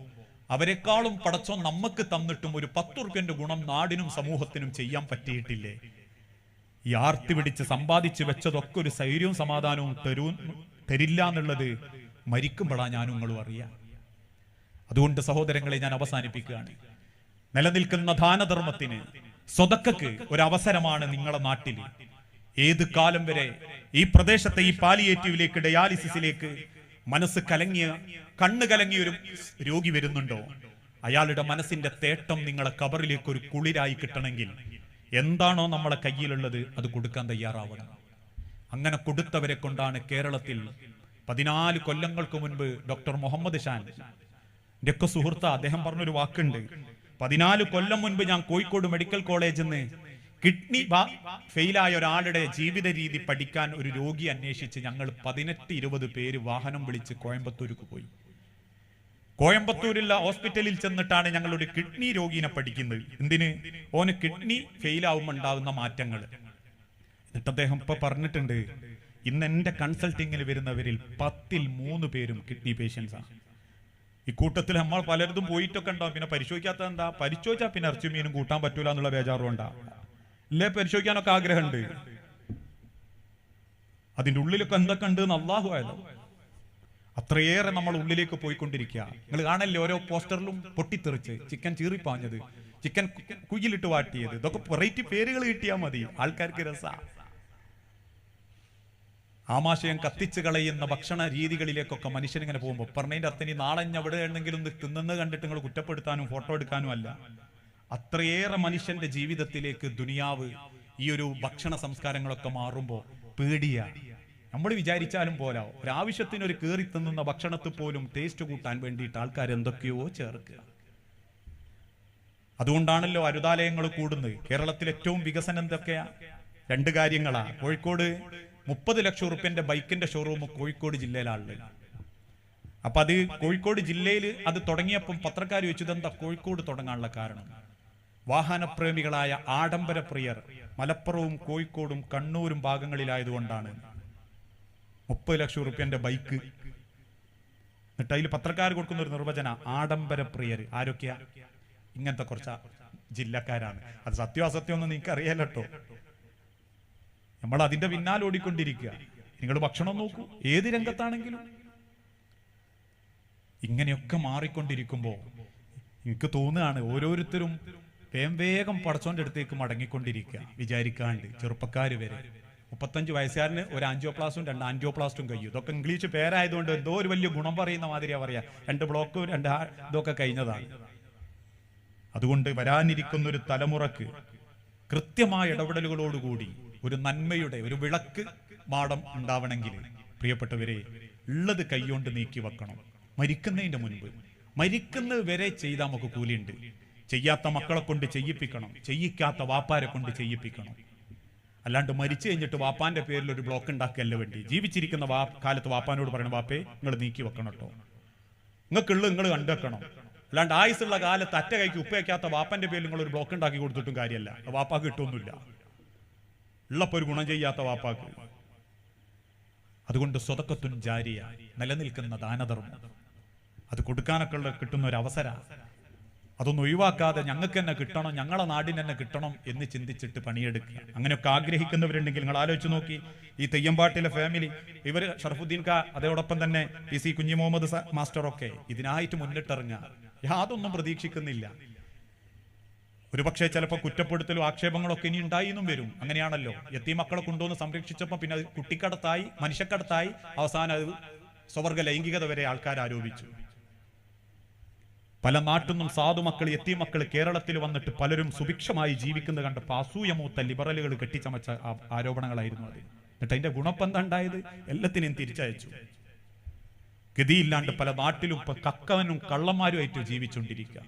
അവരെക്കാളും പടച്ചോൻ നമുക്ക് തന്നിട്ടും ഒരു 10 ഉറുപ്പ്യന്റെ ഗുണം നാടിനും സമൂഹത്തിനും ചെയ്യാൻ പറ്റിയിട്ടില്ലേ? ഈ ആർത്തി പിടിച്ച് സമ്പാദിച്ചു വെച്ചതൊക്കെ ഒരു സ്ഥൈര്യവും സമാധാനവും തരില്ല എന്നുള്ളത് മരിക്കുമ്പോഴാണ് ഞാനും നിങ്ങളും അറിയാം. അതുകൊണ്ട് സഹോദരങ്ങളെ, ഞാൻ അവസാനിപ്പിക്കുകയാണ്. നിലനിൽക്കുന്ന ദാനധർമ്മത്തിന്, സ്വതക്കക്ക് ഒരവസരമാണ് നിങ്ങളുടെ നാട്ടിൽ. ഏത് കാലം വരെ ഈ പ്രദേശത്തെ ഈ പാലിയേറ്റീവിലേക്ക്, ഡയാലിസിസിലേക്ക് മനസ്സ് കലങ്ങിയ, കണ്ണ് കലങ്ങിയ ഒരു രോഗി വരുന്നുണ്ടോ, അയാളുടെ മനസ്സിന്റെ തേട്ടം നിങ്ങളെ കബറിലേക്ക് ഒരു കുളിരായി കിട്ടണമെങ്കിൽ എന്താണോ നമ്മളെ കയ്യിലുള്ളത് അത് കൊടുക്കാൻ തയ്യാറാവണം. അങ്ങനെ കൊടുത്തവരെ കൊണ്ടാണ് കേരളത്തിൽ 14 കൊല്ലങ്ങൾക്ക് മുൻപ് ഡോക്ടർ മുഹമ്മദ് ഷാൻ, എൻ്റെ ഒക്കെ സുഹൃത്ത്, അദ്ദേഹം പറഞ്ഞൊരു വാക്കുണ്ട്. 14 കൊല്ലം മുൻപ് ഞാൻ കോഴിക്കോട് മെഡിക്കൽ കോളേജിൽ നിന്ന് കിഡ്നി ഫെയിലായ ഒരാളുടെ ജീവിത രീതി പഠിക്കാൻ ഒരു രോഗി അന്വേഷിച്ച് ഞങ്ങൾ 18-20 പേര് വാഹനം വിളിച്ച് കോയമ്പത്തൂർക്ക് പോയി. കോയമ്പത്തൂരുള്ള ഹോസ്പിറ്റലിൽ ചെന്നിട്ടാണ് ഞങ്ങളൊരു കിഡ്നി രോഗീനെ പഠിക്കുന്നത്. എന്തിന്? ഓന് കിഡ്നി ഫെയിലാവുമ്പോൾ ഉണ്ടാകുന്ന മാറ്റങ്ങൾ. എന്നിട്ട് അദ്ദേഹം ഇപ്പൊ പറഞ്ഞിട്ടുണ്ട്, ഇന്ന് എന്റെ കൺസൾട്ടിങ്ങിൽ വരുന്നവരിൽ 10-ൽ 3 പേരും കിഡ്നി പേഷ്യൻസാണ്. ഈ കൂട്ടത്തിൽ നമ്മൾ പലർക്കും പോയിട്ടൊക്കെ ഉണ്ടാവും. പിന്നെ പരിശോധിക്കാത്ത എന്താ? പരിശോധിച്ചാൽ പിന്നെ ഇറച്ചി മീനും കൂട്ടാൻ പറ്റൂല എന്നുള്ള ബേജാറും ഉണ്ടാവും. ഇല്ലേ, പരിശോധിക്കാനൊക്കെ ആഗ്രഹമുണ്ട്. അതിൻ്റെ ഉള്ളിലൊക്കെ എന്തൊക്കെ ഉണ്ട് എന്ന് അള്ളാഹു ആയല്ലോ. അത്രയേറെ നമ്മൾ ഉള്ളിലേക്ക് പോയിക്കൊണ്ടിരിക്കുക. നിങ്ങൾ കാണല്ലേ ഓരോ പോസ്റ്ററിലും പൊട്ടിത്തെറിച്ച് ചിക്കൻ ചീറിപ്പാഞ്ഞത്, ചിക്കൻ കുയിലിട്ട് വാട്ടിയത്, ഇതൊക്കെ വെറൈറ്റി പേരുകൾ കിട്ടിയാൽ മതി, ആൾക്കാർക്ക് രസ. ആമാശയം കത്തിച്ച് കളയുന്ന ഭക്ഷണ രീതികളിലേക്കൊക്കെ മനുഷ്യനിങ്ങനെ പോകുമ്പോൾ പറഞ്ഞതിന്റെ അർത്ഥം ഈ നാളെ എവിടെ എവിടെയെങ്കിലും തിന്നുന്നത് കണ്ടിട്ട് നിങ്ങൾ കുറ്റപ്പെടുത്താനും ഫോട്ടോ എടുക്കാനും അല്ല. അത്രയേറെ മനുഷ്യന്റെ ജീവിതത്തിലേക്ക് ദുനിയാവ്, ഈ ഒരു ഭക്ഷണ സംസ്കാരങ്ങളൊക്കെ മാറുമ്പോൾ പേടിയാ. നമ്മൾ വിചാരിച്ചാലും പോരാ, ഒരാവശ്യത്തിനൊരു കയറി തിന്നുന്ന ഭക്ഷണത്തിൽ പോലും ടേസ്റ്റ് കൂട്ടാൻ വേണ്ടിയിട്ട് ആൾക്കാർ എന്തൊക്കെയോ ചേർക്കുക. അതുകൊണ്ടാണല്ലോ അരുതാലയങ്ങൾ കൂടുന്നത്. കേരളത്തിൽ ഏറ്റവും വികസനം എന്തൊക്കെയാ? 2 കാര്യങ്ങളാ. കോഴിക്കോട് 30 ലക്ഷം റുപ്യന്റെ ബൈക്കിന്റെ ഷോറൂം കോഴിക്കോട് ജില്ലയിലാണുള്ളത്. അപ്പൊ അത് കോഴിക്കോട് ജില്ലയിൽ അത് തുടങ്ങിയപ്പം പത്രക്കാർ ചോദിച്ചത് എന്താ കോഴിക്കോട് തുടങ്ങാനുള്ള കാരണം? വാഹനപ്രേമികളായ ആഡംബര പ്രിയർ മലപ്പുറവും കോഴിക്കോടും കണ്ണൂരും ഭാഗങ്ങളിലായതുകൊണ്ടാണ്. 30 ലക്ഷം റുപ്യന്റെ ബൈക്ക്. എന്നിട്ട് അതിൽ പത്രക്കാർ കൊടുക്കുന്ന ഒരു നിർവചന, ആഡംബര പ്രിയർ ആരൊക്കെയാ? ഇങ്ങനത്തെ കുറച്ച് ജില്ലക്കാരാണ്. അത് സത്യം അസത്യം ഒന്നും നിങ്ങൾക്ക് അറിയാലോ കേട്ടോ. നമ്മൾ അതിന്റെ പിന്നാലെ ഓടിക്കൊണ്ടിരിക്കുക. നിങ്ങൾ ഭക്ഷണം നോക്കൂ, ഏത് രംഗത്താണെങ്കിലും ഇങ്ങനെയൊക്കെ മാറിക്കൊണ്ടിരിക്കുമ്പോ എനിക്ക് തോന്നുകയാണ് ഓരോരുത്തരും വേഗം പടച്ചോന്റെ അടുത്തേക്ക് മടങ്ങിക്കൊണ്ടിരിക്കുക. വിചാരിക്കാണ്ട് ചെറുപ്പക്കാര് വരെ 35 വയസ്സുകാരന് ഒരു ആൻജിയോപ്ലാസ്റ്റും 2 ആൻജിയോപ്ലാസ്റ്റും കഴിയും. ഇതൊക്കെ ഇംഗ്ലീഷ് പേരായതുകൊണ്ട് എന്തോ ഒരു വലിയ ഗുണം പറയുന്ന മാതിരിയാ പറയാ. 2 ബ്ലോക്കും 2 ഇതൊക്കെ കഴിഞ്ഞതാണ്. അതുകൊണ്ട് വരാനിരിക്കുന്ന ഒരു തലമുറക്ക് കൃത്യമായ ഇടപെടലുകളോടുകൂടി ഒരു നന്മയുടെ ഒരു വിളക്ക് മാടം ഉണ്ടാവണമെങ്കിൽ പ്രിയപ്പെട്ടവരെ, ഉള്ളത് കൈകൊണ്ട് നീക്കി വെക്കണം. മരിക്കുന്നതിന്റെ മുൻപ്, മരിക്കുന്നത് വരെ ചെയ്താൽ നമുക്ക് കൂലിയുണ്ട്. ചെയ്യാത്ത മക്കളെ കൊണ്ട് ചെയ്യിപ്പിക്കണം, ചെയ്യിക്കാത്ത വാപ്പാരെ കൊണ്ട് ചെയ്യിപ്പിക്കണം. അല്ലാണ്ട് മരിച്ചു കഴിഞ്ഞിട്ട് വാപ്പാന്റെ പേരിൽ ഒരു ബ്ലോക്ക് ഉണ്ടാക്കുകയല്ല വേണ്ടി. ജീവിച്ചിരിക്കുന്ന കാലത്ത് വാപ്പാനോട് പറയണം, വാപ്പേ നിങ്ങൾ നീക്കി വെക്കണം കേട്ടോ, നിങ്ങൾക്കുള്ളത് നിങ്ങൾ കണ്ടുവെക്കണം. അല്ലാണ്ട് ആയുസുള്ള കാലത്ത് അറ്റ കൈക്ക് ഉപ്പ് വയ്ക്കാത്ത വാപ്പന്റെ പേരിൽ നിങ്ങൾ ഒരു ബ്ലോക്ക് ഉണ്ടാക്കി കൊടുത്തിട്ടും കാര്യമല്ല. വാപ്പാക്ക് കിട്ടുമൊന്നുമില്ല, ഉള്ളപ്പോ ഒരു ഗുണം ചെയ്യാത്ത വാപ്പാക്ക്. അതുകൊണ്ട് സ്വതക്കത്തുൻ ജാരിയ, നിലനിൽക്കുന്ന ദാനധർമ്മം, അത് കൊടുക്കാനൊക്കെ കിട്ടുന്ന ഒരു അവസരം. അതൊന്നും ഒഴിവാക്കാതെ ഞങ്ങൾക്ക് തന്നെ കിട്ടണം, ഞങ്ങളെ നാടിന് തന്നെ കിട്ടണം എന്ന് ചിന്തിച്ചിട്ട് പണിയെടുക്കുക. അങ്ങനെയൊക്കെ ആഗ്രഹിക്കുന്നവരുണ്ടെങ്കിൽ നിങ്ങൾ ആലോചിച്ച് നോക്കി. ഈ തെയ്യമ്പാട്ടിലെ ഫാമിലി, ഇവർ ഷറഫുദ്ദീൻ ഖാ, അതോടൊപ്പം തന്നെ PC കുഞ്ഞി മുഹമ്മദ് മാസ്റ്ററൊക്കെ ഇതിനായിട്ട് മുന്നിട്ടിറങ്ങുക. യാതൊന്നും പ്രതീക്ഷിക്കുന്നില്ല. ഒരുപക്ഷെ ചിലപ്പോൾ കുറ്റപ്പെടുത്തലും ആക്ഷേപങ്ങളൊക്കെ ഇനി ഉണ്ടായിന്നും വരും. അങ്ങനെയാണല്ലോ, യത്തീം മക്കളെ കൊണ്ടുവന്ന് സംരക്ഷിച്ചപ്പോൾ പിന്നെ കുട്ടിക്കടത്തായി, മനുഷ്യക്കടത്തായി, അവസാനം അത് സ്വവർഗ ലൈംഗികത വരെ ആൾക്കാർ ആരോപിച്ചു. പല നാട്ടിൽ സാധുമക്കൾ, യത്തീം മക്കൾ കേരളത്തിൽ വന്നിട്ട് പലരും സുഭിക്ഷമായി ജീവിക്കുന്നത് കണ്ടപ്പോൾ അസൂയമൂത്ത ലിബറലുകൾ കെട്ടിച്ചമച്ച ആരോപണങ്ങളായിരുന്നു അത്. എന്നിട്ട് അതിന്റെ ഗുണപ്പെന്താ ഉണ്ടായത്? എല്ലാത്തിനെയും തിരിച്ചയച്ചു. ഗതിയില്ലാണ്ട് പല നാട്ടിലും ഇപ്പൊ കക്കവനും കള്ളന്മാരുമായിട്ട് ജീവിച്ചുകൊണ്ടിരിക്കുക.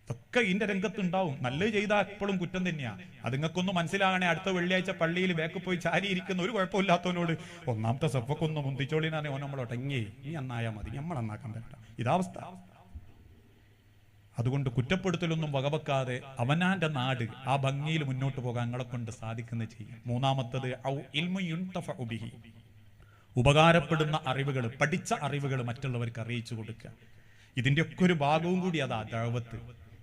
ഇതൊക്കെ ഇതിന്റെ രംഗത്തുണ്ടാവും. നല്ലത് ചെയ്താൽ എപ്പോഴും കുറ്റം തന്നെയാ. അത് നിങ്ങൾക്കൊന്നും മനസ്സിലാകണേ. അടുത്ത വെള്ളിയാഴ്ച പള്ളിയിൽ വേക്ക് പോയി ചാരിയിരിക്കുന്ന ഒരു കുഴപ്പമില്ലാത്തവനോട് ഒന്നാമത്തെ സഫക്കൊന്ന് മുന്തിച്ചോളിനാണ് ഓൻ നമ്മളൊട്ടങ്ങി, നീ നന്നായാൽ മതി, നമ്മൾ നന്നാക്കാൻ പറ്റാം. ഇതാവസ്ഥ. അതുകൊണ്ട് കുറ്റപ്പെടുത്തലൊന്നും വകവെക്കാതെ അവനാന്റെ നാട് ആ ഭംഗിയിൽ മുന്നോട്ട് പോകാൻ നിങ്ങളെ കൊണ്ട് സാധിക്കുന്ന ചെയ്യും. മൂന്നാമത്തത് ഉപകാരപ്പെടുന്ന അറിവുകൾ, പഠിച്ച അറിവുകൾ മറ്റുള്ളവർക്ക് അറിയിച്ചു കൊടുക്കുക. ഇതിന്റെയൊക്കെ ഒരു ഭാഗവും കൂടി അതാ ദഅവത്ത്.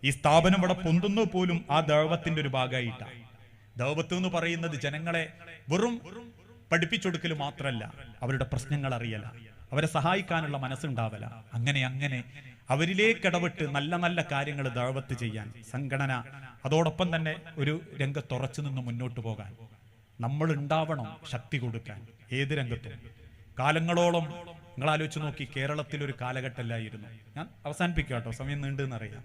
ഈ സ്ഥാപനം ഇവിടെ പൊന്തുന്നത് പോലും ആ ദഅവത്തിന്റെ ഒരു ഭാഗമായിട്ടാണ്. ദഅവത്ത് എന്ന് പറയുന്നത് ജനങ്ങളെ വെറും പഠിപ്പിച്ചൊടുക്കൽ മാത്രമല്ല, അവരുടെ പ്രശ്നങ്ങൾ അറിയല, അവരെ സഹായിക്കാനുള്ള മനസ്സുണ്ടാവല. അങ്ങനെ അവരിലേക്ക് ഇടപെട്ട് നല്ല നല്ല കാര്യങ്ങൾ ദഅവത്ത് ചെയ്യാൻ സംഘടന, അതോടൊപ്പം തന്നെ ഒരു രംഗത്തുറച്ചു നിന്ന് മുന്നോട്ട് പോകാൻ നമ്മൾ ഉണ്ടാവണം, ശക്തി കൊടുക്കാൻ ഏത് രംഗത്തും. കാലങ്ങളോളം നിങ്ങൾ ആലോചിച്ച് നോക്കി, കേരളത്തിൽ ഒരു കാലഘട്ടമല്ലായിരുന്നു. ഞാൻ അവസാനിപ്പിക്കാം കേട്ടോ, സമയം നീണ്ടെന്നറിയാം.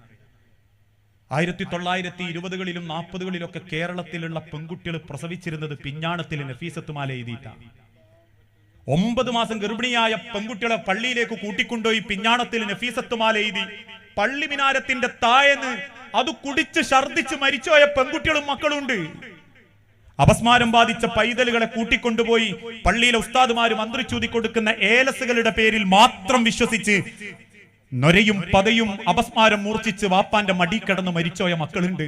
1920കളിലും 40കളിലൊക്കെ കേരളത്തിലുള്ള പെൺകുട്ടികൾ പ്രസവിച്ചിരുന്നത് പിഞ്ഞാണത്തിൽ നഫീസത്തുമാല എഴുതിയിട്ടാണ്. 9 മാസം ഗർഭിണിയായ പെൺകുട്ടികളെ പള്ളിയിലേക്ക് കൂട്ടിക്കൊണ്ടുപോയി പിഞ്ഞാണത്തിൽ നഫീസത്തുമാല എഴുതി പള്ളി മിനാരത്തിന്റെ താഴെന്ന് അത് കുടിച്ച് ഛർദിച്ച് മരിച്ചുപോയ പെൺകുട്ടികളും മക്കളുണ്ട്. അപസ്മാരം ബാധിച്ച പൈതലുകളെ കൂട്ടിക്കൊണ്ടുപോയി പള്ളിയിലെ ഉസ്താദുമാര് മന്ത്രിച്ചൂതി കൊടുക്കുന്ന ഏലസുകളുടെ പേരിൽ മാത്രം വിശ്വസിച്ച് നൊരയും പതയും അപസ്മാരം മൂർച്ഛിച്ച് വാപ്പാന്റെ മടി കിടന്ന് മരിച്ചോയ മക്കളുണ്ട്.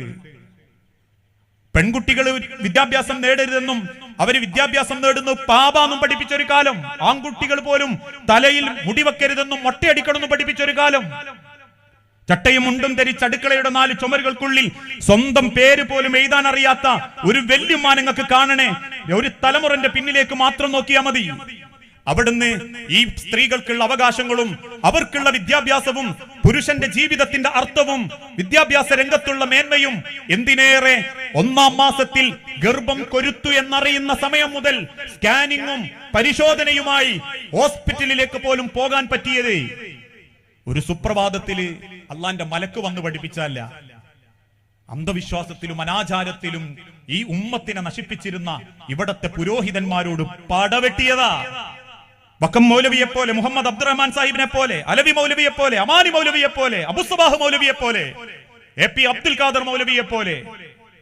പെൺകുട്ടികൾ വിദ്യാഭ്യാസം നേടരുതെന്നും അവര് വിദ്യാഭ്യാസം നേടുന്നു പാപാന്നും പഠിപ്പിച്ചൊരു കാലം. ആൺകുട്ടികൾ പോലും തലയിൽ മുടിവെക്കരുതെന്നും മൊട്ടയടിക്കണമെന്നും പഠിപ്പിച്ചൊരു കാലം. ചട്ടയും മുണ്ടും ധരിച്ച് അടുക്കളയുടെ 4 ചുമരുകൾക്കുള്ളിൽ സ്വന്തം പേര് പോലും എഴുതാൻ അറിയാത്ത ഒരു വല്യമ്മ നിങ്ങൾക്ക് കാണണേ. ഒരു തലമുറന്റെ പിന്നിലേക്ക് മാത്രം നോക്കിയാൽ മതി. അവിടുന്ന് ഈ സ്ത്രീകൾക്കുള്ള അവകാശങ്ങളും അവർക്കുള്ള വിദ്യാഭ്യാസവും പുരുഷന്റെ ജീവിതത്തിന്റെ അർത്ഥവും വിദ്യാഭ്യാസ രംഗത്തുള്ള മേന്മയും എന്തിനേറെ 1-ാം മാസത്തിൽ ഗർഭം കൊരുത്തു എന്നറിയുന്ന സമയം മുതൽ സ്കാനിങ്ങും പരിശോധനയുമായി ഹോസ്പിറ്റലിലേക്ക് പോലും പോകാൻ പറ്റിയത് ഒരു സുപ്രഭാതത്തില് അള്ളാന്റെ മലക്ക് വന്ന് പഠിപ്പിച്ചല്ല. അന്ധവിശ്വാസത്തിലും അനാചാരത്തിലും ഈ ഉമ്മത്തിനെ നശിപ്പിച്ചിരുന്ന ഇവിടത്തെ പുരോഹിതന്മാരോട് പടവെട്ടിയതാ. വക്കം മൗലവിയെ പോലെ, മുഹമ്മദ് അബ്ദുറഹ്മാൻ സാഹിബിനെ പോലെ, അലവി മൗലവിയെ പോലെ, അമാനി മൗലവിയെ പോലെ, അബുസബാഹ് മൗലവിയെ പോലെ, AP അബ്ദുൽ ഖാദർ മൗലവിയെ പോലെ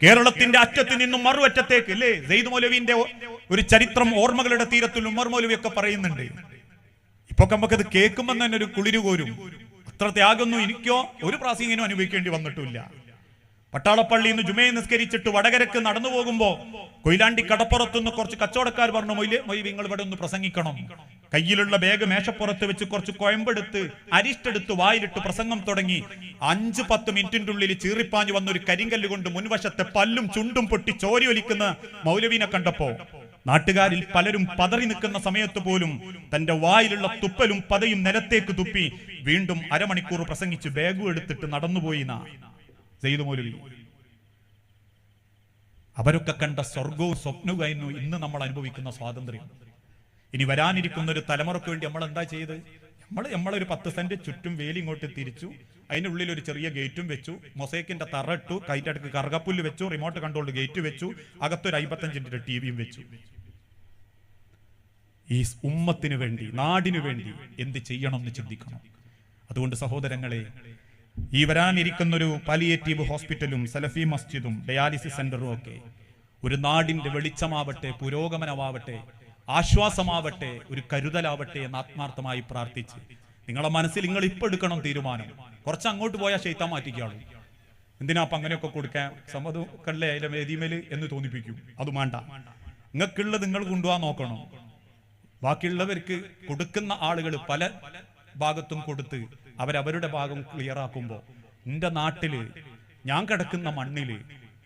കേരളത്തിന്റെ അറ്റത്ത് നിന്നും മറുഅറ്റത്തേക്ക് അല്ലേ. സെയ്ദ് മൗലവിന്റെ ഒരു ചരിത്രം ഓർമ്മകളുടെ തീരത്തിൽ ഉമർ മൗലവിയൊക്കെ പറയുന്നുണ്ട്. ഇപ്പൊ നമുക്കത് കേൾക്കുമ്പോൾ തന്നെ ഒരു കുളിരു കോരും. അത്ര ത്യാഗമൊന്നും എനിക്കോ ഒരു പ്രാസംഗികനും അനുഭവിക്കേണ്ടി വന്നിട്ടില്ല. പട്ടാളപ്പള്ളിയിൽ നിന്ന് ജുമയെ നിസ്കരിച്ചിട്ട് വടകരക്ക് നടന്നു പോകുമ്പോ കൊയിലാണ്ടി കടപ്പുറത്തുനിന്ന് കുറച്ച് കച്ചവടക്കാർ പറഞ്ഞു, മൊയ്ലി നിങ്ങൾ ഇവിടെ ഒന്ന് പ്രസംഗിക്കണം. കയ്യിലുള്ള ബാഗ് മേശപ്പുറത്ത് വെച്ച് കുറച്ച് കൊയമ്പെടുത്ത് അരിഷ്ടെടുത്ത് വായിലിട്ട് പ്രസംഗം തുടങ്ങി. 5-10 മിനിറ്റിന്റെ ഉള്ളിൽ ചീറിപ്പാഞ്ഞു വന്നൊരു കരിങ്കല്ല് കൊണ്ട് മുൻവശത്തെ പല്ലും ചുണ്ടും പൊട്ടി ചോരയൊലിക്കുന്ന മൗലവീനെ കണ്ടപ്പോ നാട്ടുകാരിൽ പലരും പതറി നിൽക്കുന്ന സമയത്ത് പോലും തന്റെ വായിലുള്ള തുപ്പലും പതയും നിലത്തേക്ക് തുപ്പി വീണ്ടും അരമണിക്കൂർ പ്രസംഗിച്ച് ബാഗും എടുത്തിട്ട് നടന്നുപോയി സെയ്ദ് മൗലവി. അവരൊക്കെ കണ്ട സ്വർഗവും സ്വപ്നവുമായിരുന്നു ഇന്ന് നമ്മൾ അനുഭവിക്കുന്ന സ്വാതന്ത്ര്യം. ഇനി വരാനിരിക്കുന്ന ഒരു തലമുറക്ക് വേണ്ടി നമ്മൾ എന്താ ചെയ്ത്? നമ്മളൊരു 10 സെന്റ് ചുറ്റും വേലി ഇങ്ങോട്ട് തിരിച്ചു, അതിനുള്ളിൽ ഒരു ചെറിയ ഗേറ്റും വെച്ചു, മൊസൈക്കിന്റെ തറ ഇട്ടു, കൈറ്റടുക്ക് കറുകപ്പുല്ല് വെച്ചു, റിമോട്ട് കൺട്രോൾഡ് ഗേറ്റ് വെച്ചു, അകത്തൊരു 55 ഇഞ്ചിന്റെ ടിവിയും വെച്ചു. ഈ ഉമ്മത്തിന് വേണ്ടി, നാടിനു വേണ്ടി എന്ത് ചെയ്യണം എന്ന് ചിന്തിക്കണം. അതുകൊണ്ട് സഹോദരങ്ങളെ, ഈ വരാനിരിക്കുന്ന ഒരു പാലിയേറ്റീവ് ഹോസ്പിറ്റലും സലഫി മസ്ജിദും ഡയാലിസിസ് സെന്ററും ഒക്കെ ഒരു നാടിന്റെ വെളിച്ചമാവട്ടെ, പുരോഗമനമാവട്ടെ, ആശ്വാസമാവട്ടെ, ഒരു കരുതലാവട്ടെ എന്ന് ആത്മാർത്ഥമായി പ്രാർത്ഥിച്ച് നിങ്ങളെ മനസ്സിൽ നിങ്ങൾ ഇപ്പൊ എടുക്കണം തീരുമാനം. കുറച്ച് അങ്ങോട്ട് പോയാൽ ശൈത്താൻ മാറ്റിക്കാളും. എന്തിനാ അപ്പൊ അങ്ങനെയൊക്കെ കൊടുക്കാൻ സമ്മതമല്ലേ അതിലെ വേദിമേല് എന്ന് തോന്നിപ്പിക്കും. അത് വേണ്ട. നിങ്ങൾക്കുള്ളത് നിങ്ങൾ കൊണ്ടുപോകാൻ നോക്കണം. ബാക്കിയുള്ളവർക്ക് കൊടുക്കുന്ന ആളുകൾ പല ഭാഗത്തും കൊടുത്ത് അവരവരുടെ ഭാഗം ക്ലിയർ ആക്കുമ്പോൾ എന്റെ നാട്ടില് ഞാൻ കിടക്കുന്ന മണ്ണില്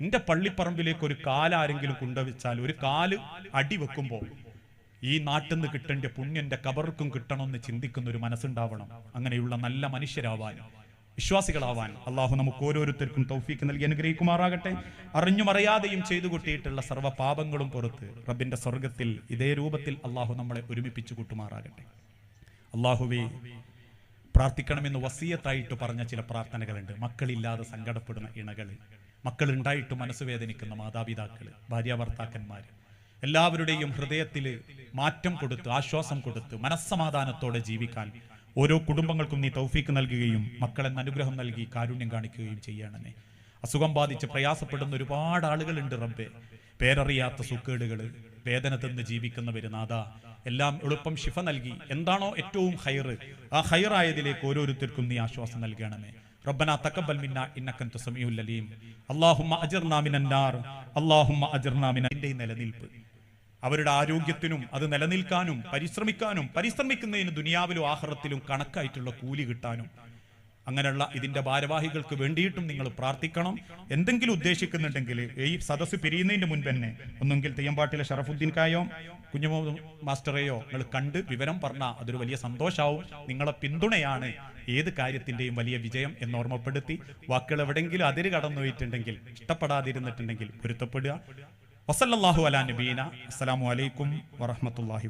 എന്റെ പള്ളിപ്പറമ്പിലേക്ക് ഒരു കാലാരെങ്കിലും കൊണ്ടുവച്ചാൽ, ഒരു കാല് അടി വെക്കുമ്പോ ഈ നാട്ടിൽ നിന്ന് കിട്ടേണ്ട പുണ്യന്റെ കബർക്കും കിട്ടണമെന്ന് ചിന്തിക്കുന്ന ഒരു മനസ്സുണ്ടാവണം. അങ്ങനെയുള്ള നല്ല മനുഷ്യരാവാൻ, വിശ്വാസികളാവാൻ അള്ളാഹു നമുക്ക് ഓരോരുത്തർക്കും തൗഫീക്ക് നൽകി അനുഗ്രഹിക്കുമാറാകട്ടെ. അറിഞ്ഞും അറിയാതെയും ചെയ്തു കൂട്ടിയിട്ടുള്ള സർവ്വ പാപങ്ങളും പുറത്ത് റബ്ബിന്റെ സ്വർഗത്തിൽ ഇതേ രൂപത്തിൽ അള്ളാഹു നമ്മളെ ഒരുമിപ്പിച്ചു കൂട്ടുമാറാകട്ടെ. അള്ളാഹുവേ, പ്രാർത്ഥിക്കണമെന്ന് വസിയത്തായിട്ട് പറഞ്ഞ ചില പ്രാർത്ഥനകളുണ്ട്. മക്കളില്ലാതെ സങ്കടപ്പെടുന്ന ഇണകള്, മക്കളുണ്ടായിട്ട് മനസ്സ് വേദനിക്കുന്ന മാതാപിതാക്കള്, ഭാര്യാഭർത്താക്കന്മാര്, എല്ലാവരുടെയും ഹൃദയത്തിൽ മാറ്റം കൊടുത്ത്, ആശ്വാസം കൊടുത്ത്, മനസ്സമാധാനത്തോടെ ജീവിക്കാൻ ഓരോ കുടുംബങ്ങൾക്കും നീ തൗഫീക്ക് നൽകുകയും മക്കളെന്ന് അനുഗ്രഹം നൽകി കാരുണ്യം കാണിക്കുകയും ചെയ്യണമേ. അസുഖം ബാധിച്ച് പ്രയാസപ്പെടുന്ന ഒരുപാട് ആളുകളുണ്ട് റബ്ബേ. പേരറിയാത്ത സുക്കേടുകള്, വേദന തിന്ന് ജീവിക്കുന്നവര് നാഥ, എല്ലാം എളുപ്പം ശിഫ നൽകി എന്താണോ ഏറ്റവും ഹൈറ്, ആ ഹൈറായതിലേക്ക് ഓരോരുത്തർക്കും നീ ആശ്വാസം നൽകണമേ. റബ്ബനാ തഖബ്ബൽ മിന്നാ ഇന്നക അൻത സമീഉൽ അലീം. അല്ലാഹുമ്മ അജിർനാ മിനൻ നാർ, അല്ലാഹുമ്മ അജിർനാ മിനന്റെ നിലനിൽപ്പ് അവരുടെ ആരോഗ്യത്തിനും അത് നിലനിൽക്കാനും പരിശ്രമിക്കുന്നതിന് ദുനിയാവിലും ആഖിറത്തിലും കണക്കായിട്ടുള്ള കൂലി കിട്ടാനും അങ്ങനെയുള്ള ഇതിന്റെ ഭാരവാഹികൾക്ക് വേണ്ടിയിട്ടും നിങ്ങൾ പ്രാർത്ഥിക്കണം. എന്തെങ്കിലും ഉദ്ദേശിക്കുന്നുണ്ടെങ്കിൽ ഈ സദസ്സ് പിരിയുന്നതിന്റെ മുൻപ് തന്നെ ഒന്നെങ്കിൽ തെയ്യമ്പാട്ടിലെ ഷറഫുദ്ദീൻ കായോ കുഞ്ഞുമോ മാസ്റ്ററെയോ നിങ്ങൾ കണ്ട് വിവരം പറഞ്ഞാൽ അതൊരു വലിയ സന്തോഷമാവും. നിങ്ങളെ പിന്തുണയാണ് ഏത് കാര്യത്തിന്റെയും വലിയ വിജയം എന്ന് ഓർമ്മപ്പെടുത്തി വാക്കുകൾ എവിടെയെങ്കിലും അതിര് കടന്നു പോയിട്ടുണ്ടെങ്കിൽ, ഇഷ്ടപ്പെടാതിരുന്നിട്ടുണ്ടെങ്കിൽ പൊരുത്തപ്പെടുക. വസല്ലല്ലാഹു അലാ നബീന. അസ്സലാമു അലൈക്കും വറഹ്മത്തുള്ളാഹി.